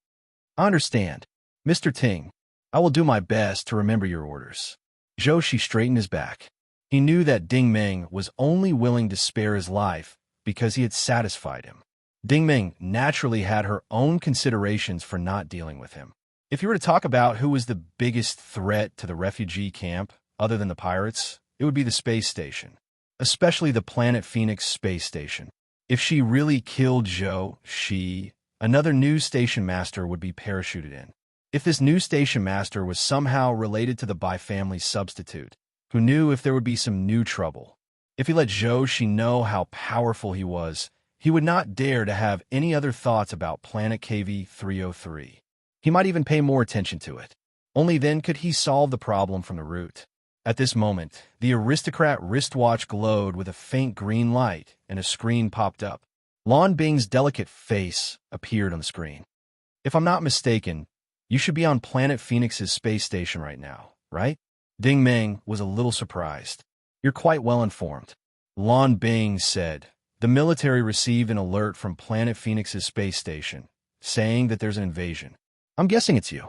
I understand. Mr. Ting, I will do my best to remember your orders. Zhou Shi straightened his back. He knew that Ding Ming was only willing to spare his life because he had satisfied him. Ding Ming naturally had her own considerations for not dealing with him. If you were to talk about who was the biggest threat to the refugee camp, other than the pirates, it would be the space station, especially the Planet Phoenix space station. If she really killed Zhou Shi, another new station master would be parachuted in. If this new station master was somehow related to the Bai family substitute, who knew if there would be some new trouble. If he let Zhou Shi know how powerful he was, he would not dare to have any other thoughts about Planet KV-303. He might even pay more attention to it. Only then could he solve the problem from the root. At this moment, the aristocrat wristwatch glowed with a faint green light, and a screen popped up. Lan Bing's delicate face appeared on the screen. If I'm not mistaken, You should be on Planet Phoenix's space station right now, right? Ding Meng was a little surprised. You're quite well informed. Lan Bing said, the military received an alert from Planet Phoenix's space station, saying that there's an invasion. I'm guessing it's you.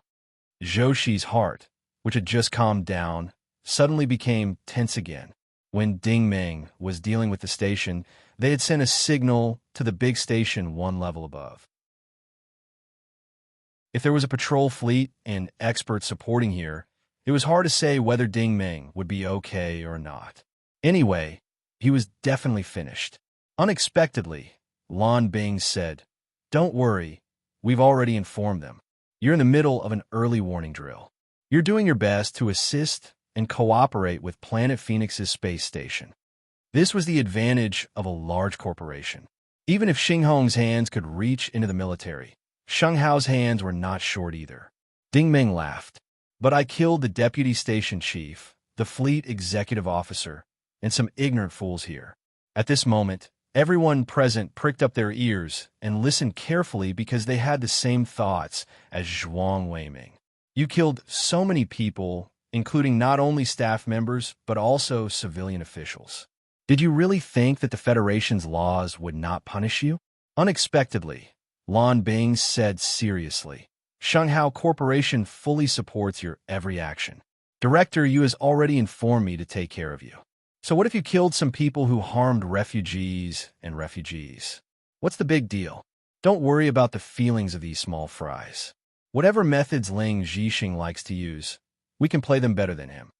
Zhou Shi's heart, which had just calmed down, suddenly became tense again. When Ding Meng was dealing with the station, they had sent a signal to the big station one level above. If there was a patrol fleet and experts supporting here, it was hard to say whether Ding Meng would be okay or not. Anyway, he was definitely finished. Unexpectedly, Lan Bing said, don't worry, we've already informed them. You're in the middle of an early warning drill. You're doing your best to assist and cooperate with Planet Phoenix's space station. This was the advantage of a large corporation. Even if Xinghong's hands could reach into the military, Sheng Hao's hands were not short either. Ding Meng laughed. But I killed the deputy station chief, the fleet executive officer, and some ignorant fools here. At this moment, everyone present pricked up their ears and listened carefully because they had the same thoughts as Zhuang Weiming. You killed so many people, including not only staff members, but also civilian officials. Did you really think that the Federation's laws would not punish you? Unexpectedly, Lan Bing said seriously, Shenghao Corporation fully supports your every action. Director Yu has already informed me to take care of you. So what if you killed some people who harmed refugees and refugees? What's the big deal? Don't worry about the feelings of these small fries. Whatever methods Ling Zhixing likes to use, we can play them better than him.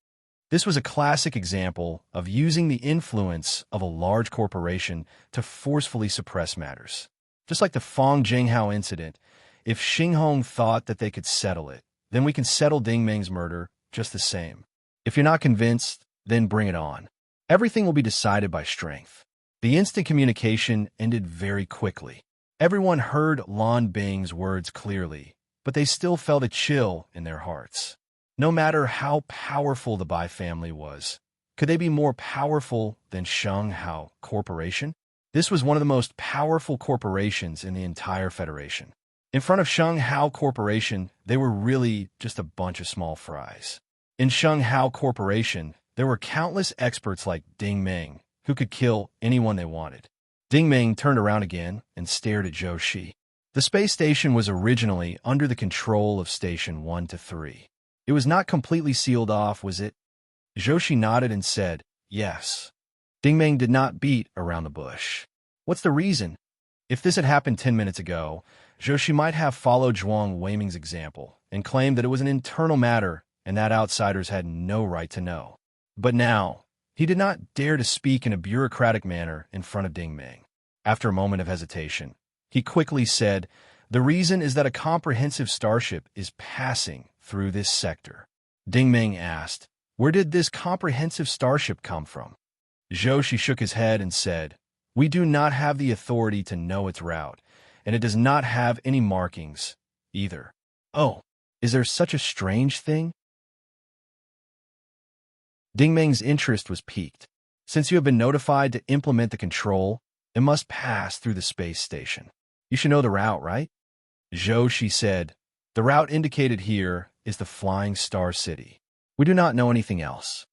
This was a classic example of using the influence of a large corporation to forcefully suppress matters. Just like the Fong Jinghao incident, if Xinghong thought that they could settle it, then we can settle Ding Meng's murder just the same. If you're not convinced, then bring it on. Everything will be decided by strength. The instant communication ended very quickly. Everyone heard Lan Bing's words clearly, but they still felt a chill in their hearts. No matter how powerful the Bai family was, could they be more powerful than Shenghao Corporation? This was one of the most powerful corporations in the entire Federation. In front of Shenghao Corporation, they were really just a bunch of small fries. In Shenghao Corporation, there were countless experts like Ding Meng, who could kill anyone they wanted. Ding Meng turned around again and stared at Zhou Shi. The space station was originally under the control of Station 1 to 3. It was not completely sealed off, was it? Zhou Shi nodded and said, yes. Ding Meng did not beat around the bush. What's the reason? If this had happened 10 minutes ago, Zhou Shi might have followed Zhuang Weiming's example and claimed that it was an internal matter and that outsiders had no right to know. But now, he did not dare to speak in a bureaucratic manner in front of Ding Meng. After a moment of hesitation, he quickly said, the reason is that a comprehensive starship is passing through this sector. Ding Meng asked, where did this comprehensive starship come from? Zhou Shi shook his head and said, we do not have the authority to know its route, and it does not have any markings, either. Oh, is there such a strange thing? Ding Meng's interest was piqued. Since you have been notified to implement the control, it must pass through the space station. You should know the route, right? Zhou Shi said, the route indicated here is the Flying Star City. We do not know anything else.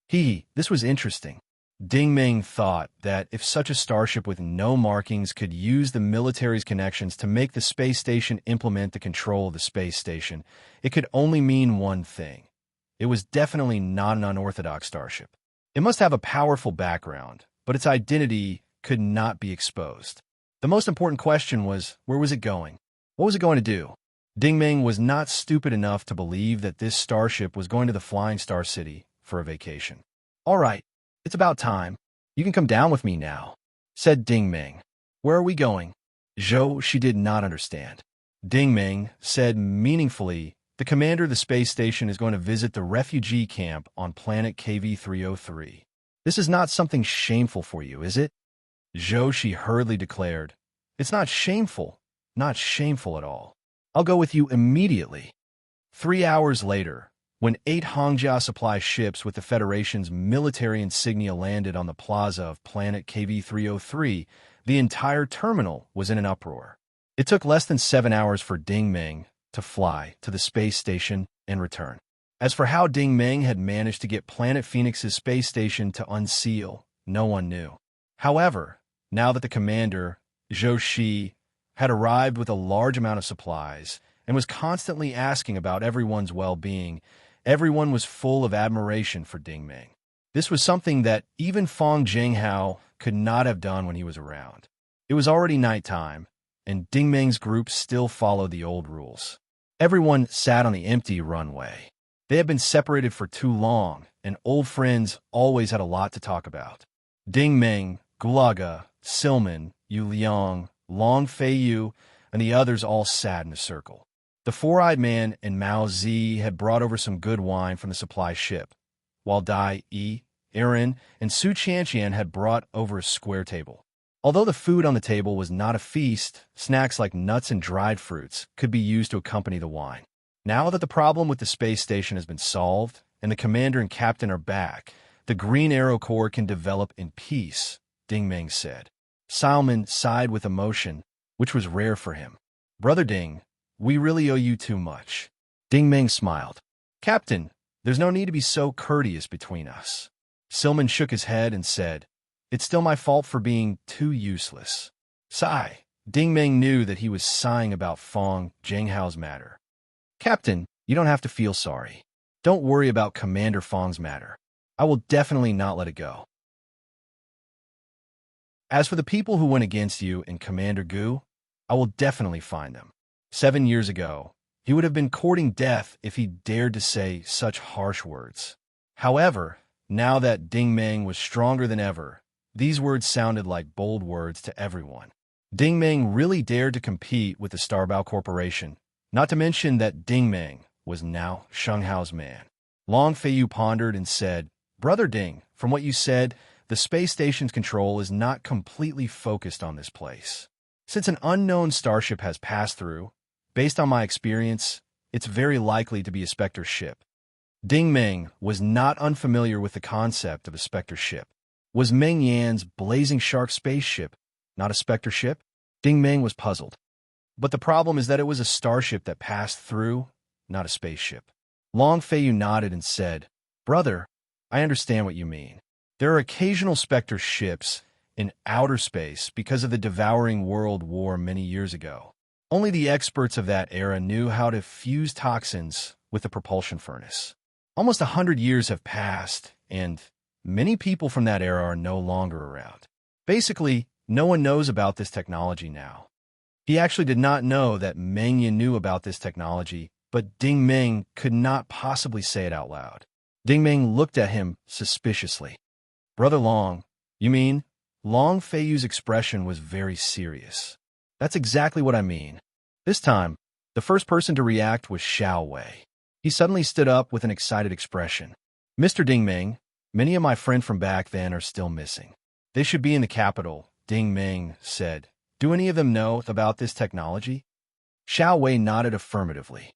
This was interesting. Ding Meng thought that if such a starship with no markings could use the military's connections to make the space station implement the control of the space station, it could only mean one thing. It was definitely not an unorthodox starship. It must have a powerful background, but its identity could not be exposed. The most important question was, where was it going? What was it going to do? Ding Meng was not stupid enough to believe that this starship was going to the Flying Star City for a vacation. All right, it's about time. You can come down with me now, said Ding Meng. Where are we going? Zhou Shi did not understand. Ding Meng said meaningfully, the commander of the space station is going to visit the refugee camp on planet KV-303. This is not something shameful for you, is it? Zhou Shi hurriedly declared, it's not shameful at all. I'll go with you immediately. 3 hours later, when 8 Hongjia supply ships with the Federation's military insignia landed on the plaza of planet KV-303, the entire terminal was in an uproar. It took less than 7 hours for Ding Meng to fly to the space station and return. As for how Ding Meng had managed to get Planet Phoenix's space station to unseal, no one knew. However, now that the commander, Zhou Shi, had arrived with a large amount of supplies and was constantly asking about everyone's well-being, everyone was full of admiration for Ding Meng. This was something that even Feng Jinghao could not have done when he was around. It was already nighttime, and Ding Meng's group still followed the old rules. Everyone sat on the empty runway. They had been separated for too long, and old friends always had a lot to talk about. Ding Meng, Gulaga, Silman, Yu Liang, Long Feiyu, and the others all sat in a circle. The four-eyed man and Mao Zi had brought over some good wine from the supply ship, while Dai Yi, Aaron, and Su Qianqian had brought over a square table. Although the food on the table was not a feast, snacks like nuts and dried fruits could be used to accompany the wine. Now that the problem with the space station has been solved, and the commander and captain are back, the Green Arrow Corps can develop in peace, Ding Meng said. Salman sighed with emotion, which was rare for him. Brother Ding, we really owe you too much. Ding Meng smiled. Captain, there's no need to be so courteous between us. Silman shook his head and said, It's still my fault for being too useless. Sigh. Ding Meng knew that he was sighing about Feng Jinghao's matter. Captain, you don't have to feel sorry. Don't worry about Commander Feng's matter. I will definitely not let it go. As for the people who went against you and Commander Gu, I will definitely find them. 7 years ago, he would have been courting death if he dared to say such harsh words. However, now that Ding Meng was stronger than ever, these words sounded like bold words to everyone. Ding Meng really dared to compete with the Starbao Corporation, not to mention that Ding Meng was now Sheng Hao's man. Long Feiyu pondered and said, Brother Ding, from what you said, the space station's control is not completely focused on this place. Since an unknown starship has passed through, based on my experience, it's very likely to be a Spectre ship. Ding Meng was not unfamiliar with the concept of a Spectre ship. Was Meng Yan's Blazing Shark spaceship not a Spectre ship? Ding Meng was puzzled. But the problem is that it was a starship that passed through, not a spaceship. Long Feiyu nodded and said, Brother, I understand what you mean. There are occasional Spectre ships in outer space because of the devouring world war many years ago. Only the experts of that era knew how to fuse toxins with the propulsion furnace. Almost 100 years have passed, and many people from that era are no longer around. Basically, no one knows about this technology now. He actually did not know that Meng Yan knew about this technology, but Ding Meng could not possibly say it out loud. Ding Meng looked at him suspiciously. Brother Long, you mean? Long Feiyu's expression was very serious. That's exactly what I mean. This time, the first person to react was Xiao Wei. He suddenly stood up with an excited expression. Mr. Ding Meng, many of my friends from back then are still missing. They should be in the capital, Ding Meng said. Do any of them know about this technology? Xiao Wei nodded affirmatively.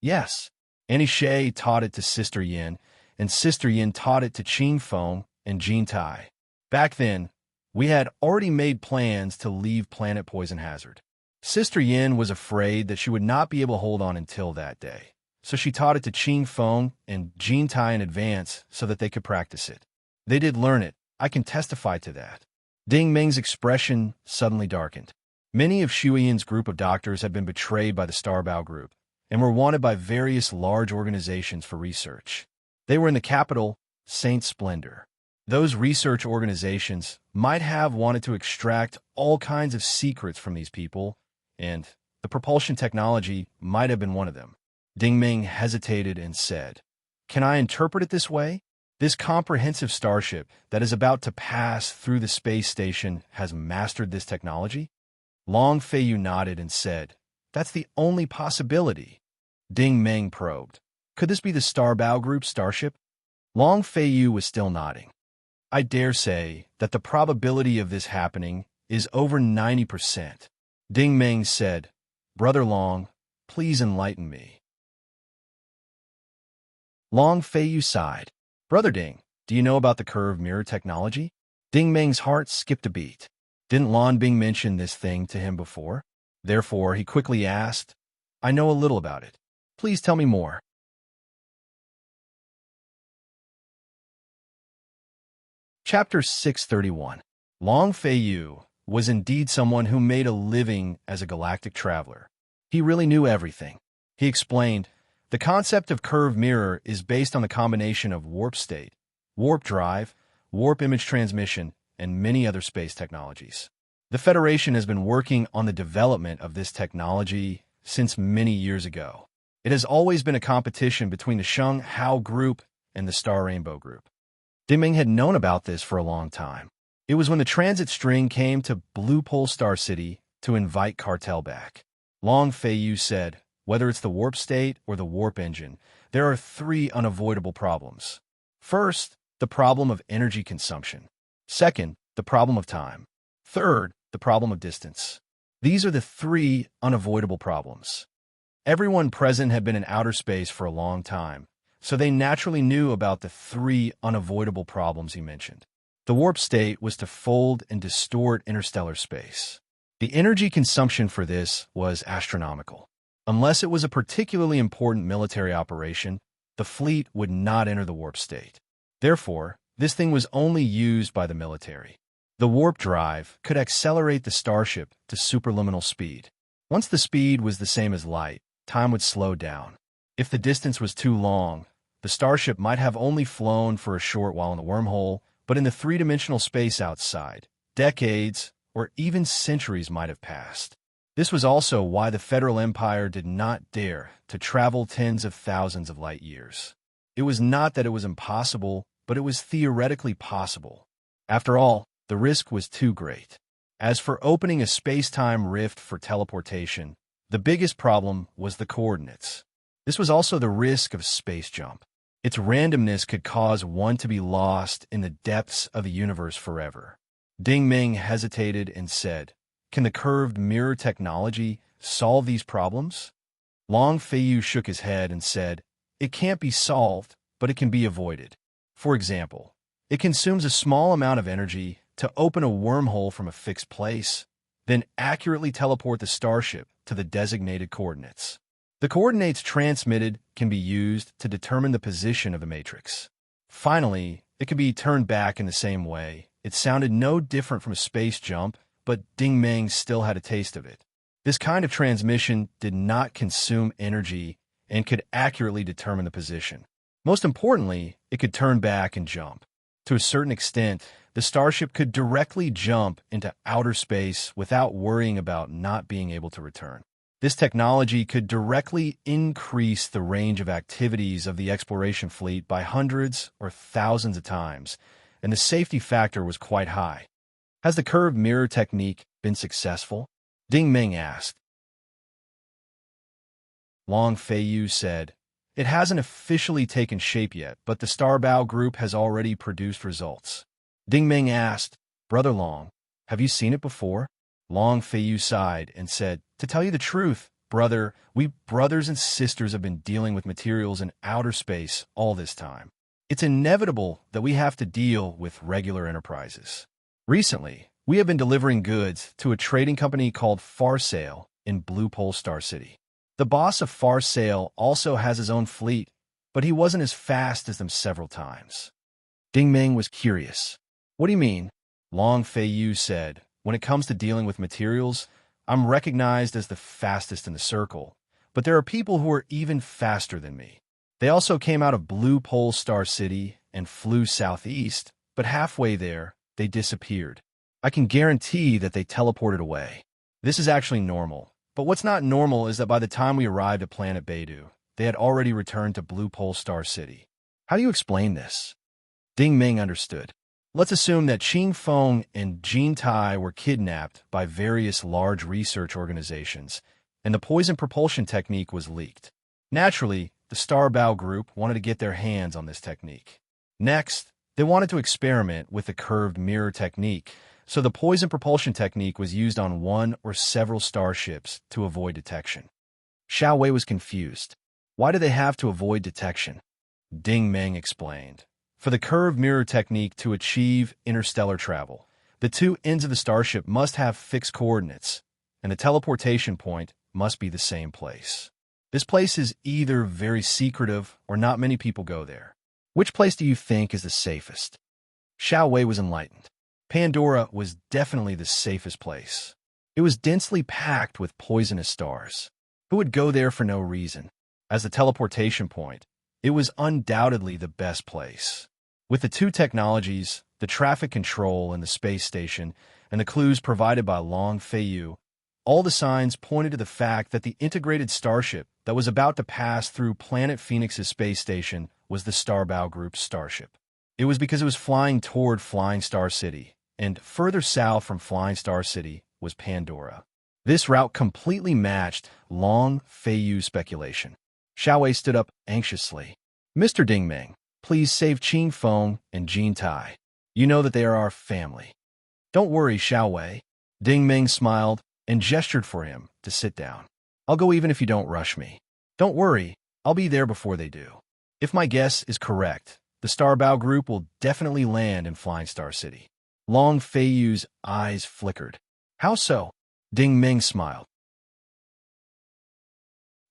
Yes. Annie Shea taught it to Sister Yin, and Sister Yin taught it to Qing Feng and Jin Tai. Back then, we had already made plans to leave Planet Poison Hazard. Sister Yin was afraid that she would not be able to hold on until that day, so she taught it to Qing Feng and Jin Tai in advance so that they could practice it. They did learn it. I can testify to that. Ding Meng's expression suddenly darkened. Many of Xu Yin's group of doctors had been betrayed by the Starbao group and were wanted by various large organizations for research. They were in the capital, Saint Splendor. Those research organizations might have wanted to extract all kinds of secrets from these people, and the propulsion technology might have been one of them. Ding Meng hesitated and said, Can I interpret it this way? This comprehensive starship that is about to pass through the space station has mastered this technology? Long Feiyu nodded and said, That's the only possibility. Ding Meng probed. Could this be the Starbao Group starship? Long Feiyu was still nodding. I dare say that the probability of this happening is over 90%. Ding Meng said, Brother Long, please enlighten me. Long Feiyu sighed. Brother Ding, do you know about the curved mirror technology? Ding Meng's heart skipped a beat. Didn't Lan Bing mention this thing to him before? Therefore, he quickly asked, I know a little about it. Please tell me more. Chapter 631. Long Feiyu was indeed someone who made a living as a galactic traveler. He really knew everything. He explained, the concept of curved mirror is based on the combination of warp state, warp drive, warp image transmission, and many other space technologies. The Federation has been working on the development of this technology since many years ago. It has always been a competition between the Sheng Hao group and the Star Rainbow group. Dingming had known about this for a long time. It was when the transit string came to Blue Pole Star City to invite Cartel back. Long Feiyu said, whether it's the warp state or the warp engine, there are three unavoidable problems. First, the problem of energy consumption. Second, the problem of time. Third, the problem of distance. These are the three unavoidable problems. Everyone present had been in outer space for a long time, so they naturally knew about the three unavoidable problems he mentioned. The warp state was to fold and distort interstellar space. The energy consumption for this was astronomical. Unless it was a particularly important military operation, the fleet would not enter the warp state. Therefore, this thing was only used by the military. The warp drive could accelerate the starship to superluminal speed. Once the speed was the same as light, time would slow down. If the distance was too long, the starship might have only flown for a short while in the wormhole, but in the three-dimensional space outside, decades or even centuries might have passed. This was also why the Federal Empire did not dare to travel tens of thousands of light years. It was not that it was impossible, but it was theoretically possible. After all, the risk was too great. As for opening a space-time rift for teleportation, the biggest problem was the coordinates. This was also the risk of space jump. Its randomness could cause one to be lost in the depths of the universe forever. Ding Ming hesitated and said, can the curved mirror technology solve these problems? Long Feiyu shook his head and said, it can't be solved, but it can be avoided. For example, it consumes a small amount of energy to open a wormhole from a fixed place, then accurately teleport the starship to the designated coordinates. The coordinates transmitted can be used to determine the position of the matrix. Finally, it can be turned back in the same way. It sounded no different from a space jump, but Ding Meng still had a taste of it. This kind of transmission did not consume energy and could accurately determine the position. Most importantly, it could turn back and jump. To a certain extent, the starship could directly jump into outer space without worrying about not being able to return. This technology could directly increase the range of activities of the exploration fleet by hundreds or thousands of times, and the safety factor was quite high. Has the curved mirror technique been successful? Ding Ming asked. Long Feiyu said, it hasn't officially taken shape yet, but the Starbao group has already produced results. Ding Ming asked, Brother Long, have you seen it before? Long Feiyu sighed and said, to tell you the truth, brother, we brothers and sisters have been dealing with materials in outer space all this time. It's inevitable that we have to deal with regular enterprises. Recently, we have been delivering goods to a trading company called Farsail in Blue Pole Star City. The boss of Farsail also has his own fleet, but he wasn't as fast as them several times. Ding Ming was curious. What do you mean? Long Feiyu said, when it comes to dealing with materials, I'm recognized as the fastest in the circle, but there are people who are even faster than me. They also came out of Blue Pole Star City and flew southeast, but halfway there, they disappeared. I can guarantee that they teleported away. This is actually normal, but what's not normal is that by the time we arrived at Planet Beidou, they had already returned to Blue Pole Star City. How do you explain this? Ding Ming understood. Let's assume that Qing Feng and Jin Tai were kidnapped by various large research organizations, and the poison propulsion technique was leaked. Naturally, the Starbao group wanted to get their hands on this technique. Next, they wanted to experiment with the curved mirror technique, so the poison propulsion technique was used on one or several starships to avoid detection. Xiao Wei was confused. Why do they have to avoid detection? Ding Meng explained. For the curved mirror technique to achieve interstellar travel, the two ends of the starship must have fixed coordinates, and the teleportation point must be the same place. This place is either very secretive or not many people go there. Which place do you think is the safest? Xiao Wei was enlightened. Pandora was definitely the safest place. It was densely packed with poisonous stars. Who would go there for no reason? As the teleportation point, it was undoubtedly the best place. With the two technologies, the traffic control in the space station and the clues provided by Long Feiyu, all the signs pointed to the fact that the integrated starship that was about to pass through Planet Phoenix's space station was the Starbow Group's starship. It was because it was flying toward Flying Star City, and further south from Flying Star City was Pandora. This route completely matched Long Feiyu's speculation. Xiao Wei stood up anxiously. Mr. Ding Ming, please save Qing Feng and Jean Tai. You know that they are our family. Don't worry, Xiao Wei. Ding Ming smiled and gestured for him to sit down. I'll go even if you don't rush me. Don't worry, I'll be there before they do. If my guess is correct, the Starbow Group will definitely land in Flying Star City. Long Feiyu's eyes flickered. How so? Ding Ming smiled.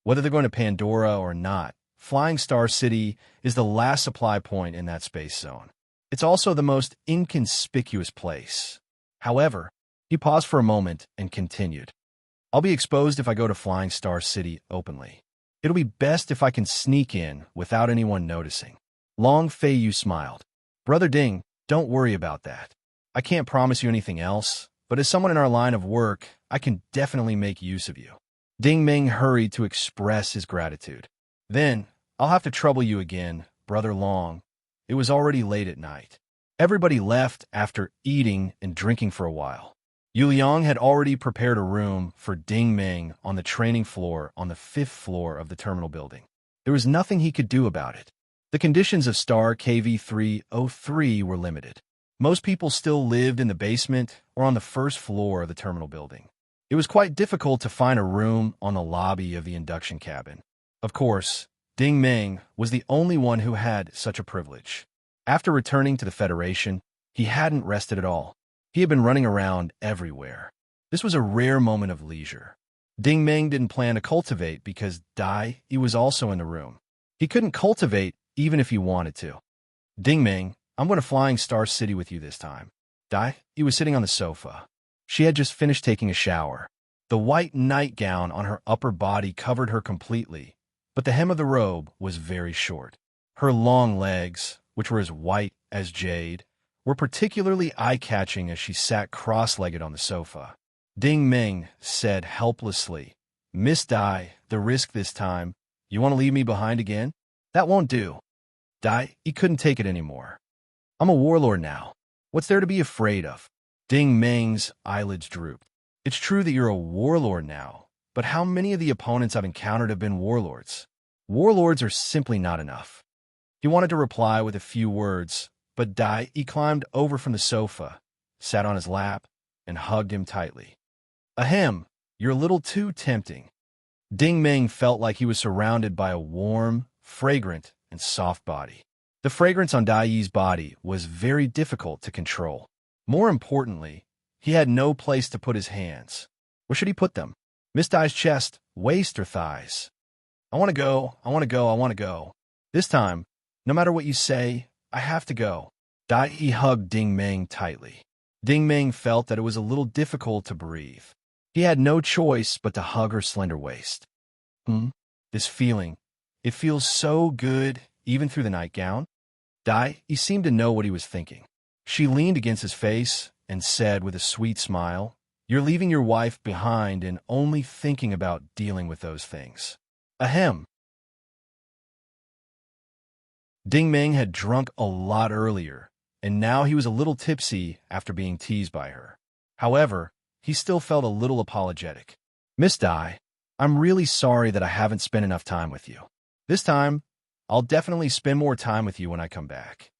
Whether they're going to Pandora or not, Flying Star City is the last supply point in that space zone. It's also the most inconspicuous place. However, he paused for a moment and continued. I'll be exposed if I go to Flying Star City openly. It'll be best if I can sneak in without anyone noticing. Long Feiyu smiled. Brother Ding, don't worry about that. I can't promise you anything else, but as someone in our line of work, I can definitely make use of you. Ding Ming hurried to express his gratitude. Then, I'll have to trouble you again, Brother Long. It was already late at night. Everybody left after eating and drinking for a while. Yu Liang had already prepared a room for Ding Ming on the training floor on the 5th floor of the terminal building. There was nothing he could do about it. The conditions of Star KV-303 were limited. Most people still lived in the basement or on the 1st floor of the terminal building. It was quite difficult to find a room on the lobby of the induction cabin. Of course, Ding Ming was the only one who had such a privilege. After returning to the Federation, he hadn't rested at all. He had been running around everywhere. This was a rare moment of leisure. Ding Ming didn't plan to cultivate because Dai Yi was also in the room. He couldn't cultivate even if he wanted to. Ding Ming, I'm going to Flying Star City with you this time. Dai Yi was sitting on the sofa. She had just finished taking a shower. The white nightgown on her upper body covered her completely, but the hem of the robe was very short. Her long legs, which were as white as jade, were particularly eye-catching as she sat cross-legged on the sofa. Ding Ming said helplessly, Miss Dai, the risk this time. You want to leave me behind again? That won't do. Dai, he couldn't take it anymore. I'm a warlord now. What's there to be afraid of? Ding Ming's eyelids drooped. It's true that you're a warlord now, but how many of the opponents I've encountered have been warlords? Warlords are simply not enough. He wanted to reply with a few words, but Dai Yi climbed over from the sofa, sat on his lap, and hugged him tightly. Ahem, you're a little too tempting. Ding Ming felt like he was surrounded by a warm, fragrant, and soft body. The fragrance on Dai Yi's body was very difficult to control. More importantly, he had no place to put his hands. Where should he put them? Miss Dai's chest, waist, or thighs? I want to go, I want to go, I want to go. This time, no matter what you say, I have to go. Dai Yi hugged Ding Ming tightly. Ding Ming felt that it was a little difficult to breathe. He had no choice but to hug her slender waist. This feeling, it feels so good, even through the nightgown. Dai Yi seemed to know what he was thinking. She leaned against his face and said with a sweet smile, You're leaving your wife behind and only thinking about dealing with those things. Ahem. Ding Ming had drunk a lot earlier, and now he was a little tipsy after being teased by her. However, he still felt a little apologetic. Miss Dai, I'm really sorry that I haven't spent enough time with you. This time, I'll definitely spend more time with you when I come back.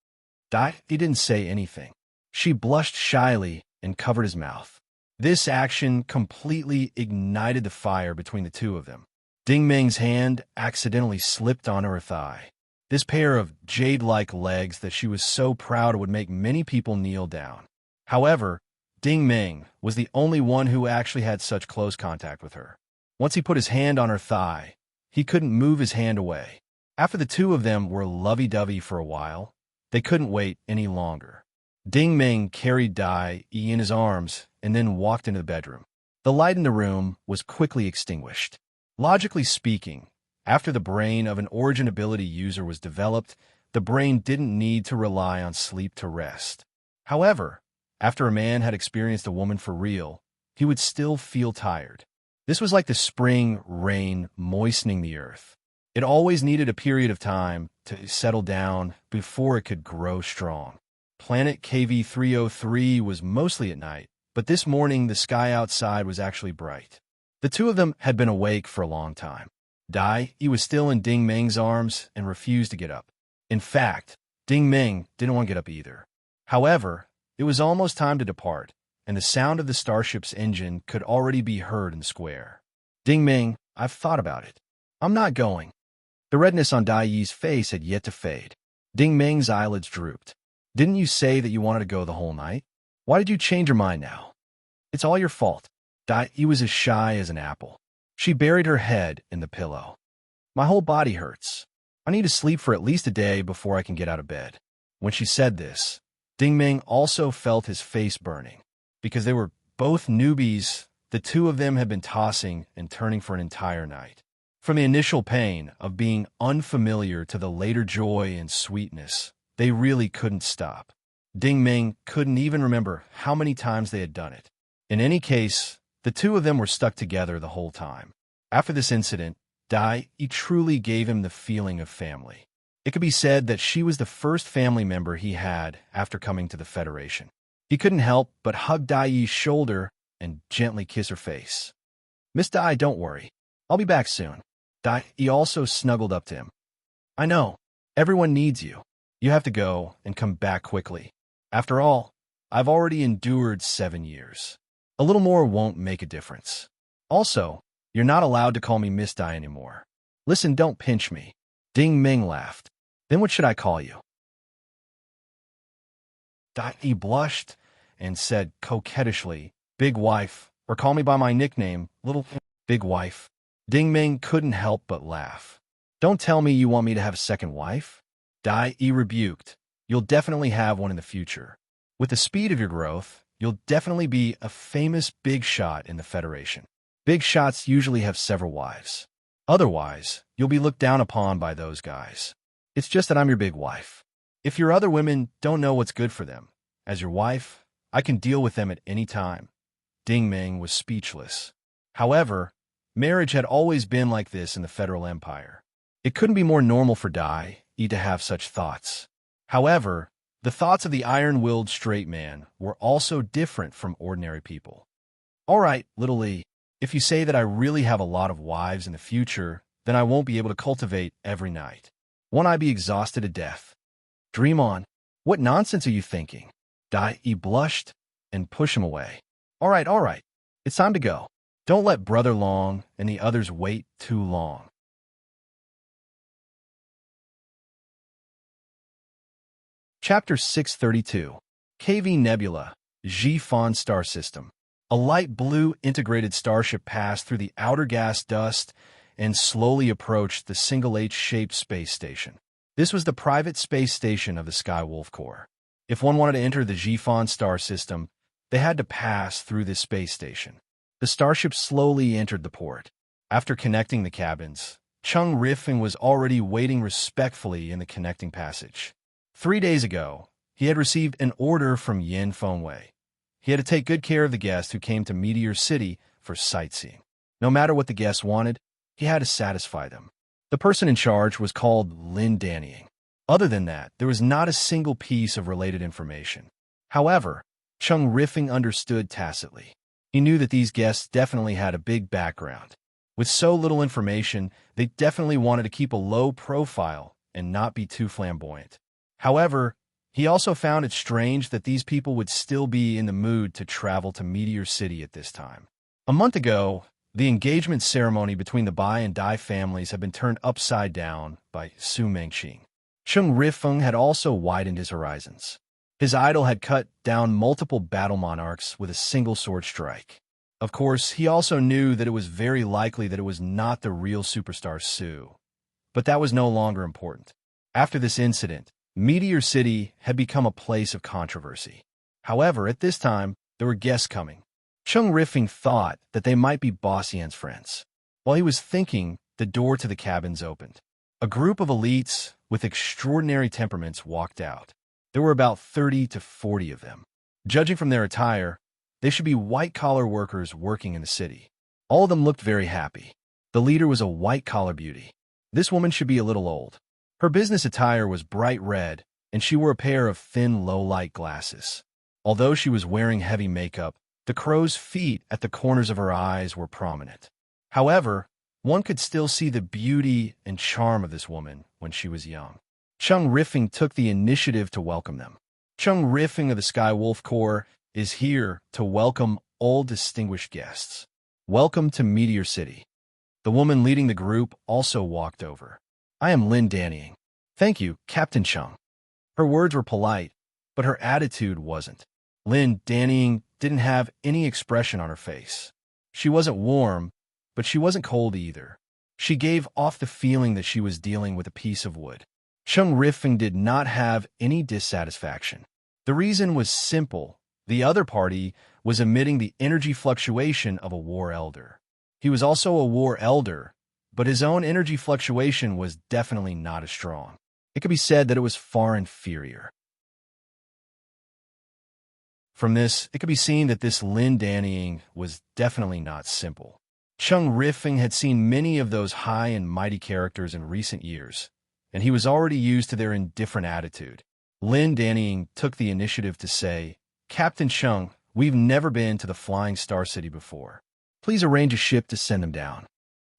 Dai didn't say anything. She blushed shyly and covered his mouth. This action completely ignited the fire between the two of them. Ding Ming's hand accidentally slipped onto her thigh. This pair of jade-like legs that she was so proud would make many people kneel down. However, Ding Ming was the only one who actually had such close contact with her. Once he put his hand on her thigh, he couldn't move his hand away. After the two of them were lovey-dovey for a while, they couldn't wait any longer. Ding Ming carried Dai Yi in his arms and then walked into the bedroom. The light in the room was quickly extinguished. Logically speaking, after the brain of an origin ability user was developed, the brain didn't need to rely on sleep to rest. However, after a man had experienced a woman for real, he would still feel tired. This was like the spring rain moistening the earth. It always needed a period of time to settle down before it could grow strong. Planet KV-303 was mostly at night, but this morning the sky outside was actually bright. The two of them had been awake for a long time. Dai Yi was still in Ding Ming's arms and refused to get up. In fact, Ding Ming didn't want to get up either. However, it was almost time to depart, and the sound of the starship's engine could already be heard in the square. Ding Ming, I've thought about it. I'm not going. The redness on Dai Yi's face had yet to fade. Ding Ming's eyelids drooped. Didn't you say that you wanted to go the whole night? Why did you change your mind now? It's all your fault. Dai Yi was as shy as an apple. She buried her head in the pillow. My whole body hurts. I need to sleep for at least a day before I can get out of bed. When she said this, Ding Ming also felt his face burning. Because they were both newbies, the two of them had been tossing and turning for an entire night. From the initial pain of being unfamiliar to the later joy and sweetness, they really couldn't stop. Ding Ming couldn't even remember how many times they had done it. In any case, the two of them were stuck together the whole time. After this incident, Dai Yi truly gave him the feeling of family. It could be said that she was the first family member he had after coming to the Federation. He couldn't help but hug Dai Yi's shoulder and gently kiss her face. Miss Dai, don't worry. I'll be back soon. Dai Yi also snuggled up to him. I know. Everyone needs you. You have to go and come back quickly. After all, I've already endured 7 years. A little more won't make a difference. Also, you're not allowed to call me Miss Dai anymore. Listen, don't pinch me. Ding Ming laughed. Then what should I call you? Dai Yi blushed and said coquettishly, Big Wife, or call me by my nickname, Little Big Wife. Ding Ming couldn't help but laugh. Don't tell me you want me to have a second wife? Dai Yi rebuked. You'll definitely have one in the future. With the speed of your growth, you'll definitely be a famous big shot in the Federation. Big shots usually have several wives. Otherwise, you'll be looked down upon by those guys. It's just that I'm your big wife. If your other women don't know what's good for them, as your wife, I can deal with them at any time. Ding Ming was speechless. However, marriage had always been like this in the Federal Empire. It couldn't be more normal for Dai Yi to have such thoughts. However, the thoughts of the iron-willed straight man were also different from ordinary people. All right, little Lee, if you say that I really have a lot of wives in the future, then I won't be able to cultivate every night. Won't I be exhausted to death? Dream on. What nonsense are you thinking? Dai Yi blushed and pushed him away. All right. It's time to go. Don't let Brother Long and the others wait too long. Chapter 632. KV Nebula, G-Fon Star System. A light blue integrated starship passed through the outer gas dust and slowly approached the single H-shaped space station. This was the private space station of the Skywolf Corps. If one wanted to enter the G-Fon Star System, they had to pass through this space station. The starship slowly entered the port. After connecting the cabins, Chung Rifeng was already waiting respectfully in the connecting passage. 3 days ago, he had received an order from Yin Fengwei. He had to take good care of the guests who came to Meteor City for sightseeing. No matter what the guests wanted, he had to satisfy them. The person in charge was called Lin Dannying. Other than that, there was not a single piece of related information. However, Chung Rifeng understood tacitly. He knew that these guests definitely had a big background. With so little information, they definitely wanted to keep a low profile and not be too flamboyant. However, he also found it strange that these people would still be in the mood to travel to Meteor City at this time. A month ago, the engagement ceremony between the Bai and Dai families had been turned upside down by Su Mengqing. Chung Rifeng had also widened his horizons. His idol had cut down multiple battle monarchs with a single sword strike. Of course, he also knew that it was very likely that it was not the real superstar Sue. But that was no longer important. After this incident, Meteor City had become a place of controversy. However, at this time, there were guests coming. Chung Rifeng thought that they might be Boss Yan's friends. While he was thinking, the door to the cabins opened. A group of elites with extraordinary temperaments walked out. There were about 30 to 40 of them. Judging from their attire, they should be white-collar workers working in the city. All of them looked very happy. The leader was a white-collar beauty. This woman should be a little old. Her business attire was bright red, and she wore a pair of thin, low-light glasses. Although she was wearing heavy makeup, the crow's feet at the corners of her eyes were prominent. However, one could still see the beauty and charm of this woman when she was young. Chung Rifeng took the initiative to welcome them. Chung Rifeng of the Sky Wolf Corps is here to welcome all distinguished guests. Welcome to Meteor City. The woman leading the group also walked over. I am Lin Dannying. Thank you, Captain Chung. Her words were polite, but her attitude wasn't. Lin Dannying didn't have any expression on her face. She wasn't warm, but she wasn't cold either. She gave off the feeling that she was dealing with a piece of wood. Chung Rifeng did not have any dissatisfaction. The reason was simple. The other party was emitting the energy fluctuation of a war elder. He was also a war elder, but his own energy fluctuation was definitely not as strong. It could be said that it was far inferior. From this, it could be seen that this Lin Dannying was definitely not simple. Chung Rifeng had seen many of those high and mighty characters in recent years, and he was already used to their indifferent attitude. Lin Dannying took the initiative to say, Captain Chung, we've never been to the Flying Star City before. Please arrange a ship to send them down.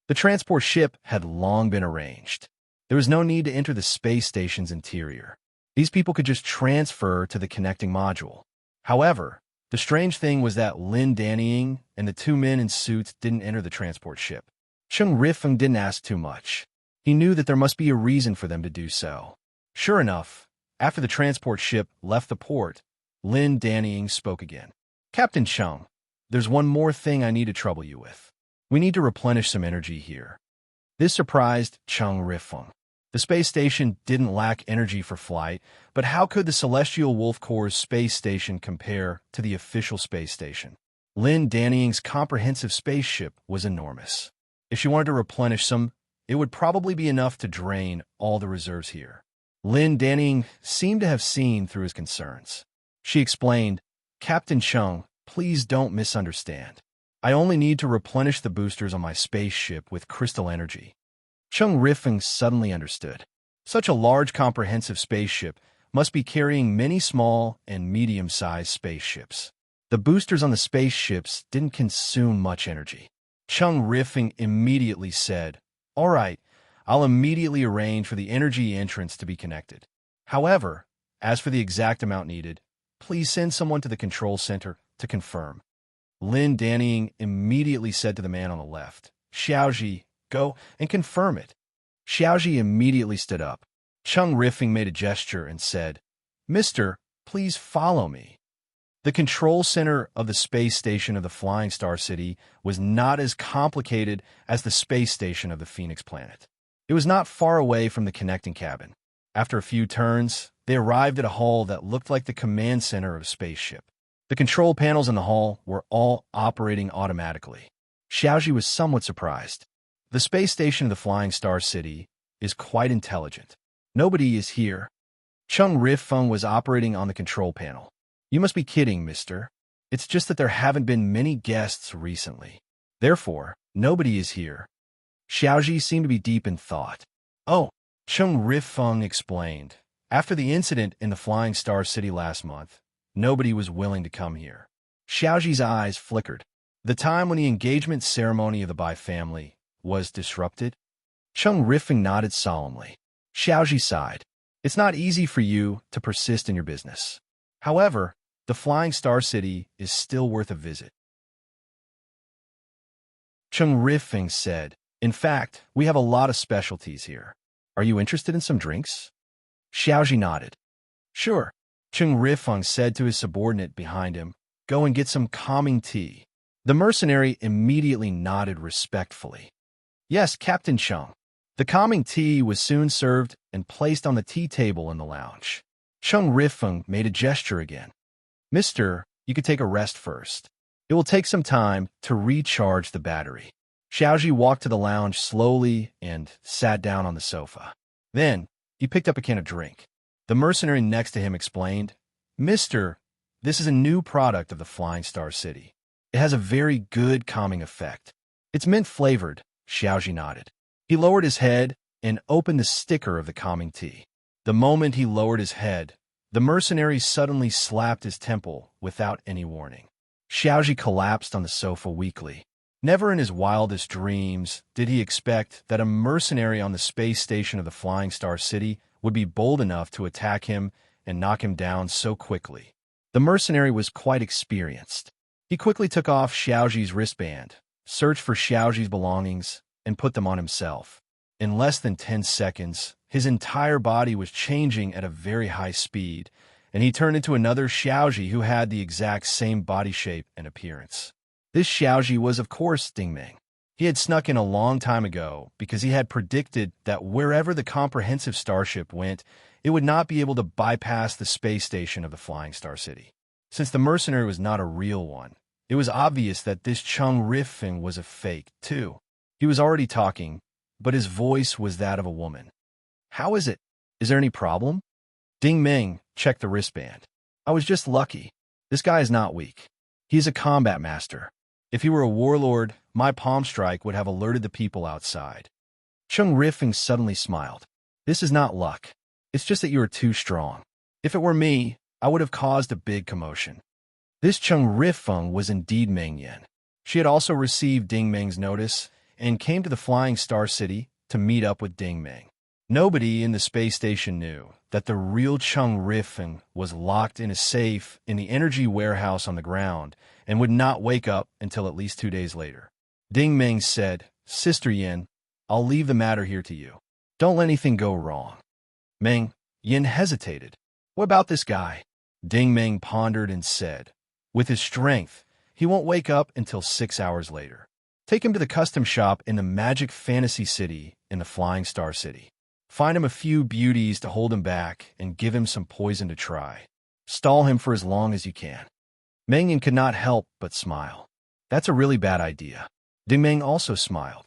The transport ship had long been arranged. There was no need to enter the space station's interior. These people could just transfer to the connecting module. However, the strange thing was that Lin Dannying and the two men in suits didn't enter the transport ship. Chung Rifeng didn't ask too much. He knew that there must be a reason for them to do so. Sure enough, after the transport ship left the port, Lin Dannying spoke again. Captain Chung, there's one more thing I need to trouble you with. We need to replenish some energy here. This surprised Chung Rifeng. The space station didn't lack energy for flight, but how could the Celestial Wolf Corps' space station compare to the official space station? Lin Dannying's comprehensive spaceship was enormous. If she wanted to replenish some, it would probably be enough to drain all the reserves here. Lin Dannying seemed to have seen through his concerns. She explained, Captain Chung, please don't misunderstand. I only need to replenish the boosters on my spaceship with crystal energy. Chung Rifeng suddenly understood. Such a large comprehensive spaceship must be carrying many small and medium-sized spaceships. The boosters on the spaceships didn't consume much energy. Chung Rifeng immediately said, All right, I'll immediately arrange for the energy entrance to be connected. However, as for the exact amount needed, please send someone to the control center to confirm. Lin Dannying immediately said to the man on the left, Xiaoji, go and confirm it. Xiaoji immediately stood up. Chung Rifeng made a gesture and said, Mister, please follow me. The control center of the space station of the Flying Star City was not as complicated as the space station of the Phoenix planet. It was not far away from the connecting cabin. After a few turns, they arrived at a hall that looked like the command center of a spaceship. The control panels in the hall were all operating automatically. Xiaoji was somewhat surprised. The space station of the Flying Star City is quite intelligent. Nobody is here. Chung Rifeng was operating on the control panel. You must be kidding, mister. It's just that there haven't been many guests recently. Therefore, nobody is here. Xiaoji seemed to be deep in thought. Oh, Chung Rifeng explained. After the incident in the Flying Star City last month, nobody was willing to come here. Xiaoji's eyes flickered. The time when the engagement ceremony of the Bai family was disrupted? Chung Rifeng nodded solemnly. Xiaoji sighed. It's not easy for you to persist in your business. However, the Flying Star City is still worth a visit. Chung Rifeng said, In fact, we have a lot of specialties here. Are you interested in some drinks? Xiaoji nodded. Sure. Chung Rifeng said to his subordinate behind him, Go and get some calming tea. The mercenary immediately nodded respectfully. Yes, Captain Chung. The calming tea was soon served and placed on the tea table in the lounge. Chung Rifeng made a gesture again. Mister, you could take a rest first. It will take some time to recharge the battery. Xiaoji walked to the lounge slowly and sat down on the sofa. Then, he picked up a can of drink. The mercenary next to him explained, Mister, this is a new product of the Flying Star City. It has a very good calming effect. It's mint-flavored, Xiaoji nodded. He lowered his head and opened the sticker of the calming tea. The moment he lowered his head, the mercenary suddenly slapped his temple without any warning. Xiaoji collapsed on the sofa weakly. Never in his wildest dreams did he expect that a mercenary on the space station of the Flying Star City would be bold enough to attack him and knock him down so quickly. The mercenary was quite experienced. He quickly took off Xiaoji's wristband, searched for Xiaoji's belongings, and put them on himself. In less than 10 seconds, his entire body was changing at a very high speed, and he turned into another Xiaoji who had the exact same body shape and appearance. This Xiaoji was, of course, Dingming. He had snuck in a long time ago because he had predicted that wherever the comprehensive starship went, it would not be able to bypass the space station of the Flying Star City. Since the mercenary was not a real one, it was obvious that this Chung Rifeng was a fake, too. He was already talking, but his voice was that of a woman. How is it? Is there any problem? Ding Ming checked the wristband. I was just lucky. This guy is not weak. He is a combat master. If he were a warlord, my palm strike would have alerted the people outside. Chung Rifeng suddenly smiled. This is not luck. It's just that you are too strong. If it were me, I would have caused a big commotion. This Chung Rifeng was indeed Meng Yin. She had also received Ding Meng's notice and came to the Flying Star City to meet up with Ding Meng. Nobody in the space station knew that the real Chung Rifeng was locked in a safe in the energy warehouse on the ground and would not wake up until at least 2 days later. Ding Meng said, Sister Yin, I'll leave the matter here to you. Don't let anything go wrong. Meng, Yin hesitated. What about this guy? Ding Meng pondered and said, with his strength, he won't wake up until 6 hours later. Take him to the custom shop in the Magic Fantasy City in the Flying Star City. Find him a few beauties to hold him back and give him some poison to try. Stall him for as long as you can. Meng Yin could not help but smile. That's a really bad idea. Ding Meng also smiled.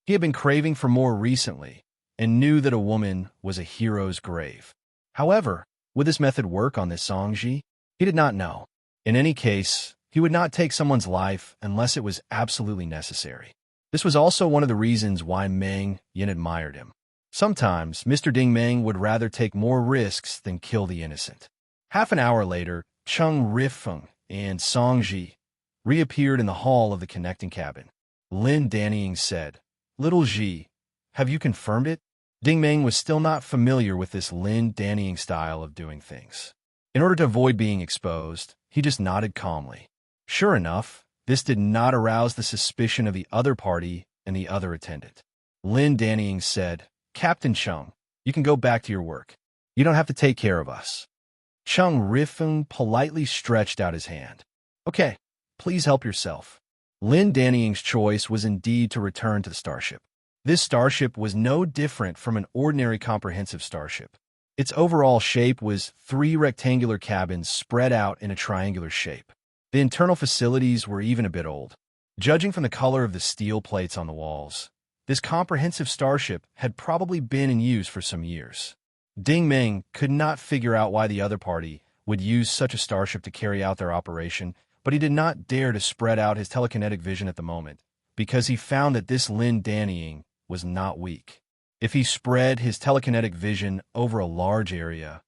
He had been craving for more recently and knew that a woman was a hero's grave. However, would this method work on this Songji? He did not know. In any case, he would not take someone's life unless it was absolutely necessary. This was also one of the reasons why Meng Yin admired him. Sometimes, Mr. Ding Meng would rather take more risks than kill the innocent. Half an hour later, Chung Rifeng and Songji reappeared in the hall of the connecting cabin. Lin Danying said, Little Ji, have you confirmed it? Ding Meng was still not familiar with this Lin Danying style of doing things. In order to avoid being exposed, he just nodded calmly. Sure enough, this did not arouse the suspicion of the other party and the other attendant. Lin Danying said, Captain Chung, you can go back to your work. You don't have to take care of us. Chung Rifeng politely stretched out his hand. Okay, please help yourself. Lin Danying's choice was indeed to return to the starship. This starship was no different from an ordinary comprehensive starship. Its overall shape was 3 rectangular cabins spread out in a triangular shape. The internal facilities were even a bit old. Judging from the color of the steel plates on the walls, this comprehensive starship had probably been in use for some years. Ding Meng could not figure out why the other party would use such a starship to carry out their operation, but he did not dare to spread out his telekinetic vision at the moment, because he found that this Lin Danying was not weak. If he spread his telekinetic vision over a large area,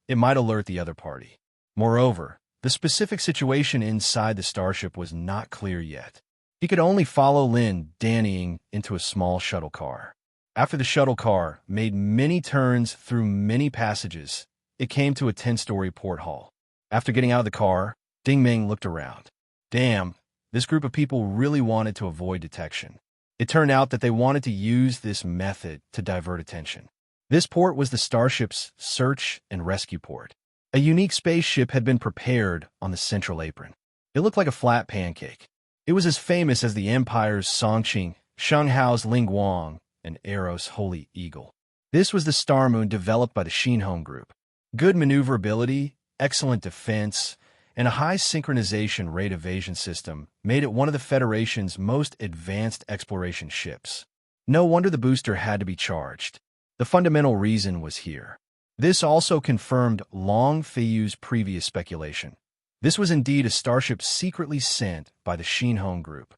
it might alert the other party. Moreover, the specific situation inside the starship was not clear yet. He could only follow Lin Danying into a small shuttle car. After the shuttle car made many turns through many passages, it came to a 10-story port hall. After getting out of the car, Ding Meng looked around. Damn, this group of people really wanted to avoid detection. It turned out that they wanted to use this method to divert attention. This port was the starship's search and rescue port. A unique spaceship had been prepared on the central apron. It looked like a flat pancake. It was as famous as the Empire's Songqing, Shenghao's Lingguang, and Eros' Holy Eagle. This was the star moon developed by the Xinhong Group. Good maneuverability, excellent defense, and a high synchronization rate evasion system made it one of the Federation's most advanced exploration ships. No wonder the booster had to be charged. The fundamental reason was here. This also confirmed Long Feiyu's previous speculation. This was indeed a starship secretly sent by the Xinhong Group.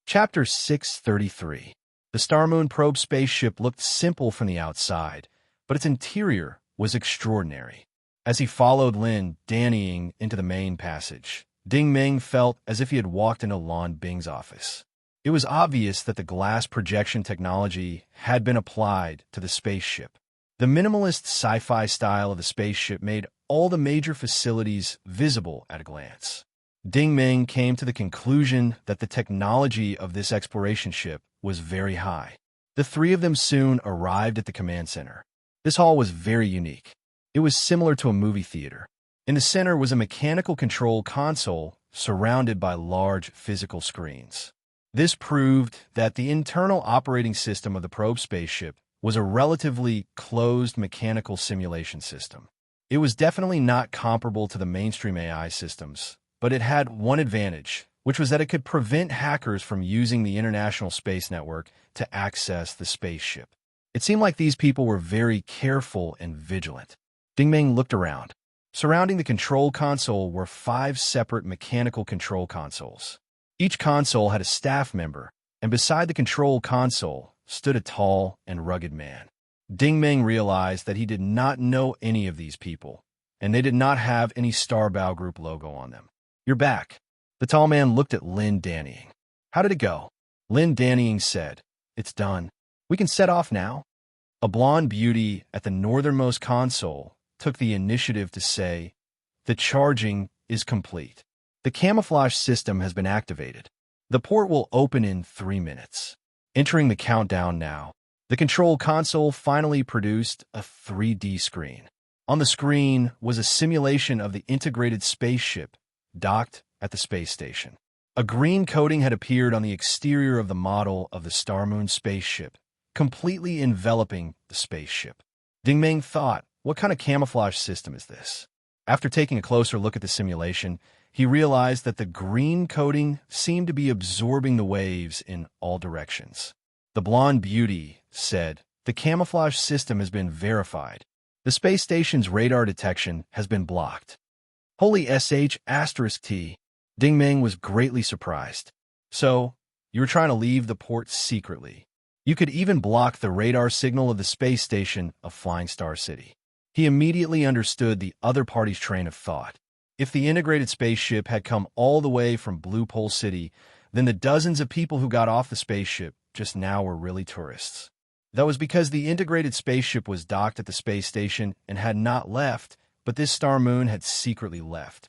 Chapter 633. The Star Moon probe spaceship looked simple from the outside, but its interior was extraordinary. As he followed Lin Danying into the main passage, Ding Meng felt as if he had walked into Lan Bing's office. It was obvious that the glass projection technology had been applied to the spaceship. The minimalist sci-fi style of the spaceship made all the major facilities visible at a glance. Ding Meng came to the conclusion that the technology of this exploration ship was very high. The three of them soon arrived at the command center. This hall was very unique. It was similar to a movie theater. In the center was a mechanical control console surrounded by large physical screens. This proved that the internal operating system of the probe spaceship was a relatively closed mechanical simulation system. It was definitely not comparable to the mainstream AI systems, but it had one advantage, which was that it could prevent hackers from using the International Space Network to access the spaceship. It seemed like these people were very careful and vigilant. Ding Meng looked around. Surrounding the control console were 5 separate mechanical control consoles. Each console had a staff member, and beside the control console stood a tall and rugged man. Ding Meng realized that he did not know any of these people, and they did not have any Starbao Group logo on them. "You're back." The tall man looked at Lin Danying. "How did it go?" Lin Danying said, "It's done. We can set off now." A blonde beauty at the northernmost console took the initiative to say, "The charging is complete. The camouflage system has been activated. The port will open in 3 minutes." Entering the countdown now, the control console finally produced a 3D screen. On the screen was a simulation of the integrated spaceship docked at the space station. A green coating had appeared on the exterior of the model of the Star Moon spaceship, completely enveloping the spaceship. Ding Meng thought, what kind of camouflage system is this? After taking a closer look at the simulation, he realized that the green coating seemed to be absorbing the waves in all directions. The blonde beauty said, "The camouflage system has been verified. The space station's radar detection has been blocked." Holy **T. Ding Meng was greatly surprised. "So, you were trying to leave the port secretly. You could even block the radar signal of the space station of Flying Star City." He immediately understood the other party's train of thought. If the integrated spaceship had come all the way from Blue Pole City, then the dozens of people who got off the spaceship just now were really tourists. That was because the integrated spaceship was docked at the space station and had not left, but this Star Moon had secretly left.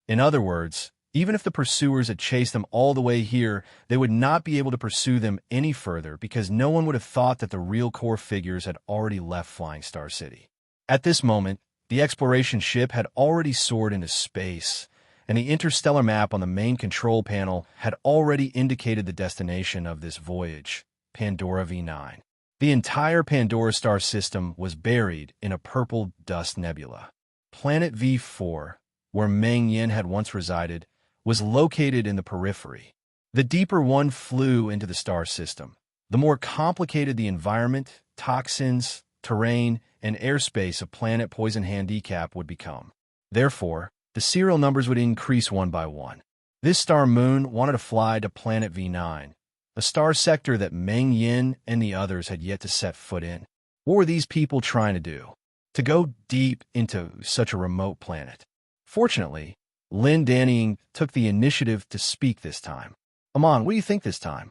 In other words, even if the pursuers had chased them all the way here, they would not be able to pursue them any further because no one would have thought that the real core figures had already left Flying Star City. At this moment, the exploration ship had already soared into space, and the interstellar map on the main control panel had already indicated the destination of this voyage, Pandora V9. The entire Pandora star system was buried in a purple dust nebula. Planet V4, where Meng Yin had once resided, was located in the periphery. The deeper one flew into the star system. The more complicated the environment, toxins, terrain, and airspace of Planet Poison Handicap would become. Therefore, the serial numbers would increase one by one. This star moon wanted to fly to Planet V9, a star sector that Meng Yin and the others had yet to set foot in. What were these people trying to do? To go deep into such a remote planet. Fortunately, Lin Danying took the initiative to speak this time. "Amon, what do you think this time?"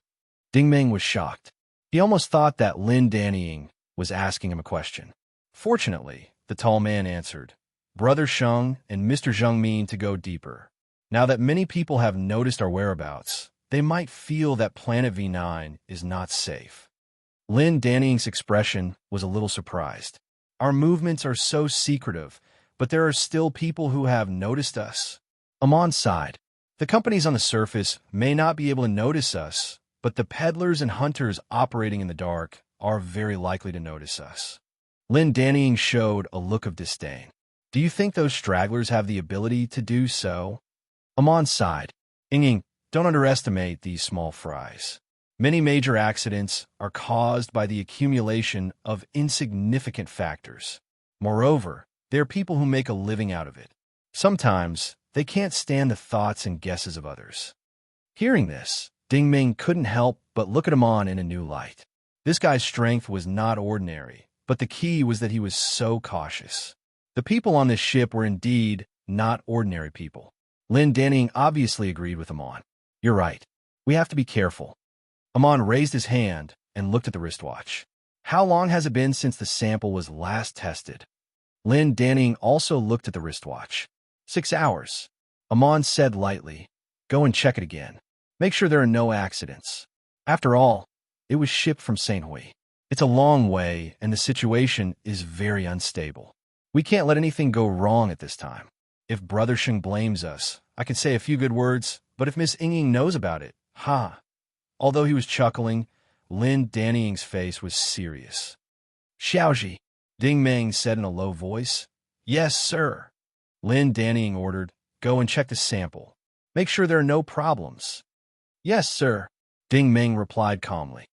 Ding Meng was shocked. He almost thought that Lin Danying was asking him a question. Fortunately, the tall man answered, "Brother Sheng and Mr. Zheng mean to go deeper. Now that many people have noticed our whereabouts, they might feel that Planet V9 is not safe. Lin Dannying's expression was a little surprised. Our movements are so secretive, but there are still people who have noticed us. Amon sighed. The companies on the surface may not be able to notice us, but the peddlers and hunters operating in the dark are very likely to notice us. Lin Dannying showed a look of disdain. Do you think those stragglers have the ability to do so? Amon sighed. Ying, don't underestimate these small fries. Many major accidents are caused by the accumulation of insignificant factors. Moreover, there are people who make a living out of it. Sometimes, they can't stand the thoughts and guesses of others. Hearing this, Ding Ming couldn't help but look at Amon in a new light. This guy's strength was not ordinary, but the key was that he was so cautious. The people on this ship were indeed not ordinary people. Lin Dannying obviously agreed with Amon. You're right. We have to be careful. Amon raised his hand and looked at the wristwatch. How long has it been since the sample was last tested? Lin Dannying also looked at the wristwatch. 6 hours. Amon said lightly, go and check it again. Make sure there are no accidents. After all, it was shipped from St. Hui. It's a long way, and the situation is very unstable. We can't let anything go wrong at this time. If Brother Sheng blames us, I can say a few good words, but if Miss Ying knows about it, ha! Although he was chuckling, Lin Dannying's face was serious. Xiaoji, Ding Meng said in a low voice. Yes, sir. Lin Dannying ordered, go and check the sample. Make sure there are no problems. Yes, sir, Ding Meng replied calmly.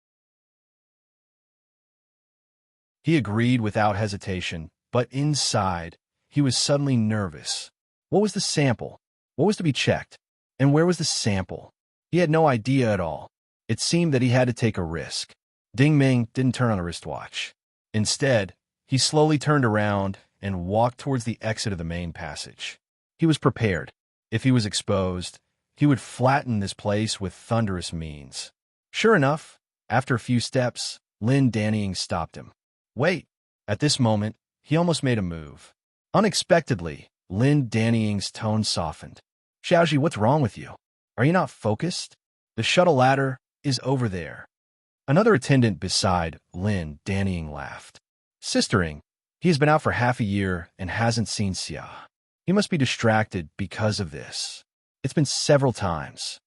He agreed without hesitation, but inside, he was suddenly nervous. What was the sample? What was to be checked? And where was the sample? He had no idea at all. It seemed that he had to take a risk. Ding Ming didn't turn on the wristwatch. Instead, he slowly turned around and walked towards the exit of the main passage. He was prepared. If he was exposed, he would flatten this place with thunderous means. Sure enough, after a few steps, Lin Dannying stopped him. Wait! At this moment, he almost made a move. Unexpectedly, Lin Dannying's tone softened. Xiaoji, what's wrong with you? Are you not focused? The shuttle ladder is over there. Another attendant beside Lin Dannying laughed. Sistering, he has been out for half a year and hasn't seen Xia. He must be distracted because of this. It's been several times.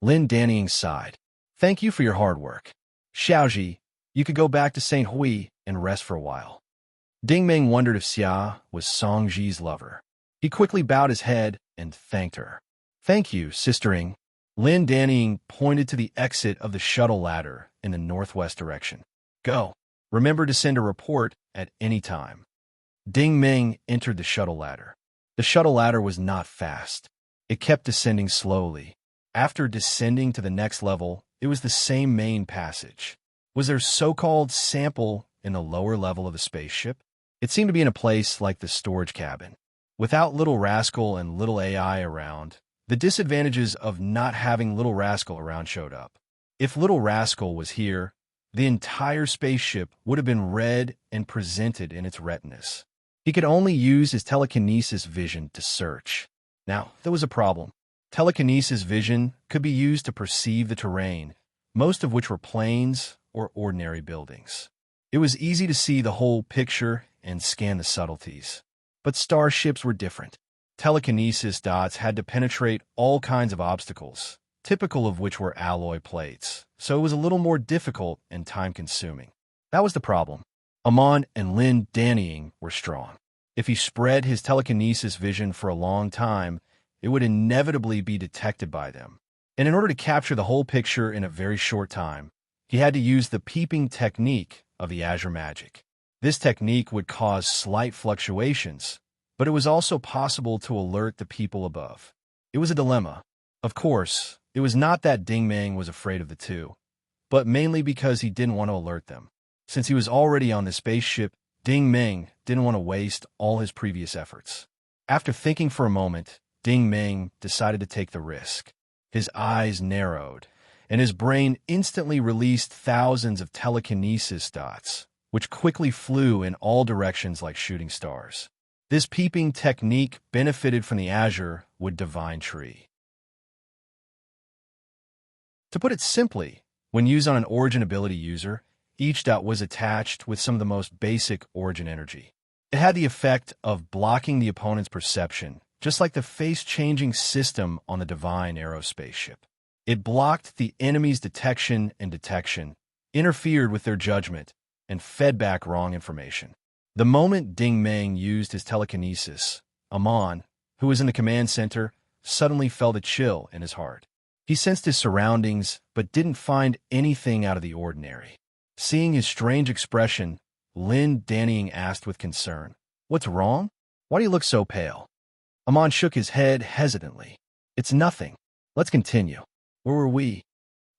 Lin Dannying sighed. Thank you for your hard work. Xiaoji, you could go back to St. Hui and rest for a while. Ding Meng wondered if Xia was Song Ji's lover. He quickly bowed his head and thanked her. Thank you, sistering. Lin Dannying pointed to the exit of the shuttle ladder in the northwest direction. Go. Remember to send a report at any time. Ding Meng entered the shuttle ladder. The shuttle ladder was not fast. It kept descending slowly. After descending to the next level, it was the same main passage. Was there so-called sample in the lower level of the spaceship? It seemed to be in a place like the storage cabin. Without Little Rascal and Little AI around, the disadvantages of not having Little Rascal around showed up. If Little Rascal was here, the entire spaceship would have been read and presented in its retinas. He could only use his telekinesis vision to search. Now, there was a problem. Telekinesis vision could be used to perceive the terrain, most of which were plains or ordinary buildings. It was easy to see the whole picture and scan the subtleties. But starships were different. Telekinesis dots had to penetrate all kinds of obstacles, typical of which were alloy plates, so it was a little more difficult and time-consuming. That was the problem. Amon and Lin Dannying were strong. If he spread his telekinesis vision for a long time, it would inevitably be detected by them. And in order to capture the whole picture in a very short time, he had to use the peeping technique of the Azure Magic. This technique would cause slight fluctuations, but it was also possible to alert the people above. It was a dilemma. Of course, it was not that Ding Meng was afraid of the two, but mainly because he didn't want to alert them. Since he was already on the spaceship, Ding Meng didn't want to waste all his previous efforts. After thinking for a moment, Ding Meng decided to take the risk. His eyes narrowed, and his brain instantly released thousands of telekinesis dots, which quickly flew in all directions like shooting stars. This peeping technique benefited from the Azure with Divine Tree. To put it simply, when used on an Origin ability user, Each dot was attached with some of the most basic origin energy. It had the effect of blocking the opponent's perception, just like the face-changing system on the Divine Aerospace ship. It blocked the enemy's detection, interfered with their judgment, and fed back wrong information. The moment Ding Meng used his telekinesis, Amon, who was in the command center, suddenly felt a chill in his heart. He sensed his surroundings, but didn't find anything out of the ordinary. Seeing his strange expression, Lin Dannying asked with concern, "What's wrong? Why do you look so pale?" Amon shook his head hesitantly. "It's nothing. Let's continue. Where were we?"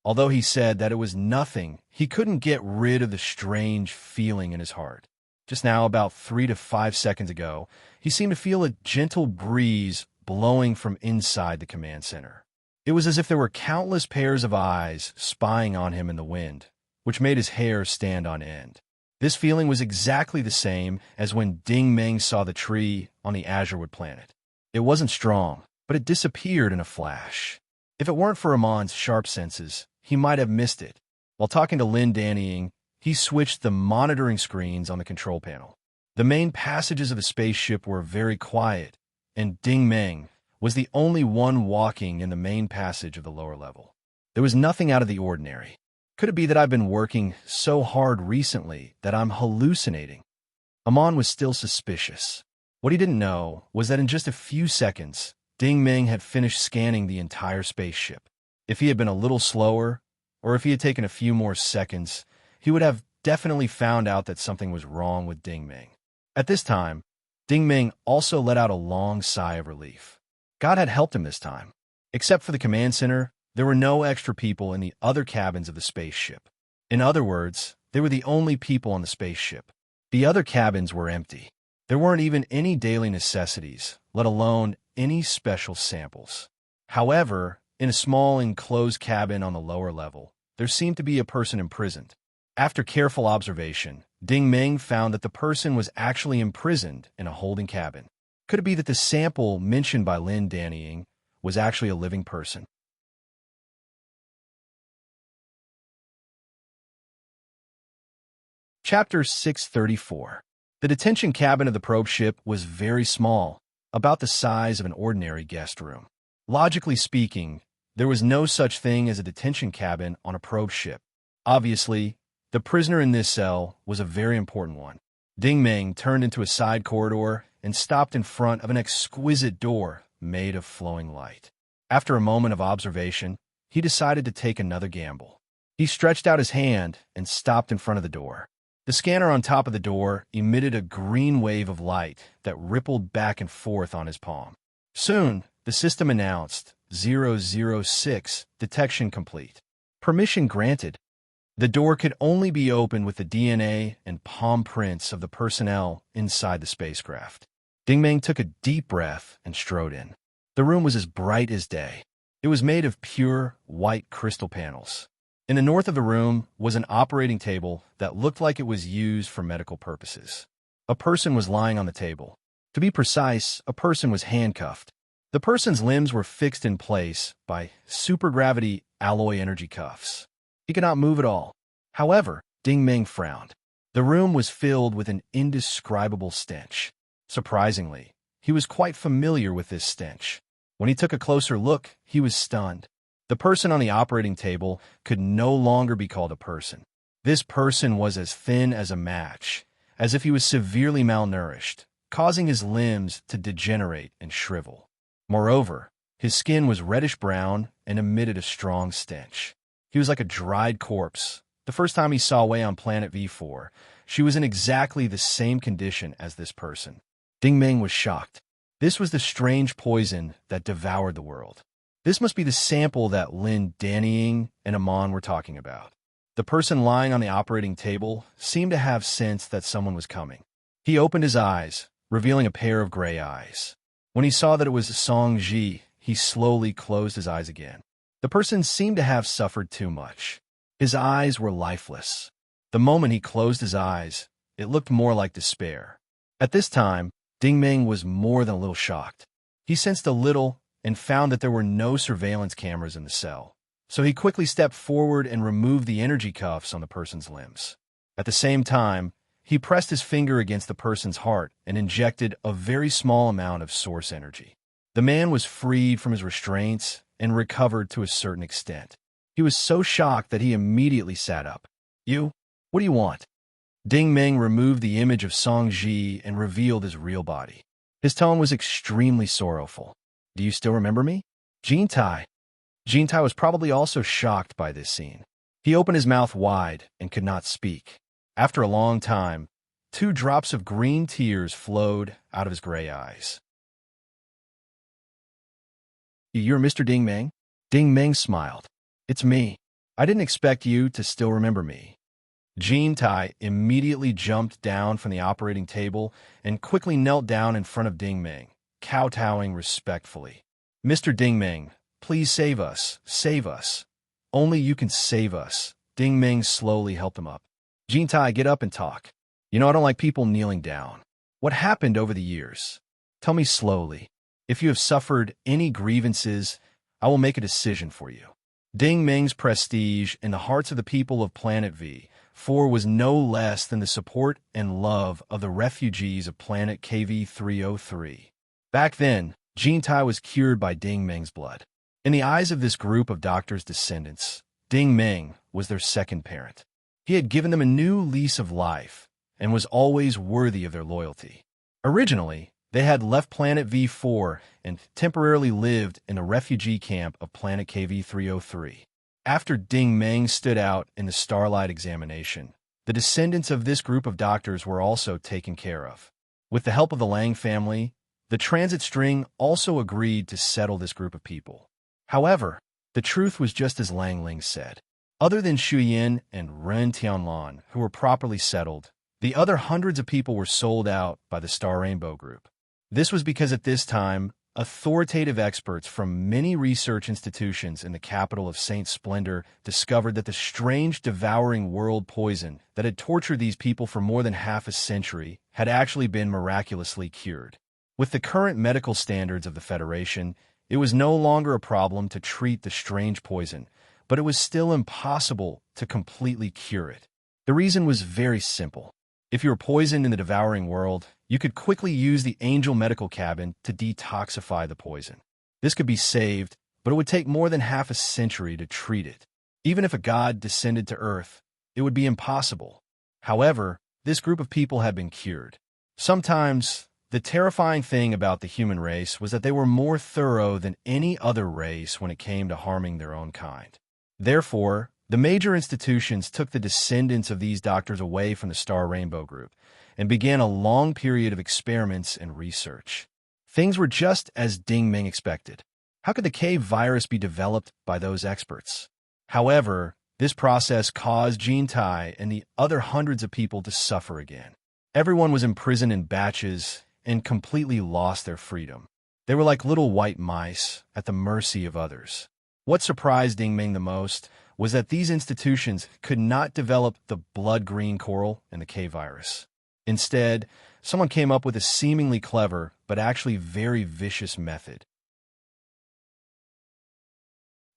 Although he said that it was nothing, he couldn't get rid of the strange feeling in his heart. Just now, about 3 to 5 seconds ago, he seemed to feel a gentle breeze blowing from inside the command center. It was as if there were countless pairs of eyes spying on him in the wind, which made his hair stand on end. This feeling was exactly the same as when Ding Meng saw the tree on the Azurewood planet. It wasn't strong, but it disappeared in a flash. If it weren't for Amon's sharp senses, he might have missed it. While talking to Lin Dannying, he switched the monitoring screens on the control panel. The main passages of the spaceship were very quiet, and Ding Meng was the only one walking in the main passage of the lower level. There was nothing out of the ordinary. Could it be that I've been working so hard recently that I'm hallucinating? Amon was still suspicious. What he didn't know was that in just a few seconds, Ding Meng had finished scanning the entire spaceship. If he had been a little slower, or if he had taken a few more seconds, he would have definitely found out that something was wrong with Ding Meng. At this time, Ding Meng also let out a long sigh of relief. God had helped him this time. Except for the command center, there were no extra people in the other cabins of the spaceship. In other words, they were the only people on the spaceship. The other cabins were empty. There weren't even any daily necessities, let alone any special samples. However, in a small enclosed cabin on the lower level, there seemed to be a person imprisoned. After careful observation, Ding Meng found that the person was actually imprisoned in a holding cabin. Could it be that the sample mentioned by Lin Dannying was actually a living person? Chapter 634. The detention cabin of the probe ship was very small, about the size of an ordinary guest room. Logically speaking, there was no such thing as a detention cabin on a probe ship. Obviously, the prisoner in this cell was a very important one. Ding Meng turned into a side corridor and stopped in front of an exquisite door made of flowing light. After a moment of observation, he decided to take another gamble. He stretched out his hand and stopped in front of the door. The scanner on top of the door emitted a green wave of light that rippled back and forth on his palm. Soon, the system announced 006, detection complete. Permission granted. The door could only be opened with the DNA and palm prints of the personnel inside the spacecraft. Ding Meng took a deep breath and strode in. The room was as bright as day. It was made of pure, white crystal panels. In the north of the room was an operating table that looked like it was used for medical purposes. A person was lying on the table. To be precise, a person was handcuffed. The person's limbs were fixed in place by supergravity alloy energy cuffs. He could not move at all. However, Ding Meng frowned. The room was filled with an indescribable stench. Surprisingly, he was quite familiar with this stench. When he took a closer look, he was stunned. The person on the operating table could no longer be called a person. This person was as thin as a match, as if he was severely malnourished, causing his limbs to degenerate and shrivel. Moreover, his skin was reddish-brown and emitted a strong stench. He was like a dried corpse. The first time he saw Wei on planet V4, she was in exactly the same condition as this person. Ding Meng was shocked. This was the strange poison that devoured the world. This must be the sample that Lin Dannying and Amon were talking about. The person lying on the operating table seemed to have sensed that someone was coming. He opened his eyes, revealing a pair of gray eyes. When he saw that it was Song Ji, he slowly closed his eyes again. The person seemed to have suffered too much. His eyes were lifeless. The moment he closed his eyes, it looked more like despair. At this time, Ding Meng was more than a little shocked. He sensed a little and found that there were no surveillance cameras in the cell. So he quickly stepped forward and removed the energy cuffs on the person's limbs. At the same time, he pressed his finger against the person's heart and injected a very small amount of source energy. The man was freed from his restraints and recovered to a certain extent. He was so shocked that he immediately sat up. "You? What do you want?" Ding Meng removed the image of Song Ji and revealed his real body. His tone was extremely sorrowful. "Do you still remember me?" Jin Tai. Jin Tai was probably also shocked by this scene. He opened his mouth wide and could not speak. After a long time, 2 drops of green tears flowed out of his gray eyes. "You're Mr. Ding Meng?" Ding Meng smiled. "It's me. I didn't expect you to still remember me." Jin Tai immediately jumped down from the operating table and quickly knelt down in front of Ding Meng, kowtowing respectfully. "Mr. Ding Meng, please save us. Save us. Only you can save us." Ding Meng slowly helped him up. "Jin Tai, get up and talk. You know I don't like people kneeling down. What happened over the years? Tell me slowly. If you have suffered any grievances, I will make a decision for you." Ding Meng's prestige in the hearts of the people of Planet V4 was no less than the support and love of the refugees of Planet KV303. Back then, Jin Tai was cured by Ding Meng's blood. In the eyes of this group of doctors' descendants, Ding Meng was their second parent. He had given them a new lease of life and was always worthy of their loyalty. Originally, they had left Planet V4 and temporarily lived in a refugee camp of Planet KV303. After Ding Meng stood out in the Starlight examination, the descendants of this group of doctors were also taken care of. With the help of the Lang family, the transit string also agreed to settle this group of people. However, the truth was just as Lang Ling said. Other than Xu Yin and Ren Tianlan, who were properly settled, the other hundreds of people were sold out by the Star Rainbow Group. This was because at this time, authoritative experts from many research institutions in the capital of Saint Splendor discovered that the strange devouring world poison that had tortured these people for more than half a century had actually been miraculously cured. With the current medical standards of the Federation, it was no longer a problem to treat the strange poison, but it was still impossible to completely cure it. The reason was very simple. If you were poisoned in the devouring world, you could quickly use the Angel Medical Cabin to detoxify the poison. This could be saved, but it would take more than half a century to treat it. Even if a god descended to Earth, it would be impossible. However, this group of people had been cured. Sometimes, the terrifying thing about the human race was that they were more thorough than any other race when it came to harming their own kind. Therefore, the major institutions took the descendants of these doctors away from the Star Rainbow Group and began a long period of experiments and research. Things were just as Ding Meng expected. How could the cave virus be developed by those experts? However, this process caused Jin Tai and the other hundreds of people to suffer again. Everyone was imprisoned in batches and completely lost their freedom. They were like little white mice at the mercy of others. What surprised Ding Meng the most was that these institutions could not develop the blood-green coral and the K-virus. Instead, someone came up with a seemingly clever but actually very vicious method.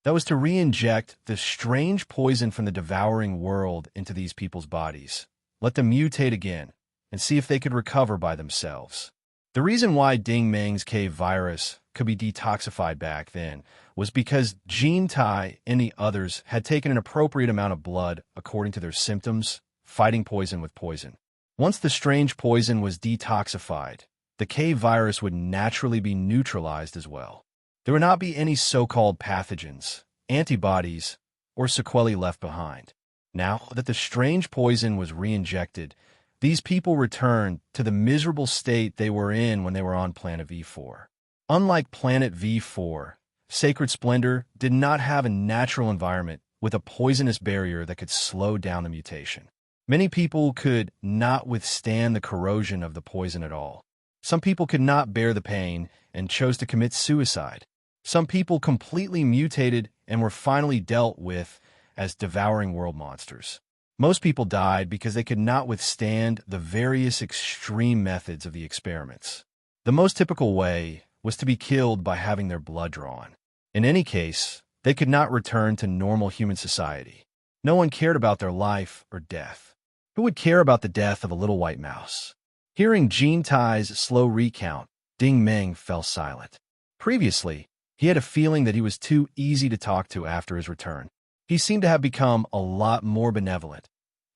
That was to re-inject the strange poison from the devouring world into these people's bodies, let them mutate again, and see if they could recover by themselves. The reason why Ding Meng's K-virus could be detoxified back then was because Jin Tai and the others had taken an appropriate amount of blood according to their symptoms, fighting poison with poison. Once the strange poison was detoxified, the K-virus would naturally be neutralized as well. There would not be any so-called pathogens, antibodies, or sequelae left behind. Now that the strange poison was re-injected, these people returned to the miserable state they were in when they were on Planet V4. Unlike Planet V4, Sacred Splendor did not have a natural environment with a poisonous barrier that could slow down the mutation. Many people could not withstand the corrosion of the poison at all. Some people could not bear the pain and chose to commit suicide. Some people completely mutated and were finally dealt with as devouring world monsters. Most people died because they could not withstand the various extreme methods of the experiments. The most typical way was to be killed by having their blood drawn. In any case, they could not return to normal human society. No one cared about their life or death. Who would care about the death of a little white mouse? Hearing Jean Tai's slow recount, Ding Meng fell silent. Previously, he had a feeling that he was too easy to talk to after his return. He seemed to have become a lot more benevolent,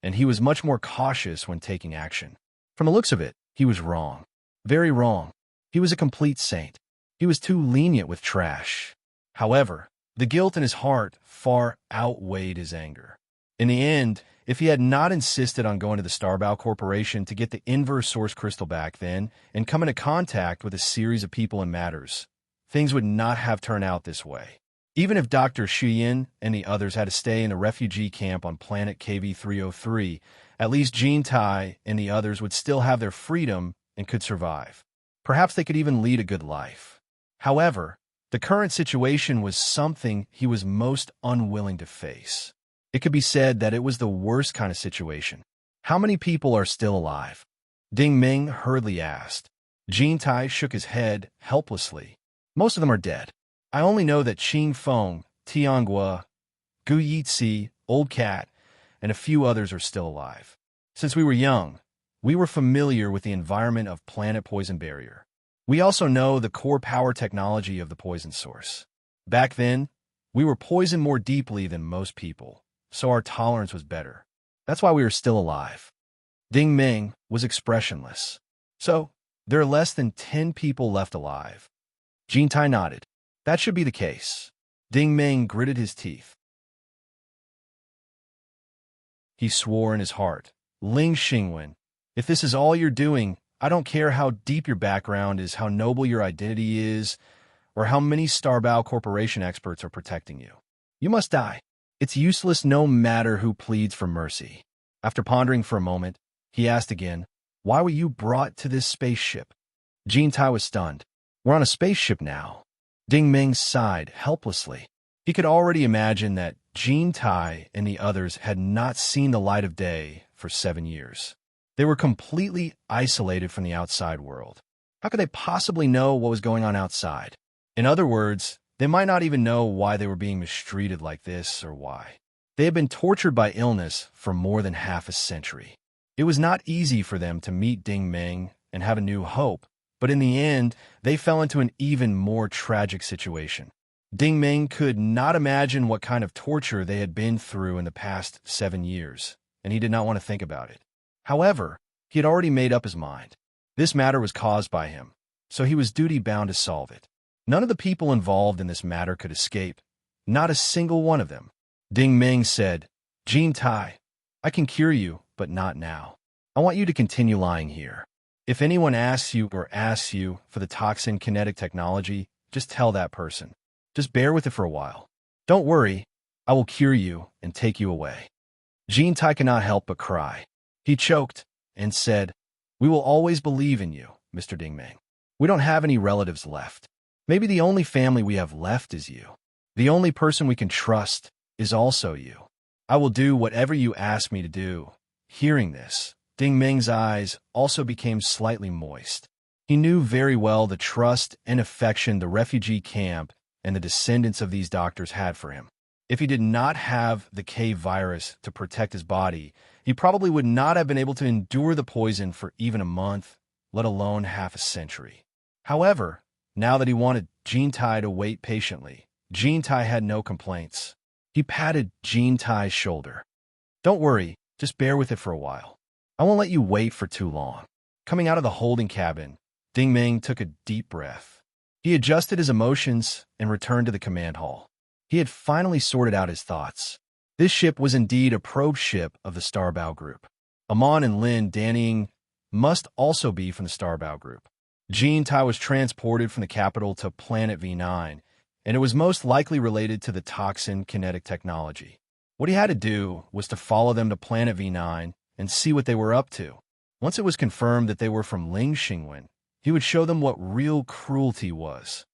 and he was much more cautious when taking action. From the looks of it, he was wrong. Very wrong. He was a complete saint. He was too lenient with trash. However, the guilt in his heart far outweighed his anger. In the end, if he had not insisted on going to the Starbow Corporation to get the inverse source crystal back then and come into contact with a series of people and matters, things would not have turned out this way. Even if Dr. Xuyin and the others had to stay in the refugee camp on planet KV-303, at least Jean Tai and the others would still have their freedom and could survive. Perhaps they could even lead a good life. However, the current situation was something he was most unwilling to face. It could be said that it was the worst kind of situation. How many people are still alive? Ding Ming hurriedly asked. Jean Tai shook his head helplessly. Most of them are dead. I only know that Qing Feng, Tianghua, Gu Yitzi, Old Cat, and a few others are still alive. Since we were young, we were familiar with the environment of Planet Poison Barrier. We also know the core power technology of the poison source. Back then, we were poisoned more deeply than most people, so our tolerance was better. That's why we are still alive. Ding Ming was expressionless. So, there are less than 10 people left alive. Jean Tai nodded. That should be the case. Ding Ming gritted his teeth. He swore in his heart. Ling Xingwen, if this is all you're doing, I don't care how deep your background is, how noble your identity is, or how many Starbow Corporation experts are protecting you. You must die. It's useless no matter who pleads for mercy. After pondering for a moment, he asked again, why were you brought to this spaceship? Jean Tai was stunned. We're on a spaceship now. Ding Ming sighed helplessly. He could already imagine that Jean Tai and the others had not seen the light of day for 7 years. They were completely isolated from the outside world. How could they possibly know what was going on outside? In other words, they might not even know why they were being mistreated like this or why. They had been tortured by illness for more than half a century. It was not easy for them to meet Ding Ming and have a new hope, but in the end, they fell into an even more tragic situation. Ding Ming could not imagine what kind of torture they had been through in the past 7 years, and he did not want to think about it. However, he had already made up his mind. This matter was caused by him, so he was duty-bound to solve it. None of the people involved in this matter could escape, not a single one of them. Ding Ming said, Jean Tai, I can cure you, but not now. I want you to continue lying here. If anyone asks you for the toxin kinetic technology, just tell that person. Just bear with it for a while. Don't worry, I will cure you and take you away. Jean Tai could not help but cry. He choked and said, we will always believe in you, Mr. Ding Ming. We don't have any relatives left. Maybe the only family we have left is you. The only person we can trust is also you. I will do whatever you ask me to do. Hearing this, Ding Ming's eyes also became slightly moist. He knew very well the trust and affection the refugee camp and the descendants of these doctors had for him. If he did not have the K virus to protect his body, he probably would not have been able to endure the poison for even a month, let alone half a century. However, now that he wanted Jean Tai to wait patiently, Jean Tai had no complaints. He patted Jean Tai's shoulder. Don't worry, just bear with it for a while. I won't let you wait for too long. Coming out of the holding cabin, Ding Ming took a deep breath. He adjusted his emotions and returned to the command hall. He had finally sorted out his thoughts. This ship was indeed a probe ship of the Starbow Group. Amon and Lin Danning must also be from the Starbow Group. Jean Tai was transported from the capital to Planet V9, and it was most likely related to the toxin kinetic technology. What he had to do was to follow them to Planet V9 and see what they were up to. Once it was confirmed that they were from Ling Xingwen, he would show them what real cruelty was.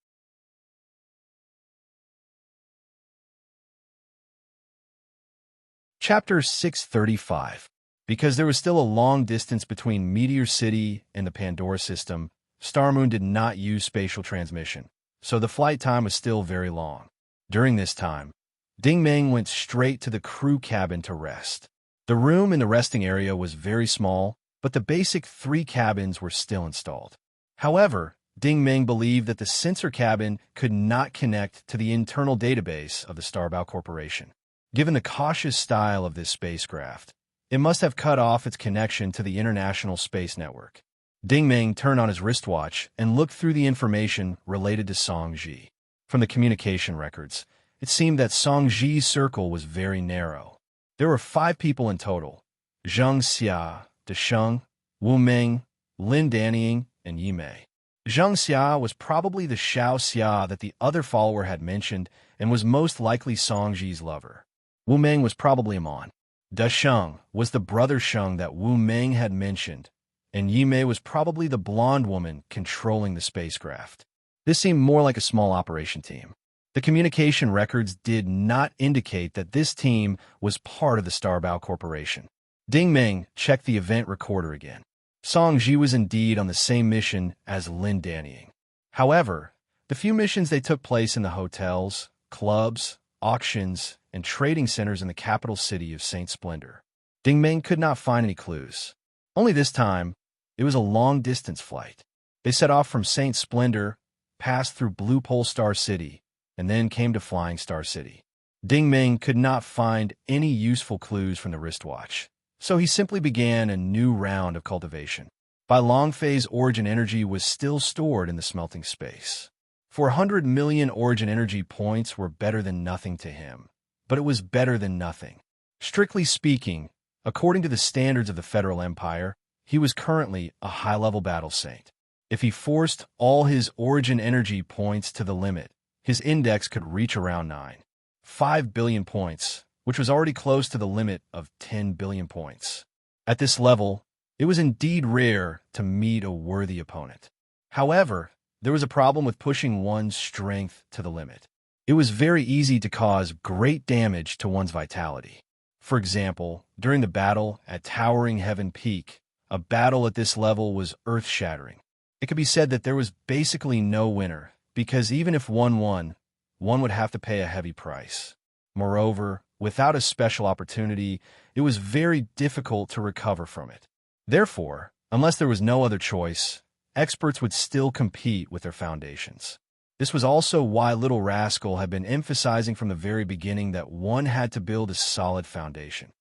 Chapter 635. Because there was still a long distance between Meteor City and the Pandora system, Star Moon did not use spatial transmission, so the flight time was still very long. During this time, Ding Ming went straight to the crew cabin to rest. The room in the resting area was very small, but the basic 3 cabins were still installed. However, Ding Ming believed that the sensor cabin could not connect to the internal database of the Starbao Corporation. Given the cautious style of this spacecraft, it must have cut off its connection to the International Space Network. Ding Ming turned on his wristwatch and looked through the information related to Song Ji. From the communication records, it seemed that Song Ji's circle was very narrow. There were 5 people in total: Zheng Xia, De Sheng, Wu Ming, Lin Danying, and Yi Mei. Zheng Xia was probably the Xiao Xia that the other follower had mentioned and was most likely Song Ji's lover. Wu Ming was probably Amon. De Sheng was the brother Sheng that Wu Ming had mentioned, and Yi Mei was probably the blonde woman controlling the spacecraft. This seemed more like a small operation team. The communication records did not indicate that this team was part of the Starbao Corporation. Ding Ming checked the event recorder again. Song Ji was indeed on the same mission as Lin Danying. However, the few missions they took place in the hotels, clubs, auctions, and trading centers in the capital city of Saint Splendor. Ding Ming could not find any clues. Only this time, it was a long-distance flight. They set off from Saint Splendor, passed through Blue Pole Star City, and then came to Flying Star City. Ding Ming could not find any useful clues from the wristwatch, so he simply began a new round of cultivation. By long phase, origin energy was still stored in the smelting space. 400 million origin energy points were better than nothing to him, but it was better than nothing. Strictly speaking, according to the standards of the Federal Empire, he was currently a high-level battle saint. If he forced all his origin energy points to the limit, his index could reach around 9.5 billion points, which was already close to the limit of 10 billion points. At this level, it was indeed rare to meet a worthy opponent. However, there was a problem with pushing one's strength to the limit. It was very easy to cause great damage to one's vitality. For example, during the battle at Towering Heaven Peak, a battle at this level was earth-shattering. It could be said that there was basically no winner, because even if one won, one would have to pay a heavy price. Moreover, without a special opportunity, it was very difficult to recover from it. Therefore, unless there was no other choice, experts would still compete with their foundations. This was also why Little Rascal had been emphasizing from the very beginning that one had to build a solid foundation.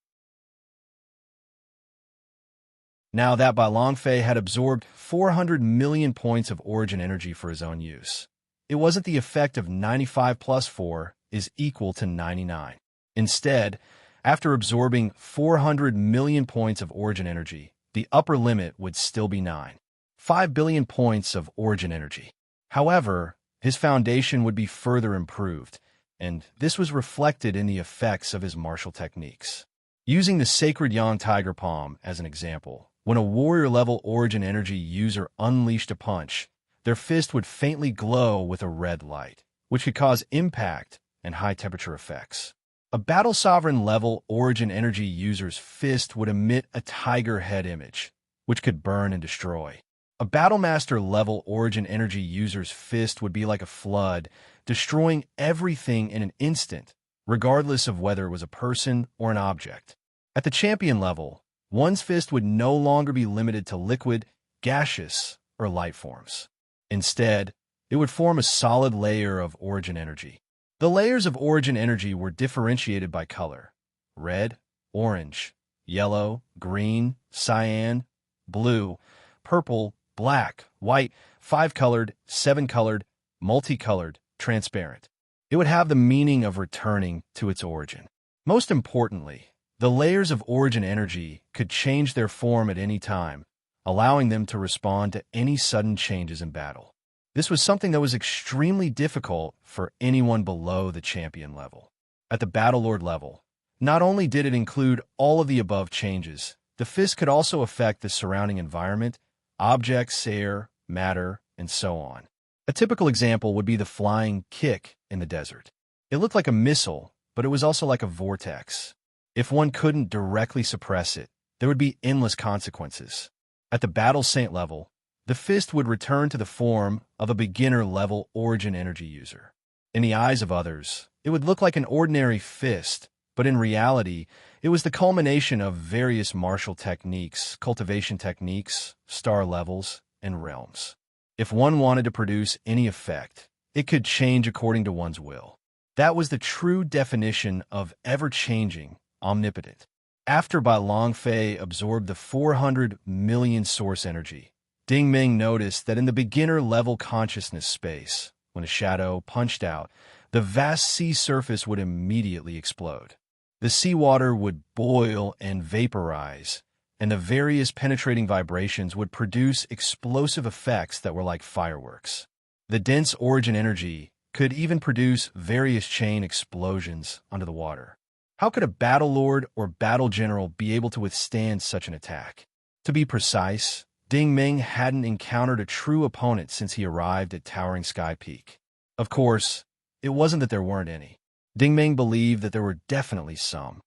Now that Bai Longfei had absorbed 400 million points of origin energy for his own use, it wasn't the effect of 95 plus 4 is equal to 99. Instead, after absorbing 400 million points of origin energy, the upper limit would still be 9.5 billion points of origin energy. However, his foundation would be further improved, and this was reflected in the effects of his martial techniques. Using the sacred Yang Tiger Palm as an example, when a warrior-level origin energy user unleashed a punch, their fist would faintly glow with a red light, which could cause impact and high-temperature effects. A Battle Sovereign-level origin energy user's fist would emit a tiger head image, which could burn and destroy. A Battlemaster-level origin energy user's fist would be like a flood, destroying everything in an instant, regardless of whether it was a person or an object. At the champion level, one's fist would no longer be limited to liquid, gaseous, or light forms. Instead, it would form a solid layer of origin energy. The layers of origin energy were differentiated by color: red, orange, yellow, green, cyan, blue, purple, black, white, 5-colored, 7-colored, multicolored, transparent. It would have the meaning of returning to its origin. Most importantly, the layers of origin energy could change their form at any time, allowing them to respond to any sudden changes in battle. This was something that was extremely difficult for anyone below the champion level. At the Battlelord level, not only did it include all of the above changes, the fist could also affect the surrounding environment, objects, air, matter, and so on. A typical example would be the flying kick in the desert. It looked like a missile, but it was also like a vortex. If one couldn't directly suppress it, there would be endless consequences. At the Battle Saint level, the fist would return to the form of a beginner-level origin energy user. In the eyes of others, it would look like an ordinary fist, But in reality, it was the culmination of various martial techniques, cultivation techniques, star levels, and realms. If one wanted to produce any effect, it could change according to one's will. That was the true definition of ever-changing, omnipotent. After Bai Longfei absorbed the 400 million source energy, Ding Ming noticed that in the beginner-level consciousness space, when a shadow punched out, the vast sea surface would immediately explode. The seawater would boil and vaporize, and the various penetrating vibrations would produce explosive effects that were like fireworks. The dense origin energy could even produce various chain explosions under the water. How could a battle lord or battle general be able to withstand such an attack? To be precise, Ding Ming hadn't encountered a true opponent since he arrived at Towering Sky Peak. Of course, it wasn't that there weren't any. Ding Ming believed that there were definitely some.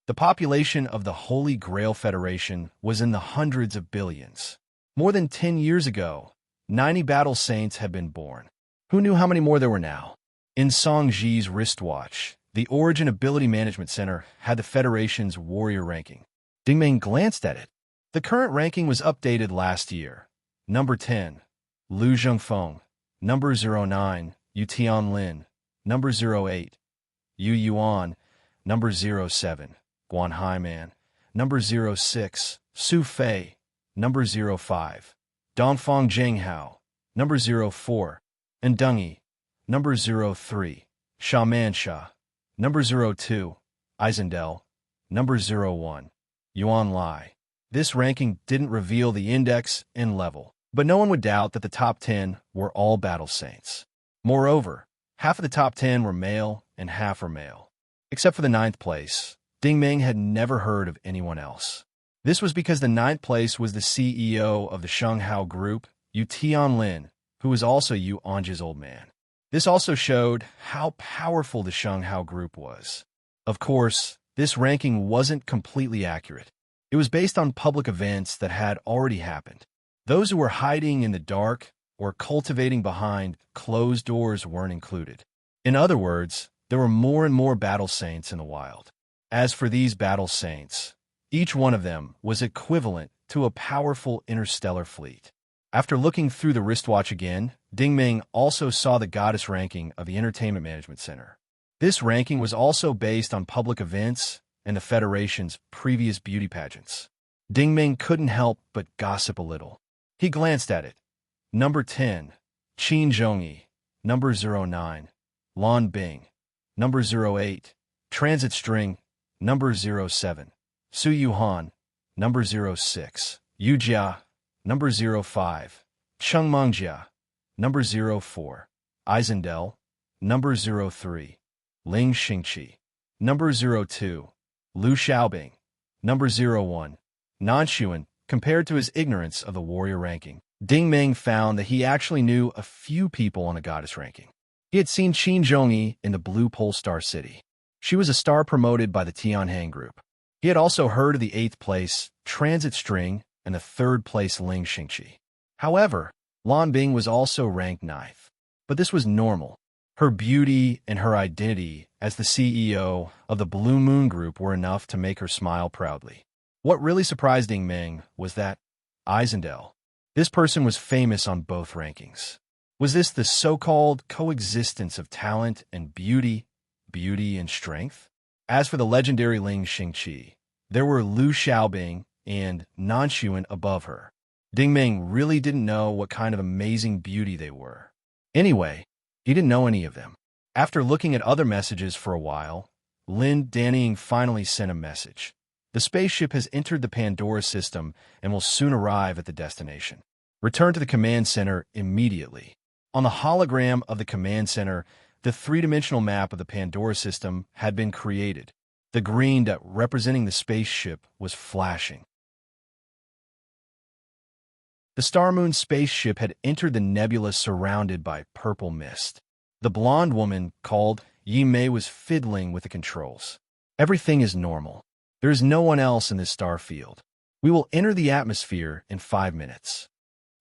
The population of the Holy Grail Federation was in the hundreds of billions. More than 10 years ago, 90 battle saints had been born. Who knew how many more there were now? In Song Ji's wristwatch, the Origin Ability Management Center had the Federation's warrior ranking. Ding Ming glanced at it. The current ranking was updated last year. Number 10, Lu Zhengfeng. Number 09, Yu Tianlin. Number 08, Yu Yuan. Number 07, Guan Haiman. Number 06, Su Fei. Number 05, Dongfang Zhenghao. Number 04, and Dengyi. Number 03, Shaman Sha. Number 02, Eisendel. Number 01, Yuan Lai. This ranking didn't reveal the index and level, but no one would doubt that the top 10 were all battle saints. Moreover, half of the top 10 were male and half were male. Except for the 9th place, Ding Ming had never heard of anyone else. This was because the 9th place was the CEO of the Shenghao Group, Yu Tianlin, who was also Yu Anji's old man. This also showed how powerful the Shenghao Group was. Of course, this ranking wasn't completely accurate. It was based on public events that had already happened. Those who were hiding in the dark or cultivating behind closed doors weren't included. In other words, there were more and more battle saints in the wild. As for these battle saints, each one of them was equivalent to a powerful interstellar fleet. After looking through the wristwatch again, Ding Ming also saw the goddess ranking of the Entertainment Management Center. This ranking was also based on public events and the Federation's previous beauty pageants. Ding Ming couldn't help but gossip a little. He glanced at it. Number 10, Qin Zhongyi. Number 09, Lan Bing. Number 08, Transit String. Number 07, Su Yuhan. Number 06, Yu Jia. Number 05, Cheng Mengjia. Number 04, Eisendel. Number 03, Ling Xingqi. Number 02, Lu Xiaobing. Number 01, Nan Xuan. Compared to his ignorance of the warrior ranking, Ding Ming found that he actually knew a few people on the goddess ranking. He had seen Qin Zhongyi in the Blue Pole Star City. She was a star promoted by the Tianhang Group. He had also heard of the 8th place Transit String and the 3rd place Ling Xingqi. However, Lan Bing was also ranked 9th. But this was normal. Her beauty and her identity as the CEO of the Blue Moon Group were enough to make her smile proudly. What really surprised Ding Ming was that Eisendel. This person was famous on both rankings. Was this the so-called coexistence of talent and beauty and strength? As for the legendary Ling Xingqi, there were Lu Xiaobing and Nan Xuan above her. Ding Ming really didn't know what kind of amazing beauty they were. Anyway, he didn't know any of them. After looking at other messages for a while, Lin Dannying finally sent a message. The spaceship has entered the Pandora system and will soon arrive at the destination. Return to the command center immediately. On the hologram of the command center, the three-dimensional map of the Pandora system had been created. The green dot representing the spaceship was flashing. The Star Moon spaceship had entered the nebula surrounded by purple mist. The blonde woman, called Yi Mei, was fiddling with the controls. Everything is normal. There is no one else in this star field. We will enter the atmosphere in 5 minutes.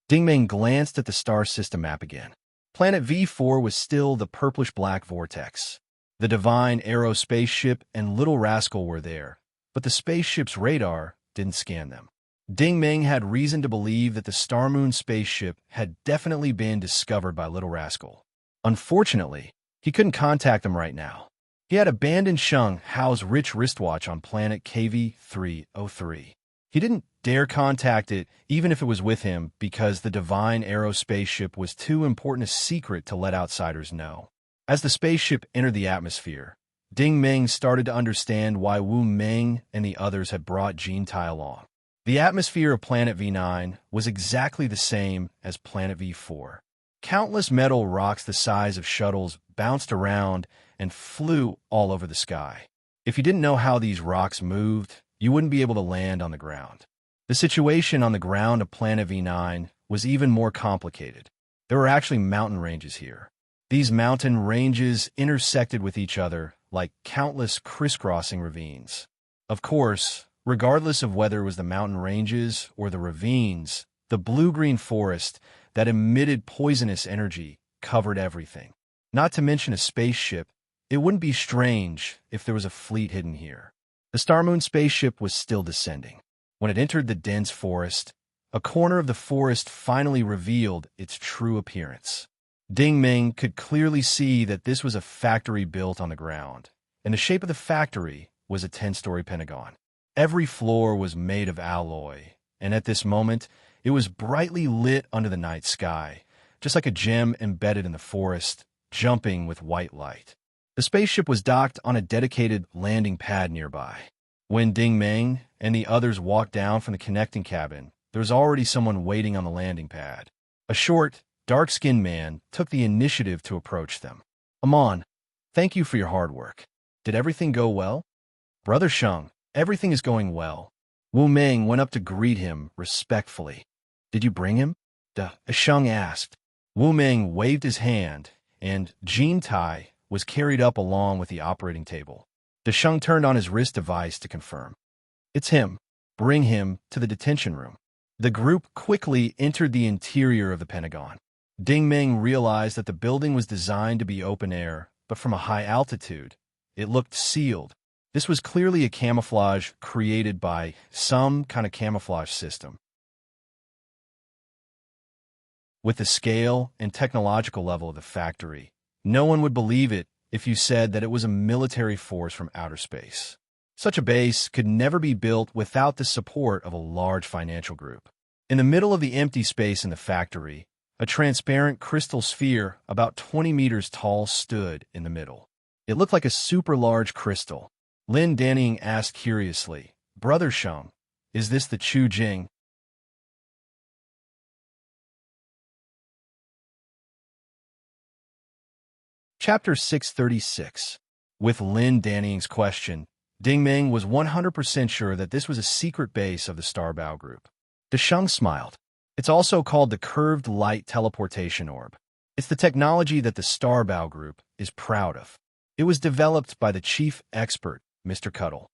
Ding Ming glanced at the star system map again. Planet V4 was still the purplish-black vortex. The Divine Arrow spaceship and Little Rascal were there, but the spaceship's radar didn't scan them. Ding Ming had reason to believe that the Star Moon spaceship had definitely been discovered by Little Rascal. Unfortunately, he couldn't contact them right now. He had abandoned Sheng Hao's rich wristwatch on planet KV-303. He didn't dare contact it even if it was with him because the Divine Arrow spaceship was too important a secret to let outsiders know. As the spaceship entered the atmosphere, Ding Ming started to understand why Wu Meng and the others had brought Jean Tai along. The atmosphere of Planet V9 was exactly the same as Planet V4. Countless metal rocks the size of shuttles bounced around and flew all over the sky. If you didn't know how these rocks moved, you wouldn't be able to land on the ground. The situation on the ground of Planet V9 was even more complicated. There were actually mountain ranges here. These mountain ranges intersected with each other like countless crisscrossing ravines. Of course, regardless of whether it was the mountain ranges or the ravines, the blue-green forest that emitted poisonous energy covered everything. Not to mention a spaceship, it wouldn't be strange if there was a fleet hidden here. The Star Moon spaceship was still descending. When it entered the dense forest, a corner of the forest finally revealed its true appearance. Ding Ming could clearly see that this was a factory built on the ground, and the shape of the factory was a 10-story pentagon. Every floor was made of alloy, and at this moment, it was brightly lit under the night sky, just like a gem embedded in the forest, jumping with white light. The spaceship was docked on a dedicated landing pad nearby. When Ding Ming and the others walked down from the connecting cabin, there was already someone waiting on the landing pad. A short, dark-skinned man took the initiative to approach them. "Amon, thank you for your hard work. Did everything go well?" "Brother Sheng, everything is going well." Wu Meng went up to greet him respectfully. "Did you bring him?" Sheng asked. Wu Meng waved his hand, and Jean Tai was carried up along with the operating table. Sheng turned on his wrist device to confirm. "It's him. Bring him to the detention room." The group quickly entered the interior of the Pentagon. Ding Ming realized that the building was designed to be open air, but from a high altitude, it looked sealed. This was clearly a camouflage created by some kind of camouflage system. With the scale and technological level of the factory, no one would believe it if you said that it was a military force from outer space. Such a base could never be built without the support of a large financial group. In the middle of the empty space in the factory, a transparent crystal sphere about 20 meters tall stood in the middle. It looked like a super large crystal. Lin Danning asked curiously, "Brother Sheng, is this the Chu Jing?" Chapter 636. With Lin Danning's question, Ding Ming was 100% sure that this was a secret base of the Starbow Group. Sheng smiled. "It's also called the Curved Light Teleportation Orb. It's the technology that the Starbow Group is proud of. It was developed by the chief expert, Mr. Cuddle."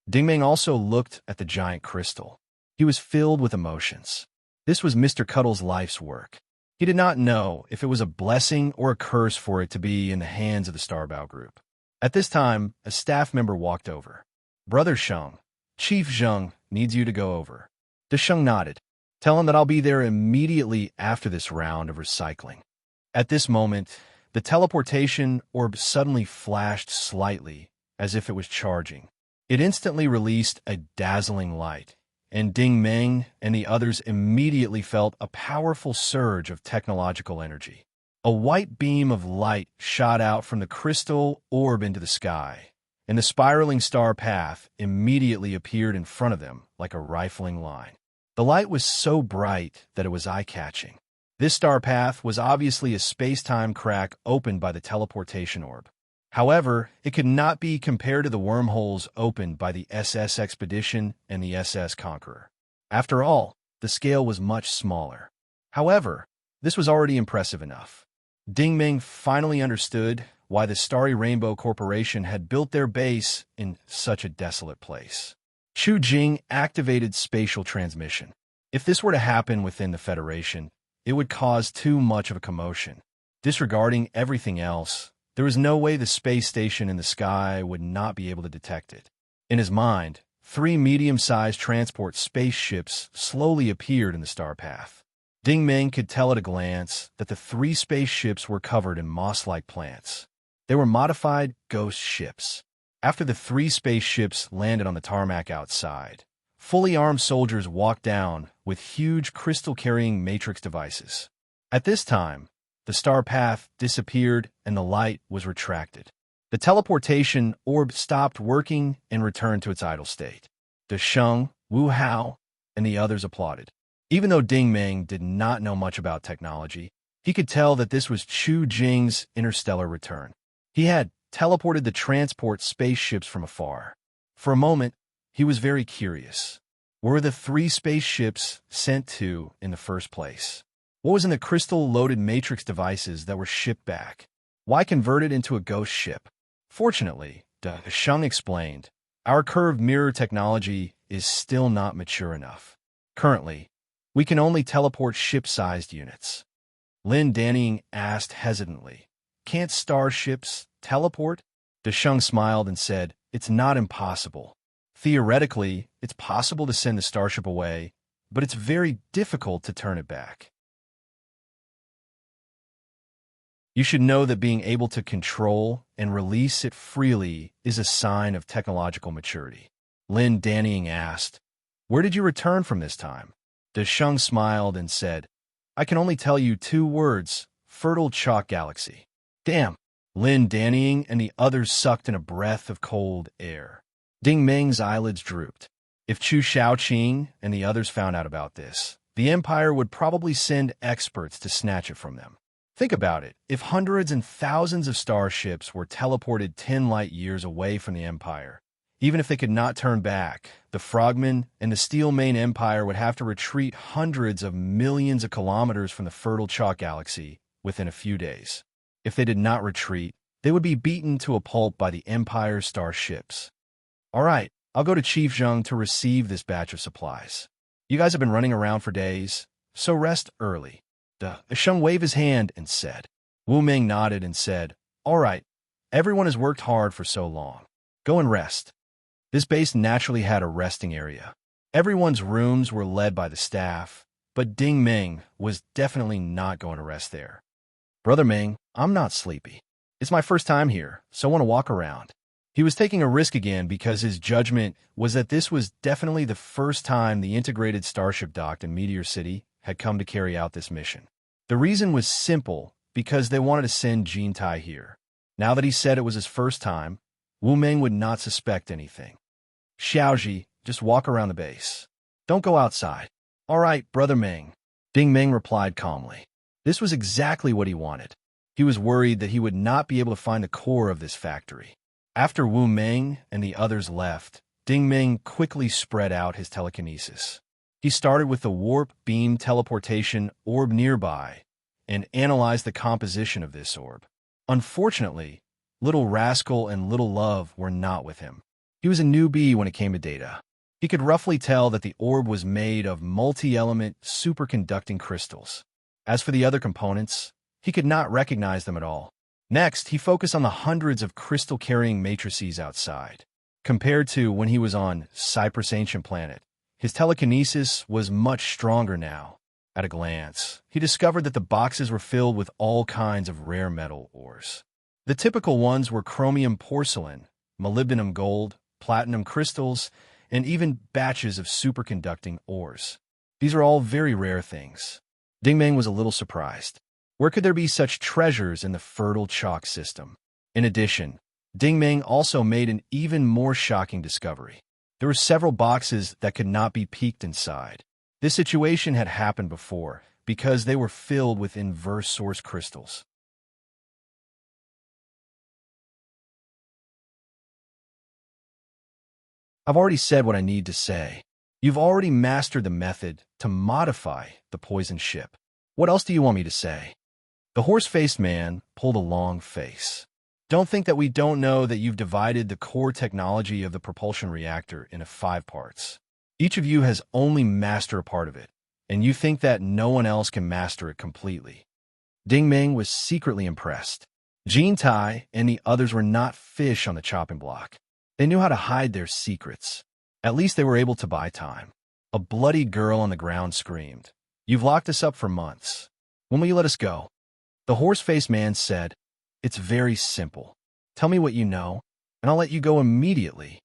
Ding Ming also looked at the giant crystal. He was filled with emotions. This was Mr. Cuddle's life's work. He did not know if it was a blessing or a curse for it to be in the hands of the Starbow Group. At this time, a staff member walked over. "Brother Sheng, Chief Zheng needs you to go over." Sheng nodded. "Tell him that I'll be there immediately after this round of recycling." At this moment, the teleportation orb suddenly flashed slightly, as if it was charging. It instantly released a dazzling light, and Ding Ming and the others immediately felt a powerful surge of technological energy. A white beam of light shot out from the crystal orb into the sky, and the spiraling star path immediately appeared in front of them like a rifling line. The light was so bright that it was eye-catching. This star path was obviously a space-time crack opened by the teleportation orb. However, it could not be compared to the wormholes opened by the SS Expedition and the SS Conqueror. After all, the scale was much smaller. However, this was already impressive enough. Ding Ming finally understood why the Starry Rainbow Corporation had built their base in such a desolate place. Chu Jing activated spatial transmission. If this were to happen within the Federation, it would cause too much of a commotion. Disregarding everything else, There was no way the space station in the sky would not be able to detect it. In his mind, 3 medium-sized transport spaceships slowly appeared in the star path. Ding Meng could tell at a glance that the 3 spaceships were covered in moss-like plants. They were modified ghost ships. After the 3 spaceships landed on the tarmac outside, fully armed soldiers walked down with huge crystal-carrying matrix devices. At this time, the star path disappeared and the light was retracted. The teleportation orb stopped working and returned to its idle state. De Sheng, Wu Hao, and the others applauded. Even though Ding Meng did not know much about technology, he could tell that this was Chu Jing's interstellar return. He had teleported the transport spaceships from afar. For a moment, he was very curious. Were the 3 spaceships sent to in the first place? What was in the crystal-loaded matrix devices that were shipped back? Why convert it into a ghost ship? Fortunately, De Sheng explained, our curved mirror technology is still not mature enough. Currently, we can only teleport ship-sized units. Lin Dannying asked hesitantly, can't starships teleport? De Sheng smiled and said, it's not impossible. Theoretically, it's possible to send the starship away, but it's very difficult to turn it back. You should know that being able to control and release it freely is a sign of technological maturity. Lin Dannying asked, where did you return from this time? De Sheng smiled and said, I can only tell you 2 words, fertile chalk galaxy. Damn! Lin Dannying and the others sucked in a breath of cold air. Ding Meng's eyelids drooped. If Chu Shaoqing and the others found out about this, the Empire would probably send experts to snatch it from them. Think about it. If hundreds and thousands of starships were teleported 10 light-years away from the Empire, even if they could not turn back, the Frogmen and the Steel Mane Empire would have to retreat hundreds of millions of kilometers from the fertile chalk galaxy within a few days. If they did not retreat, they would be beaten to a pulp by the Empire's starships. All right, I'll go to Chief Zheng to receive this batch of supplies. You guys have been running around for days, so rest early. De Sheng waved his hand and said. Wu Ming nodded and said, all right, everyone has worked hard for so long. Go and rest. This base naturally had a resting area. Everyone's rooms were led by the staff, but Ding Meng was definitely not going to rest there. Brother Ming, I'm not sleepy. It's my first time here, so I want to walk around. He was taking a risk again because his judgment was that this was definitely the first time the integrated starship docked in Meteor City had come to carry out this mission. The reason was simple, because they wanted to send Jean Tai here. Now that he said it was his first time, Wu Ming would not suspect anything. Xiaoji, just walk around the base. Don't go outside. All right, Brother Ming. Ding Ming replied calmly. This was exactly what he wanted. He was worried that he would not be able to find the core of this factory. After Wu Ming and the others left, Ding Ming quickly spread out his telekinesis. He started with the warp beam teleportation orb nearby and analyzed the composition of this orb. Unfortunately, Little Rascal and Little Love were not with him. He was a newbie when it came to data. He could roughly tell that the orb was made of multi-element superconducting crystals. As for the other components, he could not recognize them at all. Next, he focused on the hundreds of crystal-carrying matrices outside. Compared to when he was on Cyprus Ancient Planet, his telekinesis was much stronger now. At a glance, he discovered that the boxes were filled with all kinds of rare metal ores. The typical ones were chromium porcelain, molybdenum gold, platinum crystals, and even batches of superconducting ores. These are all very rare things. Ding Meng was a little surprised. Where could there be such treasures in the fertile chalk system? In addition, Ding Meng also made an even more shocking discovery. There were several boxes that could not be peeked inside. This situation had happened before because they were filled with inverse source crystals. I've already said what I need to say. You've already mastered the method to modify the poison ship. What else do you want me to say? The horse-faced man pulled a long face. Don't think that we don't know that you've divided the core technology of the propulsion reactor into 5 parts. Each of you has only mastered a part of it, and you think that no one else can master it completely. Ding Meng was secretly impressed. Jean Tai and the others were not fish on the chopping block. They knew how to hide their secrets. At least they were able to buy time. A bloodied girl on the ground screamed, "You've locked us up for months. When will you let us go?" The horse-faced man said, "It's very simple. Tell me what you know, and I'll let you go immediately."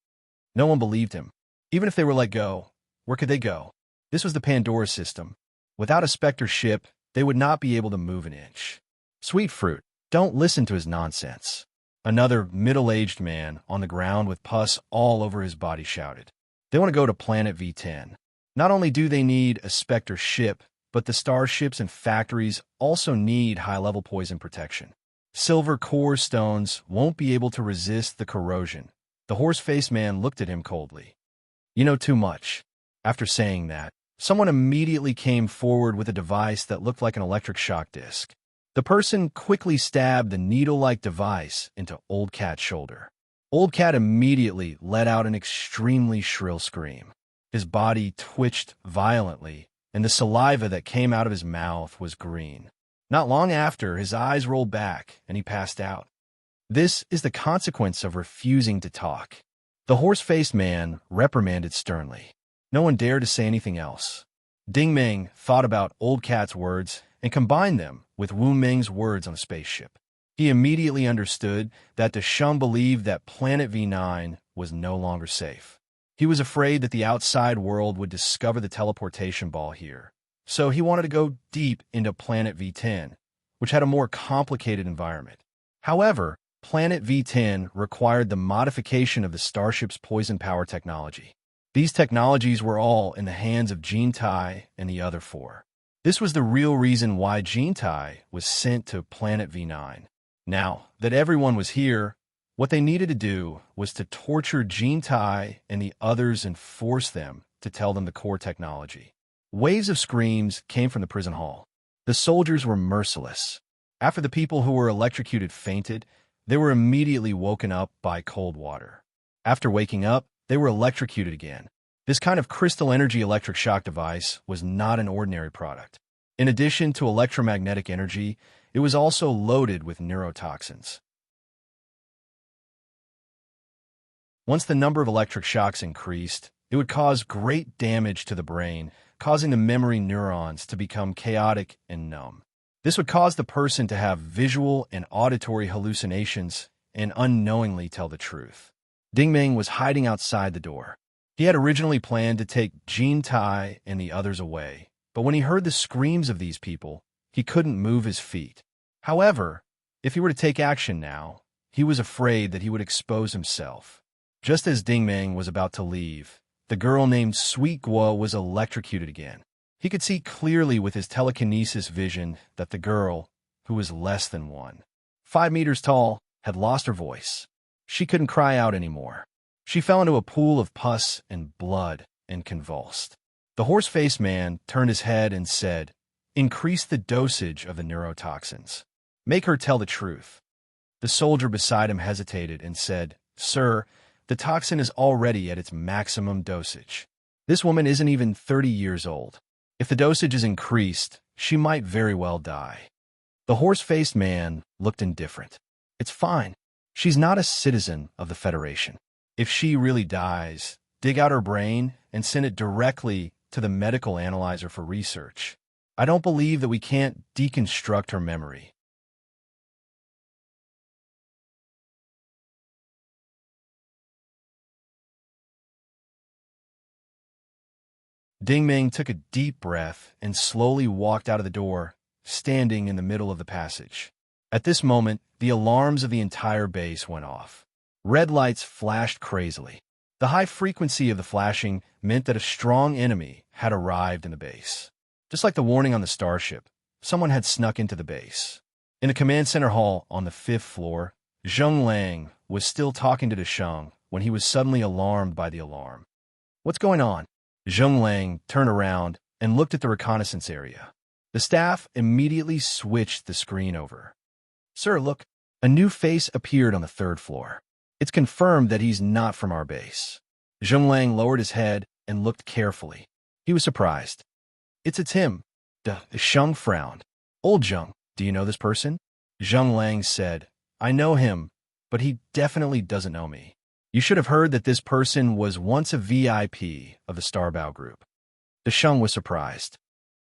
No one believed him. Even if they were let go, where could they go? This was the Pandora system. Without a Spectre ship, they would not be able to move an inch. Sweet fruit, don't listen to his nonsense. Another middle-aged man on the ground with pus all over his body shouted. They want to go to Planet V10. Not only do they need a Spectre ship, but the starships and factories also need high-level poison protection. Silver core stones won't be able to resist the corrosion. The horse-faced man looked at him coldly. You know too much. After saying that, someone immediately came forward with a device that looked like an electric shock disc. The person quickly stabbed the needle-like device into Old Cat's shoulder. Old Cat immediately let out an extremely shrill scream. His body twitched violently, and the saliva that came out of his mouth was green. Not long after, his eyes rolled back, and he passed out. This is the consequence of refusing to talk. The horse-faced man reprimanded sternly. No one dared to say anything else. Ding Ming thought about Old Cat's words and combined them with Wu Ming's words on the spaceship. He immediately understood that the Shun believed that Planet V9 was no longer safe. He was afraid that the outside world would discover the teleportation ball here, so he wanted to go deep into Planet V10, which had a more complicated environment. However, Planet V10 required the modification of the starship's poison power technology. These technologies were all in the hands of Jean Tai and the other four. This was the real reason why Jean Tai was sent to Planet V9. Now that everyone was here, what they needed to do was to torture Jean Tai and the others and force them to tell them the core technology. Waves of screams came from the prison hall. The soldiers were merciless. After the people who were electrocuted fainted, they were immediately woken up by cold water. After waking up, they were electrocuted again. This kind of crystal energy electric shock device was not an ordinary product. In addition to electromagnetic energy, it was also loaded with neurotoxins. Once the number of electric shocks increased, it would cause great damage to the brain, causing the memory neurons to become chaotic and numb. This would cause the person to have visual and auditory hallucinations and unknowingly tell the truth. Ding Ming was hiding outside the door. He had originally planned to take Jean Tai and the others away, but when he heard the screams of these people, he couldn't move his feet. However, if he were to take action now, he was afraid that he would expose himself. Just as Ding Ming was about to leave, the girl named Sweet Guo was electrocuted again. He could see clearly with his telekinesis vision that the girl, who was less than 5 meters tall, had lost her voice. She couldn't cry out anymore. She fell into a pool of pus and blood and convulsed. The horse-faced man turned his head and said, "Increase the dosage of the neurotoxins. Make her tell the truth." The soldier beside him hesitated and said, "Sir, the toxin is already at its maximum dosage. This woman isn't even 30 years old. If the dosage is increased, she might very well die." The horse-faced man looked indifferent. "It's fine. She's not a citizen of the Federation. If she really dies, dig out her brain and send it directly to the medical analyzer for research. I don't believe that we can't deconstruct her memory." Ding Ming took a deep breath and slowly walked out of the door, standing in the middle of the passage. At this moment, the alarms of the entire base went off. Red lights flashed crazily. The high frequency of the flashing meant that a strong enemy had arrived in the base. Just like the warning on the starship, someone had snuck into the base. In the command center hall on the 5th floor, Zheng Lang was still talking to Desheng when he was suddenly alarmed by the alarm. "What's going on?" Zheng Lang turned around and looked at the reconnaissance area. The staff immediately switched the screen over. "Sir, look." A new face appeared on the 3rd floor. "It's confirmed that he's not from our base." Zheng Lang lowered his head and looked carefully. He was surprised. It's him." Sheng frowned. "Old Zheng, do you know this person?" Zheng Lang said, I know him, but he definitely doesn't know me. You should have heard that this person was once a VIP of the Starbao group. Desheng was surprised.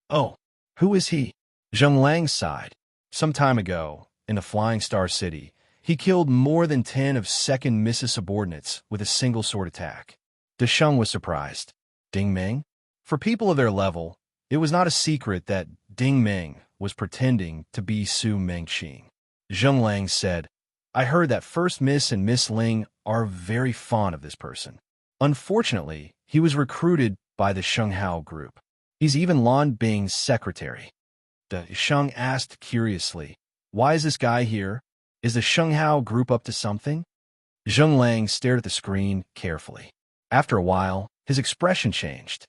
Oh, who is he? Zheng Lang sighed. Some time ago, in the Flying Star City, he killed more than 10 of second Mrs. subordinates with a single sword attack. Desheng was surprised. Ding Ming? For people of their level, it was not a secret that Ding Ming was pretending to be Su Mengqing. Zheng Lang said, I heard that First Miss and Miss Ling are very fond of this person. Unfortunately, he was recruited by the Shenghao group. He's even Lan Bing's secretary. Desheng asked curiously, why is this guy here? Is the Shenghao group up to something? Zheng Lang stared at the screen carefully. After a while, his expression changed.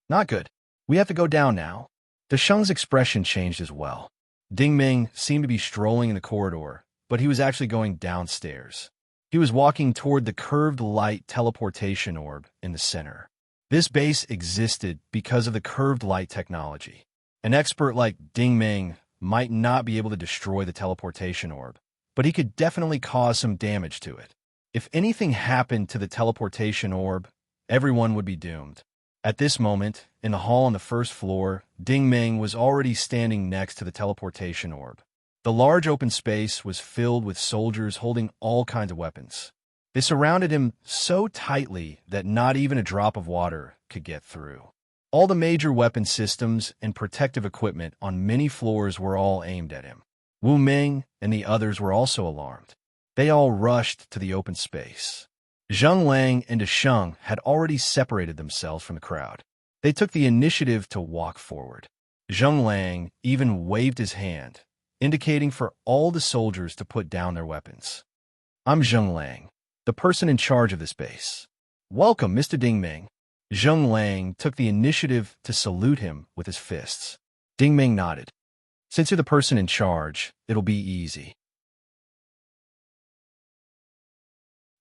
Not good. We have to go down now. Desheng's expression changed as well. Ding Ming seemed to be strolling in the corridor, but he was actually going downstairs. He was walking toward the curved light teleportation orb in the center. This base existed because of the curved light technology. An expert like Ding Ming might not be able to destroy the teleportation orb, but he could definitely cause some damage to it. If anything happened to the teleportation orb, everyone would be doomed. At this moment, in the hall on the first floor, Ding Ming was already standing next to the teleportation orb. The large open space was filled with soldiers holding all kinds of weapons. They surrounded him so tightly that not even a drop of water could get through. All the major weapon systems and protective equipment on many floors were all aimed at him. Wu Ming and the others were also alarmed. They all rushed to the open space. Zheng Lang and Desheng had already separated themselves from the crowd. They took the initiative to walk forward. Zheng Lang even waved his hand, indicating for all the soldiers to put down their weapons. I'm Zheng Lang, the person in charge of this base. Welcome, Mr. Ding Ming. Zheng Lang took the initiative to salute him with his fists. Ding Ming nodded. Since you're the person in charge, it'll be easy.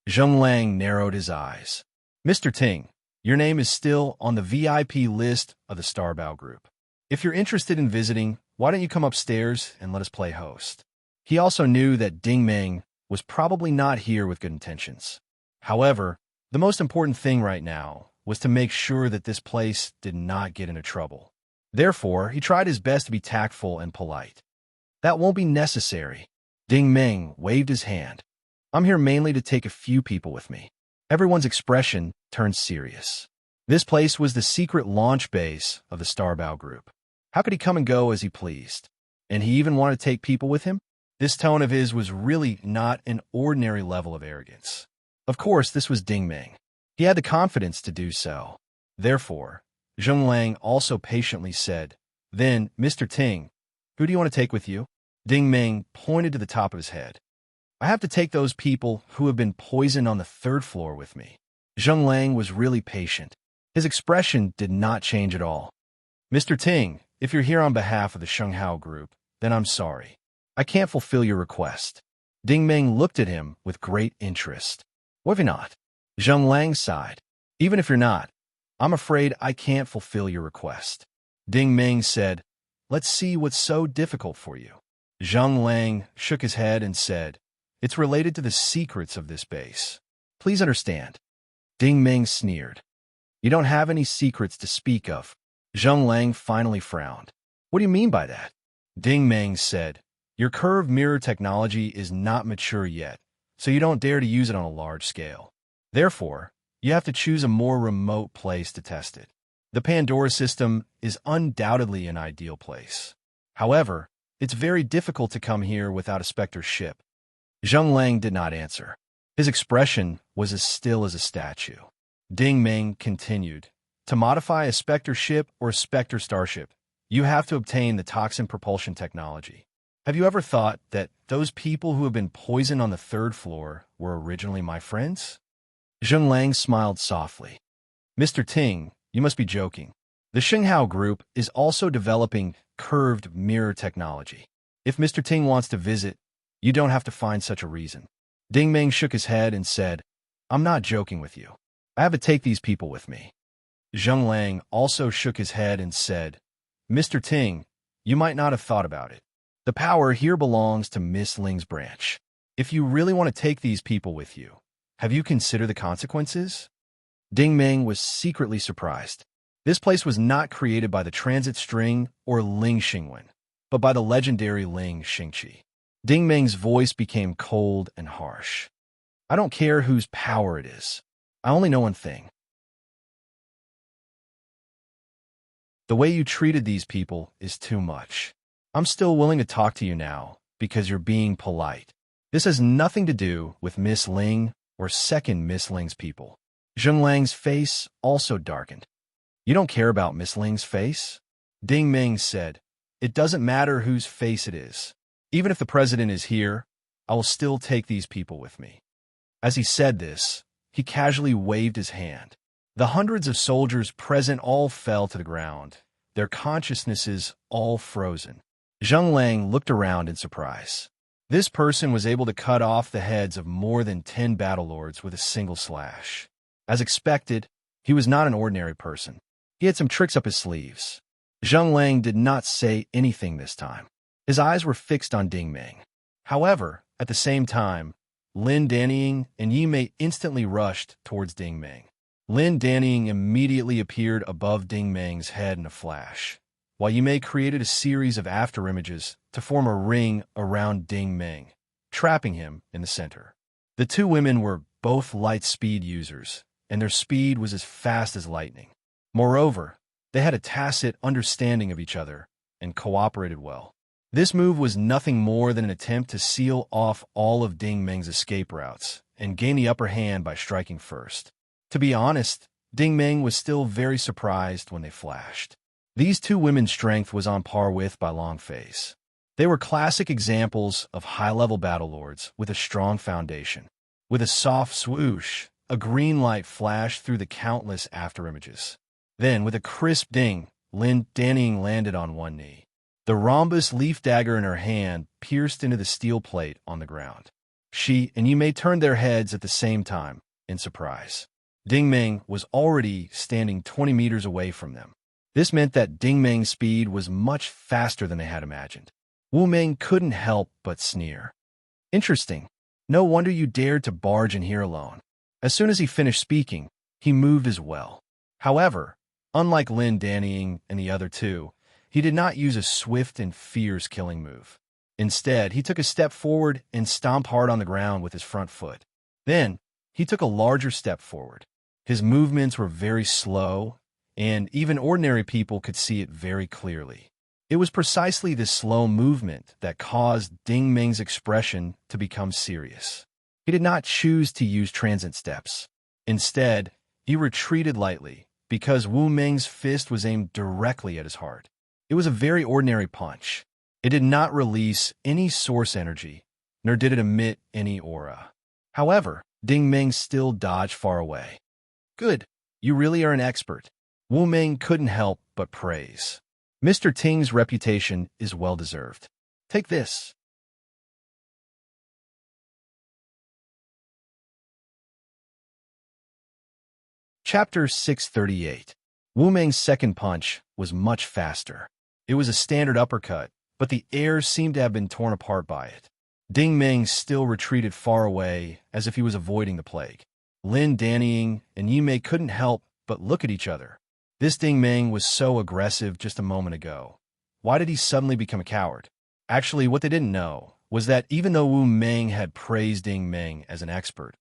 Zheng Lang narrowed his eyes. Mr. Ting, your name is still on the VIP list of the Starbao group. If you're interested in visiting, why don't you come upstairs and let us play host? He also knew that Ding Ming was probably not here with good intentions. However, the most important thing right now was to make sure that this place did not get into trouble. Therefore, he tried his best to be tactful and polite. That won't be necessary. Ding Ming waved his hand. I'm here mainly to take a few people with me. Everyone's expression turned serious. This place was the secret launch base of the Starbao group. How could he come and go as he pleased? And he even wanted to take people with him? This tone of his was really not an ordinary level of arrogance. Of course, this was Ding Ming. He had the confidence to do so. Therefore, Zheng Lang also patiently said, Then, Mr. Ting, who do you want to take with you? Ding Ming pointed to the top of his head. I have to take those people who have been poisoned on the third floor with me. Zheng Lang was really patient. His expression did not change at all. Mr. Ting, if you're here on behalf of the Shenghao group, then I'm sorry. I can't fulfill your request. Ding Ming looked at him with great interest. What if you're not? Zheng Lang sighed. Even if you're not, I'm afraid I can't fulfill your request. Ding Ming said, Let's see what's so difficult for you. Zheng Lang shook his head and said, It's related to the secrets of this base. Please understand. Ding Ming sneered. You don't have any secrets to speak of. Zheng Lang finally frowned. What do you mean by that? Ding Ming said, Your curved mirror technology is not mature yet, so you don't dare to use it on a large scale. Therefore, you have to choose a more remote place to test it. The Pandora system is undoubtedly an ideal place. However, it's very difficult to come here without a Spectre ship. Zheng Lang did not answer. His expression was as still as a statue. Ding Ming continued, To modify a Spectre ship or a Spectre starship, you have to obtain the toxin propulsion technology. Have you ever thought that those people who have been poisoned on the third floor were originally my friends? Zheng Lang smiled softly. Mr. Ting, you must be joking. The Shenghao group is also developing curved mirror technology. If Mr. Ting wants to visit, you don't have to find such a reason. Ding Ming shook his head and said, I'm not joking with you. I have to take these people with me. Zheng Lang also shook his head and said, Mr. Ting, you might not have thought about it. The power here belongs to Miss Ling's branch. If you really want to take these people with you, have you considered the consequences? Ding Meng was secretly surprised. This place was not created by the transit string or Ling Xingwen, but by the legendary Ling Xingqi. Ding Meng's voice became cold and harsh. I don't care whose power it is. I only know one thing. The way you treated these people is too much. I'm still willing to talk to you now because you're being polite. This has nothing to do with Miss Ling or second Miss Ling's people. Zheng Lang's face also darkened. You don't care about Miss Ling's face? Ding Meng said, It doesn't matter whose face it is. Even if the president is here, I will still take these people with me. As he said this, he casually waved his hand. The hundreds of soldiers present all fell to the ground, their consciousnesses all frozen. Zheng Lang looked around in surprise. This person was able to cut off the heads of more than 10 battle lords with a single slash. As expected, he was not an ordinary person. He had some tricks up his sleeves. Zheng Lang did not say anything this time. His eyes were fixed on Ding Meng. However, at the same time, Lin Danying and Yi Mei instantly rushed towards Ding Meng. Lin Danying immediately appeared above Ding Meng's head in a flash, while Yi Mei created a series of afterimages to form a ring around Ding Meng, trapping him in the center. The two women were both light speed users, and their speed was as fast as lightning. Moreover, they had a tacit understanding of each other and cooperated well. This move was nothing more than an attempt to seal off all of Ding Meng's escape routes and gain the upper hand by striking first. To be honest, Ding Meng was still very surprised when they flashed. These two women's strength was on par with by long face. They were classic examples of high-level battle lords with a strong foundation. With a soft swoosh, a green light flashed through the countless afterimages. Then, with a crisp ding, Lin Danying landed on one knee. The rhombus leaf dagger in her hand pierced into the steel plate on the ground. She and Yi Mei turned their heads at the same time, in surprise. Ding Meng was already standing 20 meters away from them. This meant that Ding Meng's speed was much faster than they had imagined. Wu Meng couldn't help but sneer. Interesting. No wonder you dared to barge in here alone. As soon as he finished speaking, he moved as well. However, unlike Lin Danying and the other two, he did not use a swift and fierce killing move. Instead, he took a step forward and stomped hard on the ground with his front foot. Then, he took a larger step forward. His movements were very slow, and even ordinary people could see it very clearly. It was precisely this slow movement that caused Ding Meng's expression to become serious. He did not choose to use transit steps. Instead, he retreated lightly because Wu Meng's fist was aimed directly at his heart. It was a very ordinary punch. It did not release any source energy, nor did it emit any aura. However, Ding Meng still dodged far away. Good, you really are an expert. Wu Meng couldn't help but praise. Mr. Ting's reputation is well-deserved. Take this. Chapter 638. Wu Meng's second punch was much faster. It was a standard uppercut, but the air seemed to have been torn apart by it. Ding Meng still retreated far away as if he was avoiding the plague. Lin Danying and Yi Mei couldn't help but look at each other. This Ding Meng was so aggressive just a moment ago. Why did he suddenly become a coward? Actually, what they didn't know was that even though Wu Meng had praised Ding Meng as an expert,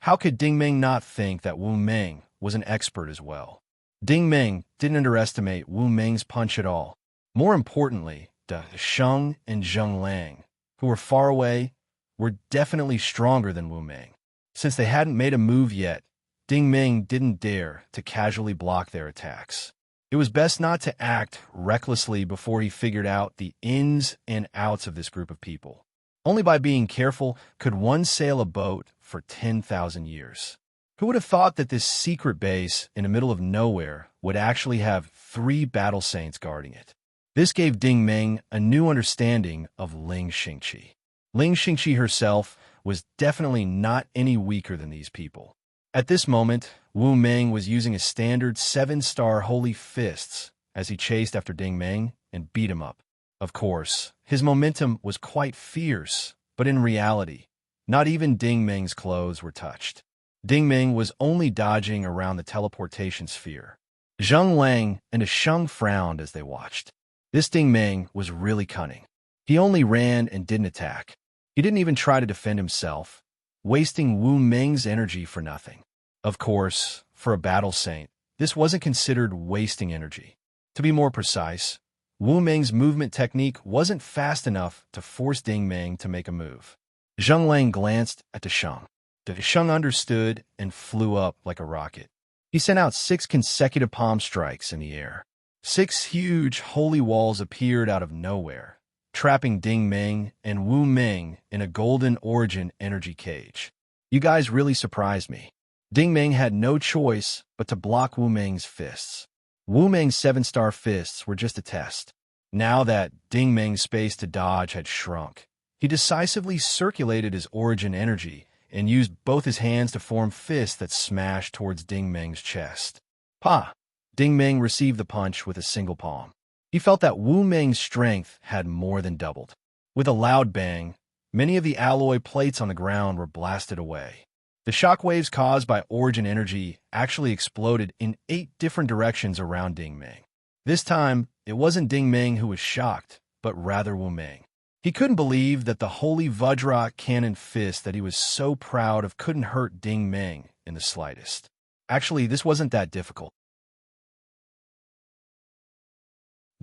how could Ding Meng not think that Wu Meng was an expert as well? Ding Meng didn't underestimate Wu Meng's punch at all. More importantly, Da Sheng and Zheng Lang, who were far away, were definitely stronger than Wu Meng. Since they hadn't made a move yet, Ding Meng didn't dare to casually block their attacks. It was best not to act recklessly before he figured out the ins and outs of this group of people. Only by being careful could one sail a boat for 10,000 years. Who would have thought that this secret base in the middle of nowhere would actually have 3 battle saints guarding it? This gave Ding Meng a new understanding of Ling Xingqi. Ling Xingqi herself was definitely not any weaker than these people. At this moment, Wu Meng was using a standard 7-star holy fists as he chased after Ding Meng and beat him up. Of course, his momentum was quite fierce, but in reality, Not even Ding Ming's clothes were touched. Ding Ming was only dodging around the teleportation sphere. Zheng Lang and Sheng frowned as they watched. This Ding Ming was really cunning. He only ran and didn't attack. He didn't even try to defend himself, wasting Wu Ming's energy for nothing. Of course, for a battle saint, this wasn't considered wasting energy. To be more precise, Wu Ming's movement technique wasn't fast enough to force Ding Ming to make a move. Zheng Lang glanced at the Sheng. The Sheng understood and flew up like a rocket. He sent out 6 consecutive palm strikes in the air. 6 huge holy walls appeared out of nowhere, trapping Ding Ming and Wu Ming in a golden origin energy cage. You guys really surprised me. Ding Ming had no choice but to block Wu Ming's fists. Wu Ming's 7-star fists were just a test. Now that Ding Ming's space to dodge had shrunk, he decisively circulated his origin energy and used both his hands to form fists that smashed towards Ding Ming's chest. Pa! Ding Ming received the punch with a single palm. He felt that Wu Ming's strength had more than doubled. With a loud bang, many of the alloy plates on the ground were blasted away. The shockwaves caused by origin energy actually exploded in 8 different directions around Ding Ming. This time, it wasn't Ding Ming who was shocked, but rather Wu Ming. He couldn't believe that the holy Vajra cannon fist that he was so proud of couldn't hurt Ding Ming in the slightest. Actually, this wasn't that difficult.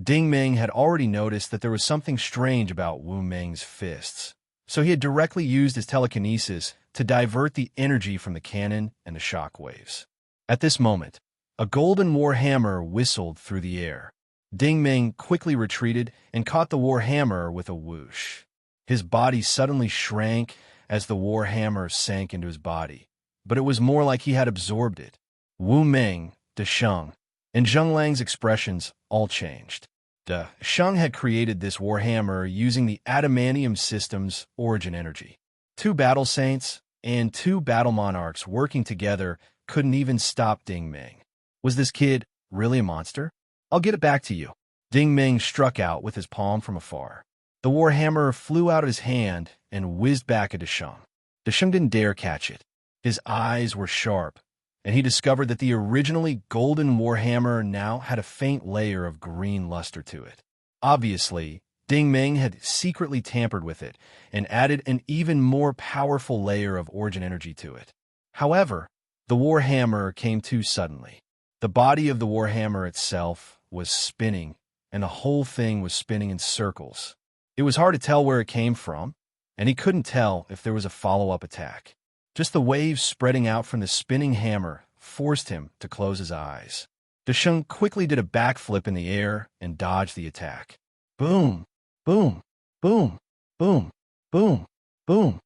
Ding Ming had already noticed that there was something strange about Wu Ming's fists, so he had directly used his telekinesis to divert the energy from the cannon and the shockwaves. At this moment, a golden warhammer whistled through the air. Ding Ming quickly retreated and caught the warhammer with a whoosh. His body suddenly shrank as the warhammer sank into his body, but it was more like he had absorbed it. Wu Ming, De Sheng, and Zheng Lang's expressions all changed. De Sheng had created this warhammer using the adamantium system's origin energy. 2 battle saints and 2 battle monarchs working together couldn't even stop Ding Ming. Was this kid really a monster? I'll get it back to you. Ding Ming struck out with his palm from afar. The warhammer flew out of his hand and whizzed back at De Sheng. De Sheng didn't dare catch it. His eyes were sharp, and he discovered that the originally golden warhammer now had a faint layer of green luster to it. Obviously, Ding Ming had secretly tampered with it and added an even more powerful layer of origin energy to it. However, the warhammer came too suddenly. The body of the warhammer itself was spinning, and the whole thing was spinning in circles. It was hard to tell where it came from, and he couldn't tell if there was a follow-up attack. Just the waves spreading out from the spinning hammer forced him to close his eyes. De Sheng quickly did a backflip in the air and dodged the attack. Boom! Boom! Boom! Boom! Boom! Boom!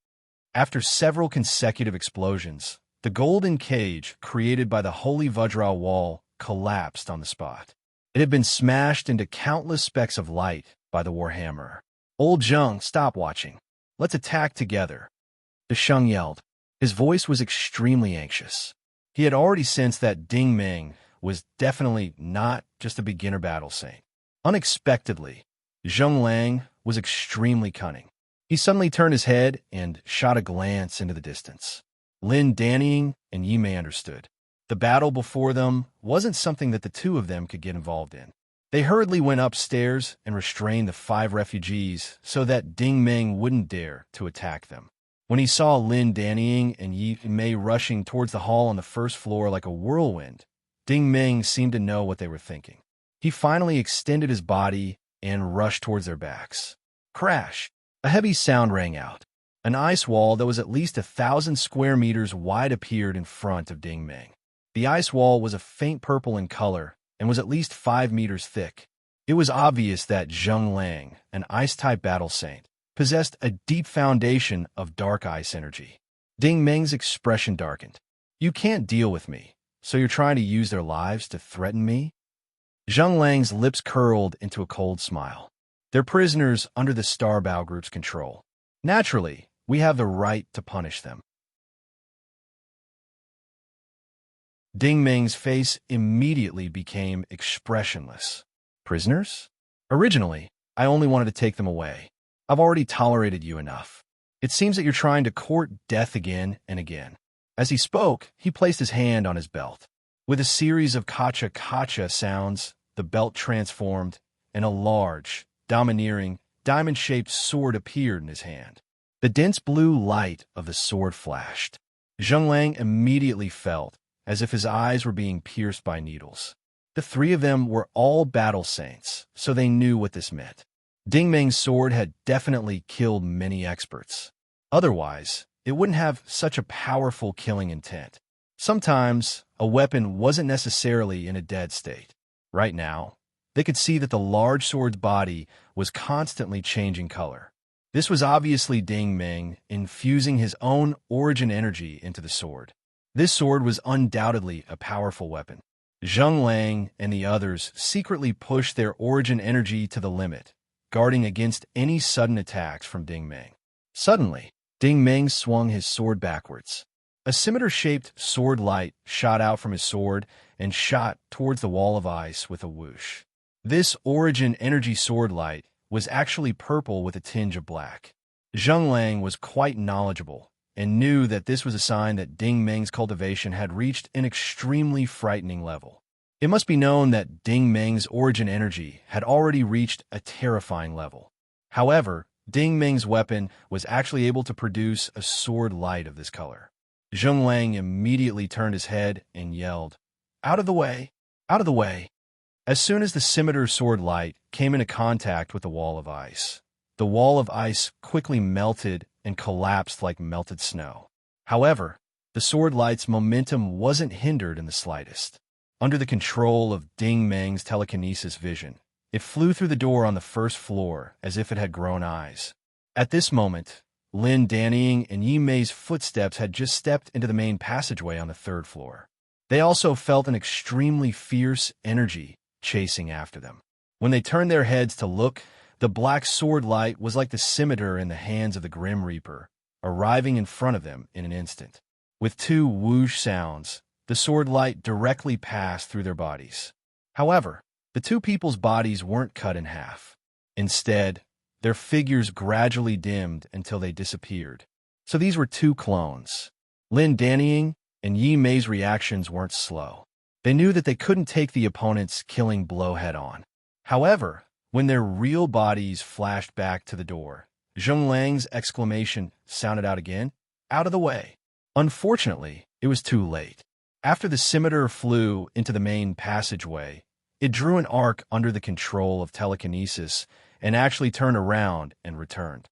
After several consecutive explosions, the golden cage created by the Holy Vajra wall collapsed on the spot. It had been smashed into countless specks of light by the warhammer. Old Zheng, stop watching. Let's attack together. De Sheng yelled. His voice was extremely anxious. He had already sensed that Ding Ming was definitely not just a beginner battle saint. Unexpectedly, Zheng Lang was extremely cunning. He suddenly turned his head and shot a glance into the distance. Lin Dannying and Yi Mei understood. The battle before them wasn't something that the 2 of them could get involved in. They hurriedly went upstairs and restrained the 5 refugees so that Ding Ming wouldn't dare to attack them. When he saw Lin Dannying and Yi Mei rushing towards the hall on the first floor like a whirlwind, Ding Ming seemed to know what they were thinking. He finally extended his body and rushed towards their backs. Crash! A heavy sound rang out. An ice wall that was at least 1,000 square meters wide appeared in front of Ding Ming. The ice wall was a faint purple in color and was at least 5 meters thick. It was obvious that Zheng Lang, an ice-type battle saint, possessed a deep foundation of dark ice energy. Ding Ming's expression darkened. You can't deal with me, so you're trying to use their lives to threaten me? Zheng Lang's lips curled into a cold smile. They're prisoners under the Starbow Group's control. Naturally, we have the right to punish them. Ding Ming's face immediately became expressionless. Prisoners? Originally, I only wanted to take them away. I've already tolerated you enough. It seems that you're trying to court death again and again." As he spoke, he placed his hand on his belt. With a series of kacha-kacha sounds, the belt transformed, and a large, domineering, diamond-shaped sword appeared in his hand. The dense blue light of the sword flashed. Zheng immediately felt as if his eyes were being pierced by needles. The three of them were all battle saints, so they knew what this meant. Ding Meng's sword had definitely killed many experts. Otherwise, it wouldn't have such a powerful killing intent. Sometimes, a weapon wasn't necessarily in a dead state. Right now, they could see that the large sword's body was constantly changing color. This was obviously Ding Meng infusing his own origin energy into the sword. This sword was undoubtedly a powerful weapon. Zheng Lang and the others secretly pushed their origin energy to the limit, guarding against any sudden attacks from Ding Meng. Suddenly, Ding Meng swung his sword backwards. A scimitar-shaped sword light shot out from his sword and shot towards the wall of ice with a whoosh. This origin energy sword light was actually purple with a tinge of black. Zheng Lang was quite knowledgeable and knew that this was a sign that Ding Meng's cultivation had reached an extremely frightening level. It must be known that Ding Meng's origin energy had already reached a terrifying level. However, Ding Meng's weapon was actually able to produce a sword light of this color. Zheng Lang immediately turned his head and yelled, "Out of the way! Out of the way!" As soon as the scimitar sword light came into contact with the wall of ice, the wall of ice quickly melted and collapsed like melted snow. However, the sword light's momentum wasn't hindered in the slightest. Under the control of Ding Meng's telekinesis vision, it flew through the door on the first floor as if it had grown eyes. At this moment, Lin Danying and Yi Mei's footsteps had just stepped into the main passageway on the third floor. They also felt an extremely fierce energy chasing after them. When they turned their heads to look, the black sword light was like the scimitar in the hands of the Grim Reaper, arriving in front of them in an instant. With two whoosh sounds, the sword light directly passed through their bodies. However, the two people's bodies weren't cut in half. Instead, their figures gradually dimmed until they disappeared. So these were two clones. Lin Danying and Yi Mei's reactions weren't slow. They knew that they couldn't take the opponent's killing blow head-on. However, when their real bodies flashed back to the door, Zheng Lang's exclamation sounded out again, "Out of the way!" Unfortunately, it was too late. After the scimitar flew into the main passageway, it drew an arc under the control of telekinesis and actually turned around and returned.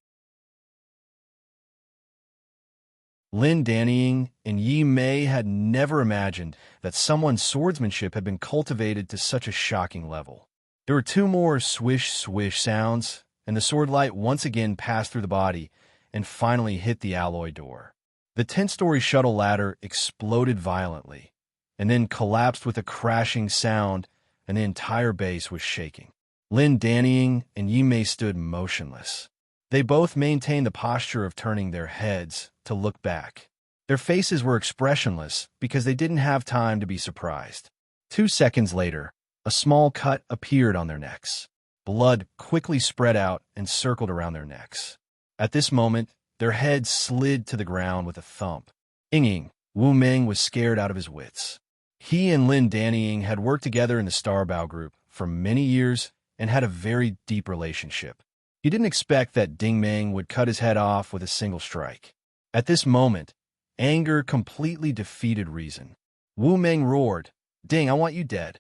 Lin Danying and Yi Mei had never imagined that someone's swordsmanship had been cultivated to such a shocking level. There were two more swish-swish sounds, and the sword light once again passed through the body and finally hit the alloy door. The 10-story shuttle ladder exploded violently, and then collapsed with a crashing sound, and the entire base was shaking. Lin Danying and Yi Mei stood motionless. They both maintained the posture of turning their heads to look back. Their faces were expressionless because they didn't have time to be surprised. 2 seconds later, a small cut appeared on their necks. Blood quickly spread out and circled around their necks. At this moment, their heads slid to the ground with a thump. Ying, Wu Meng was scared out of his wits. He and Lin Danying had worked together in the Starbao group for many years and had a very deep relationship. He didn't expect that Ding Meng would cut his head off with a single strike. At this moment, anger completely defeated reason. Wu Meng roared, "Ding, I want you dead."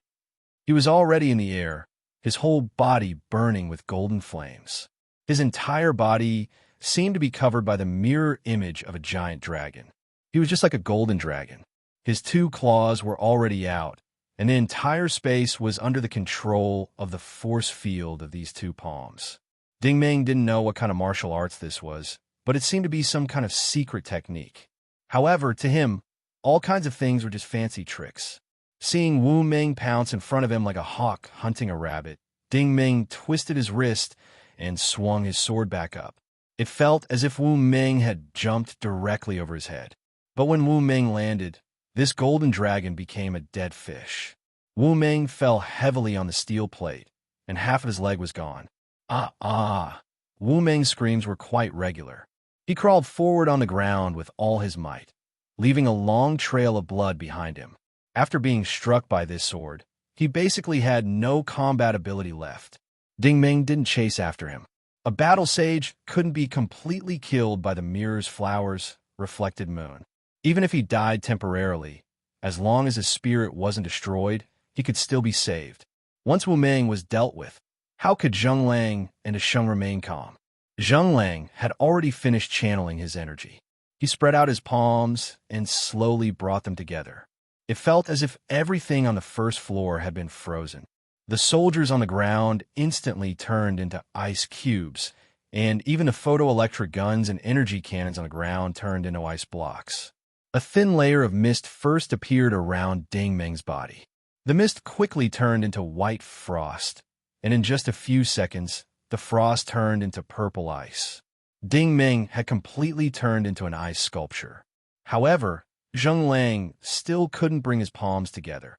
He was already in the air, his whole body burning with golden flames. His entire body seemed to be covered by the mirror image of a giant dragon. He was just like a golden dragon. His 2 claws were already out, and the entire space was under the control of the force field of these 2 palms. Ding Meng didn't know what kind of martial arts this was, but it seemed to be some kind of secret technique. However, to him, all kinds of things were just fancy tricks. Seeing Wu Meng pounce in front of him like a hawk hunting a rabbit, Ding Meng twisted his wrist and swung his sword back up. It felt as if Wu Meng had jumped directly over his head. But when Wu Meng landed, this golden dragon became a dead fish. Wu Meng fell heavily on the steel plate, and half of his leg was gone. Ah! Wu Meng's screams were quite regular. He crawled forward on the ground with all his might, leaving a long trail of blood behind him. After being struck by this sword, he basically had no combat ability left. Ding Ming didn't chase after him. A battle sage couldn't be completely killed by the mirror's flowers, reflected moon. Even if he died temporarily, as long as his spirit wasn't destroyed, he could still be saved. Once Wu Ming was dealt with, how could Zheng Lang and Sheng remain calm? Zheng Lang had already finished channeling his energy. He spread out his palms and slowly brought them together. It felt as if everything on the first floor had been frozen. The soldiers on the ground instantly turned into ice cubes, and even the photoelectric guns and energy cannons on the ground turned into ice blocks. A thin layer of mist first appeared around Ding Ming's body. The mist quickly turned into white frost, and in just a few seconds, the frost turned into purple ice. Ding Ming had completely turned into an ice sculpture. However, Zheng Lang still couldn't bring his palms together.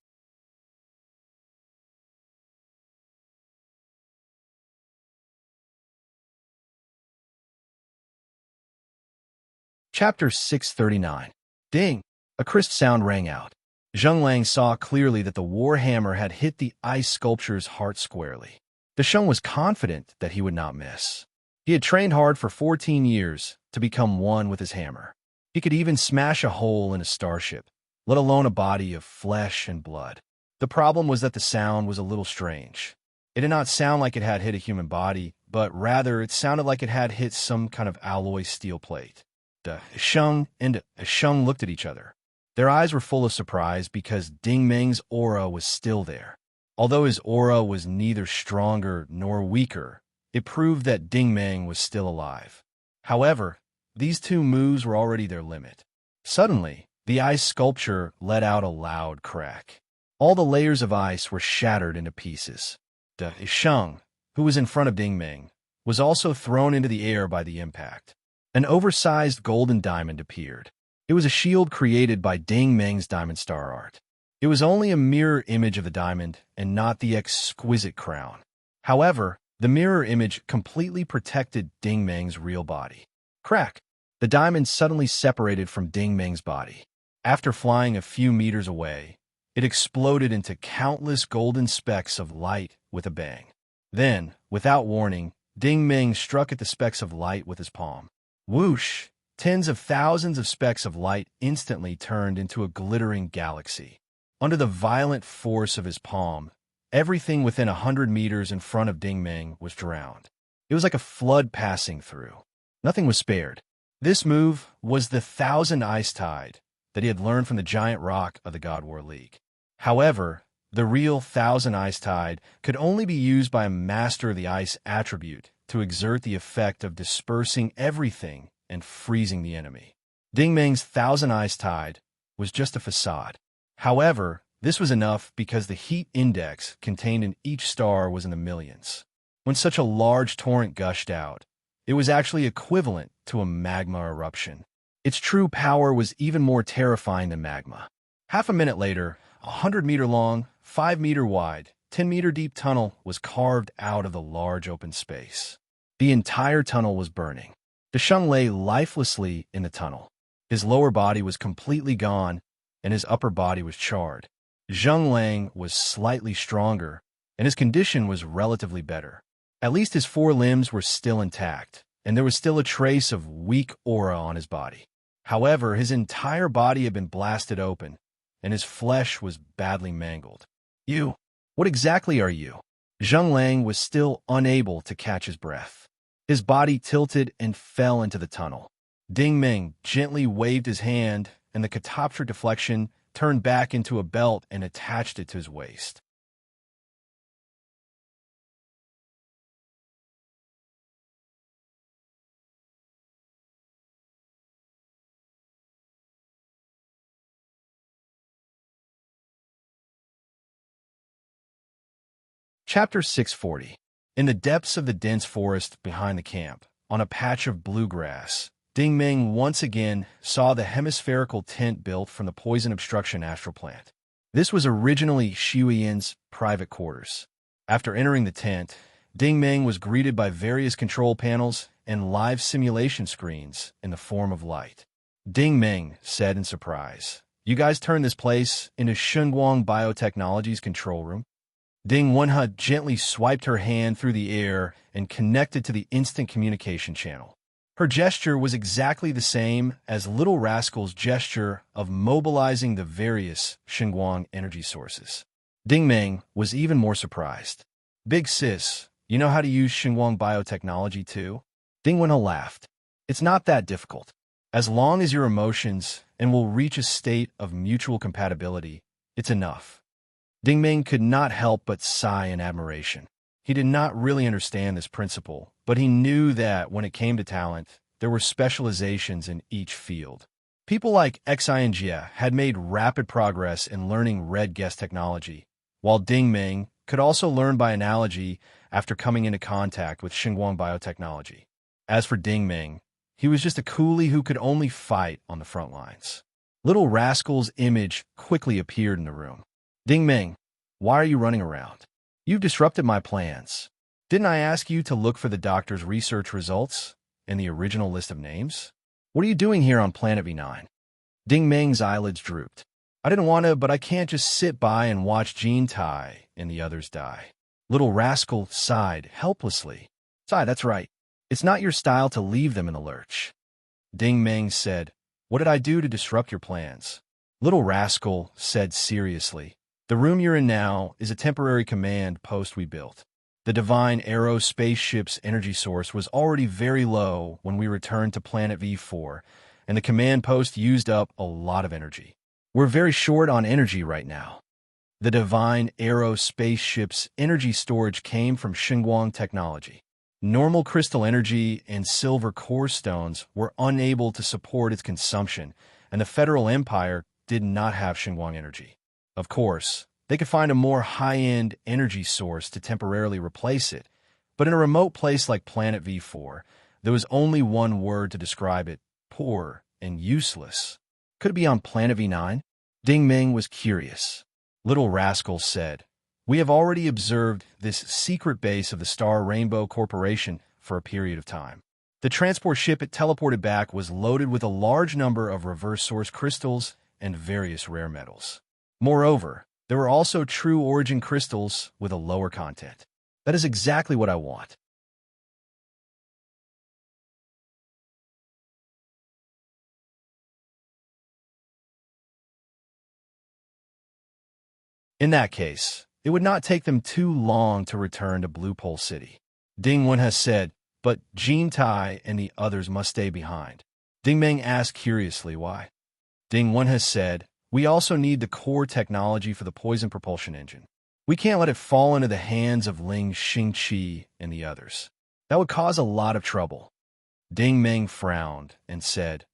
Chapter 639. Ding! A crisp sound rang out. Zheng Lang saw clearly that the war hammer had hit the ice sculpture's heart squarely. The Sheng was confident that he would not miss. He had trained hard for 14 years to become one with his hammer. He could even smash a hole in a starship, let alone a body of flesh and blood. The problem was that the sound was a little strange. It did not sound like it had hit a human body, but rather it sounded like it had hit some kind of alloy steel plate. The Sheng and Sheng looked at each other. Their eyes were full of surprise because Ding Ming's aura was still there. Although his aura was neither stronger nor weaker, it proved that Ding Ming was still alive. However, these two moves were already their limit. Suddenly, the ice sculpture let out a loud crack. All the layers of ice were shattered into pieces. The Sheng, who was in front of Ding Ming, was also thrown into the air by the impact. An oversized golden diamond appeared. It was a shield created by Ding Ming's diamond star art. It was only a mirror image of the diamond and not the exquisite crown. However, the mirror image completely protected Ding Ming's real body. Crack! The diamond suddenly separated from Ding Ming's body. After flying a few meters away, it exploded into countless golden specks of light with a bang. Then, without warning, Ding Ming struck at the specks of light with his palm. Whoosh! Tens of thousands of specks of light instantly turned into a glittering galaxy. Under the violent force of his palm, everything within 100 meters in front of Ding Ming was drowned. It was like a flood passing through. Nothing was spared. This move was the Thousand Ice Tide that he had learned from the giant rock of the God War League. However, the real Thousand Ice Tide could only be used by a master of the ice attribute to exert the effect of dispersing everything and freezing the enemy. Ding Ming's Thousand Ice Tide was just a facade. However, this was enough because the heat index contained in each star was in the millions. When such a large torrent gushed out, it was actually equivalent to a magma eruption. Its true power was even more terrifying than magma. Half a minute later, a 100-meter-long, 5-meter-wide, 10-meter-deep tunnel was carved out of the large open space. The entire tunnel was burning. The Sheng lay lifelessly in the tunnel. His lower body was completely gone, and his upper body was charred. Zheng Lang was slightly stronger, and his condition was relatively better. At least his 4 limbs were still intact, and there was still a trace of weak aura on his body. However, his entire body had been blasted open, and his flesh was badly mangled. You? What exactly are you? Zheng Lang was still unable to catch his breath. His body tilted and fell into the tunnel. Ding Ming gently waved his hand, and the catoptr deflection turned back into a belt and attached it to his waist. Chapter 640. In the depths of the dense forest behind the camp, on a patch of bluegrass, Ding Ming once again saw the hemispherical tent built from the poison obstruction astral plant. This was originally Xuyian's private quarters. After entering the tent, Ding Ming was greeted by various control panels and live simulation screens in the form of light. Ding Ming said in surprise, "You guys turned this place into Shunguang Biotechnology's control room?" Ding Wenhe gently swiped her hand through the air and connected to the instant communication channel. Her gesture was exactly the same as Little Rascal's gesture of mobilizing the various Xinguang energy sources. Ding Ming was even more surprised. "Big sis, you know how to use Xinguang biotechnology too?" Ding Wenhe laughed. "It's not that difficult. As long as your emotions and will reach a state of mutual compatibility, it's enough." Ding Ming could not help but sigh in admiration. He did not really understand this principle, but he knew that when it came to talent, there were specializations in each field. People like Xinjie had made rapid progress in learning red guess technology, while Ding Ming could also learn by analogy after coming into contact with Xinguang biotechnology. As for Ding Ming, he was just a coolie who could only fight on the front lines. Little Rascal's image quickly appeared in the room. "Ding Ming, why are you running around? You've disrupted my plans. Didn't I ask you to look for the doctor's research results in the original list of names? What are you doing here on Planet V9? Ding Ming's eyelids drooped. "I didn't want to, but I can't just sit by and watch Jean Tai and the others die." Little Rascal sighed helplessly. "Sigh, that's right. It's not your style to leave them in the lurch." Ding Ming said, "What did I do to disrupt your plans?" Little Rascal said seriously, "The room you're in now is a temporary command post we built. The Divine Arrow spaceship's energy source was already very low when we returned to Planet V4, and the command post used up a lot of energy. We're very short on energy right now." The Divine Arrow spaceship's energy storage came from Xinguang technology. Normal crystal energy and silver core stones were unable to support its consumption, and the Federal Empire did not have Xinguang energy. Of course, they could find a more high-end energy source to temporarily replace it, but in a remote place like Planet V4, there was only one word to describe it: poor and useless. Could it be on Planet V9? Ding Ming was curious. Little Rascal said, "We have already observed this secret base of the Star Rainbow Corporation for a period of time. The transport ship it teleported back was loaded with a large number of reverse source crystals and various rare metals. Moreover, there were also true origin crystals with a lower content. That is exactly what I want." In that case, it would not take them too long to return to Blue Pole City. Ding Wen has said, "But Jean Tai and the others must stay behind." Ding Ming asked curiously why. Ding Wen has said, "We also need the core technology for the poison propulsion engine. We can't let it fall into the hands of Ling Xingqi and the others. That would cause a lot of trouble." Ding Ming frowned and said,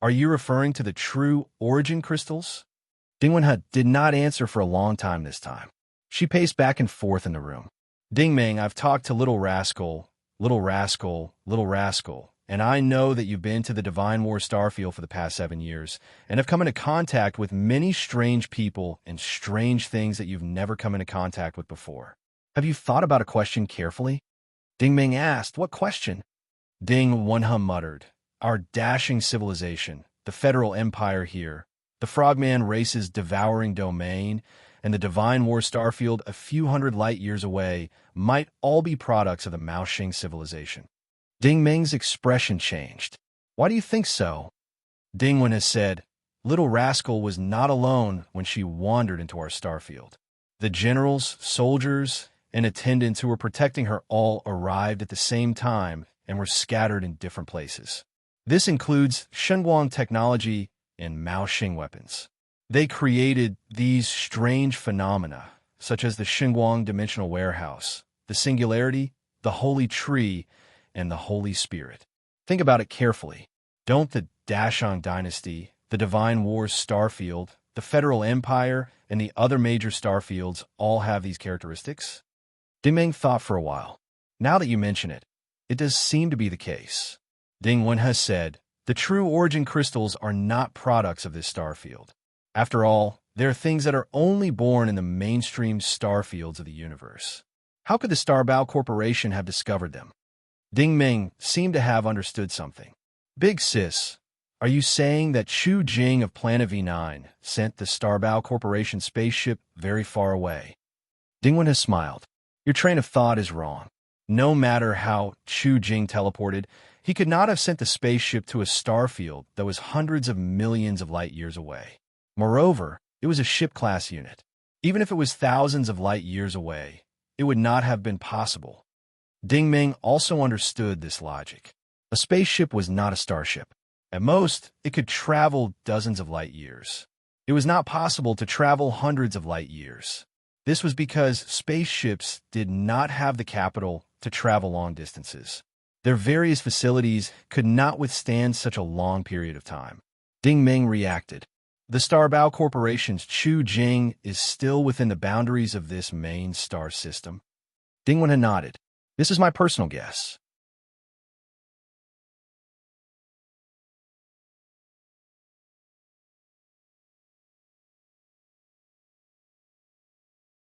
"Are you referring to the true origin crystals?" Ding Wenhe did not answer for a long time this time. She paced back and forth in the room. "Ding Ming, I've talked to Little Rascal, Little Rascal, Little Rascal, and I know that you've been to the Divine War Starfield for the past 7 years and have come into contact with many strange people and strange things that you've never come into contact with before. Have you thought about a question carefully?" Ding Ming asked, "What question?" Ding Wenhe muttered, "Our dashing civilization, the Federal Empire here, the Frogman race's devouring domain, and the Divine War Starfield a few hundred light years away might all be products of the Maoxing civilization." Ding Ming's expression changed. "Why do you think so?" Ding Wen has said, "Little Rascal was not alone when she wandered into our starfield. The generals, soldiers, and attendants who were protecting her all arrived at the same time and were scattered in different places. This includes Shenguang technology and Maoxing weapons. They created these strange phenomena, such as the Xinguang Dimensional Warehouse, the Singularity, the Holy Tree, and the Holy Spirit. Think about it carefully. Don't the Dashang Dynasty, the Divine Wars Starfield, the Federal Empire, and the other major starfields all have these characteristics?" Ding Ming thought for a while. "Now that you mention it, it does seem to be the case." Ding Wen has said, "The true origin crystals are not products of this starfield. After all, they are things that are only born in the mainstream starfields of the universe. How could the Starbao Corporation have discovered them?" Ding Ming seemed to have understood something. Big sis, are you saying that Chu Jing of Planet V9 sent the Starbao Corporation spaceship very far away? Dingwen has smiled. Your train of thought is wrong. No matter how Chu Jing teleported, he could not have sent the spaceship to a star field that was hundreds of millions of light years away. Moreover, it was a ship-class unit. Even if it was thousands of light years away, it would not have been possible. Ding Ming also understood this logic. A spaceship was not a starship. At most, it could travel dozens of light years. It was not possible to travel hundreds of light years. This was because spaceships did not have the capital to travel long distances. Their various facilities could not withstand such a long period of time. Ding Ming reacted. The Starbao Corporation's Chu Jing is still within the boundaries of this main star system. Dingwen had nodded. This is my personal guess.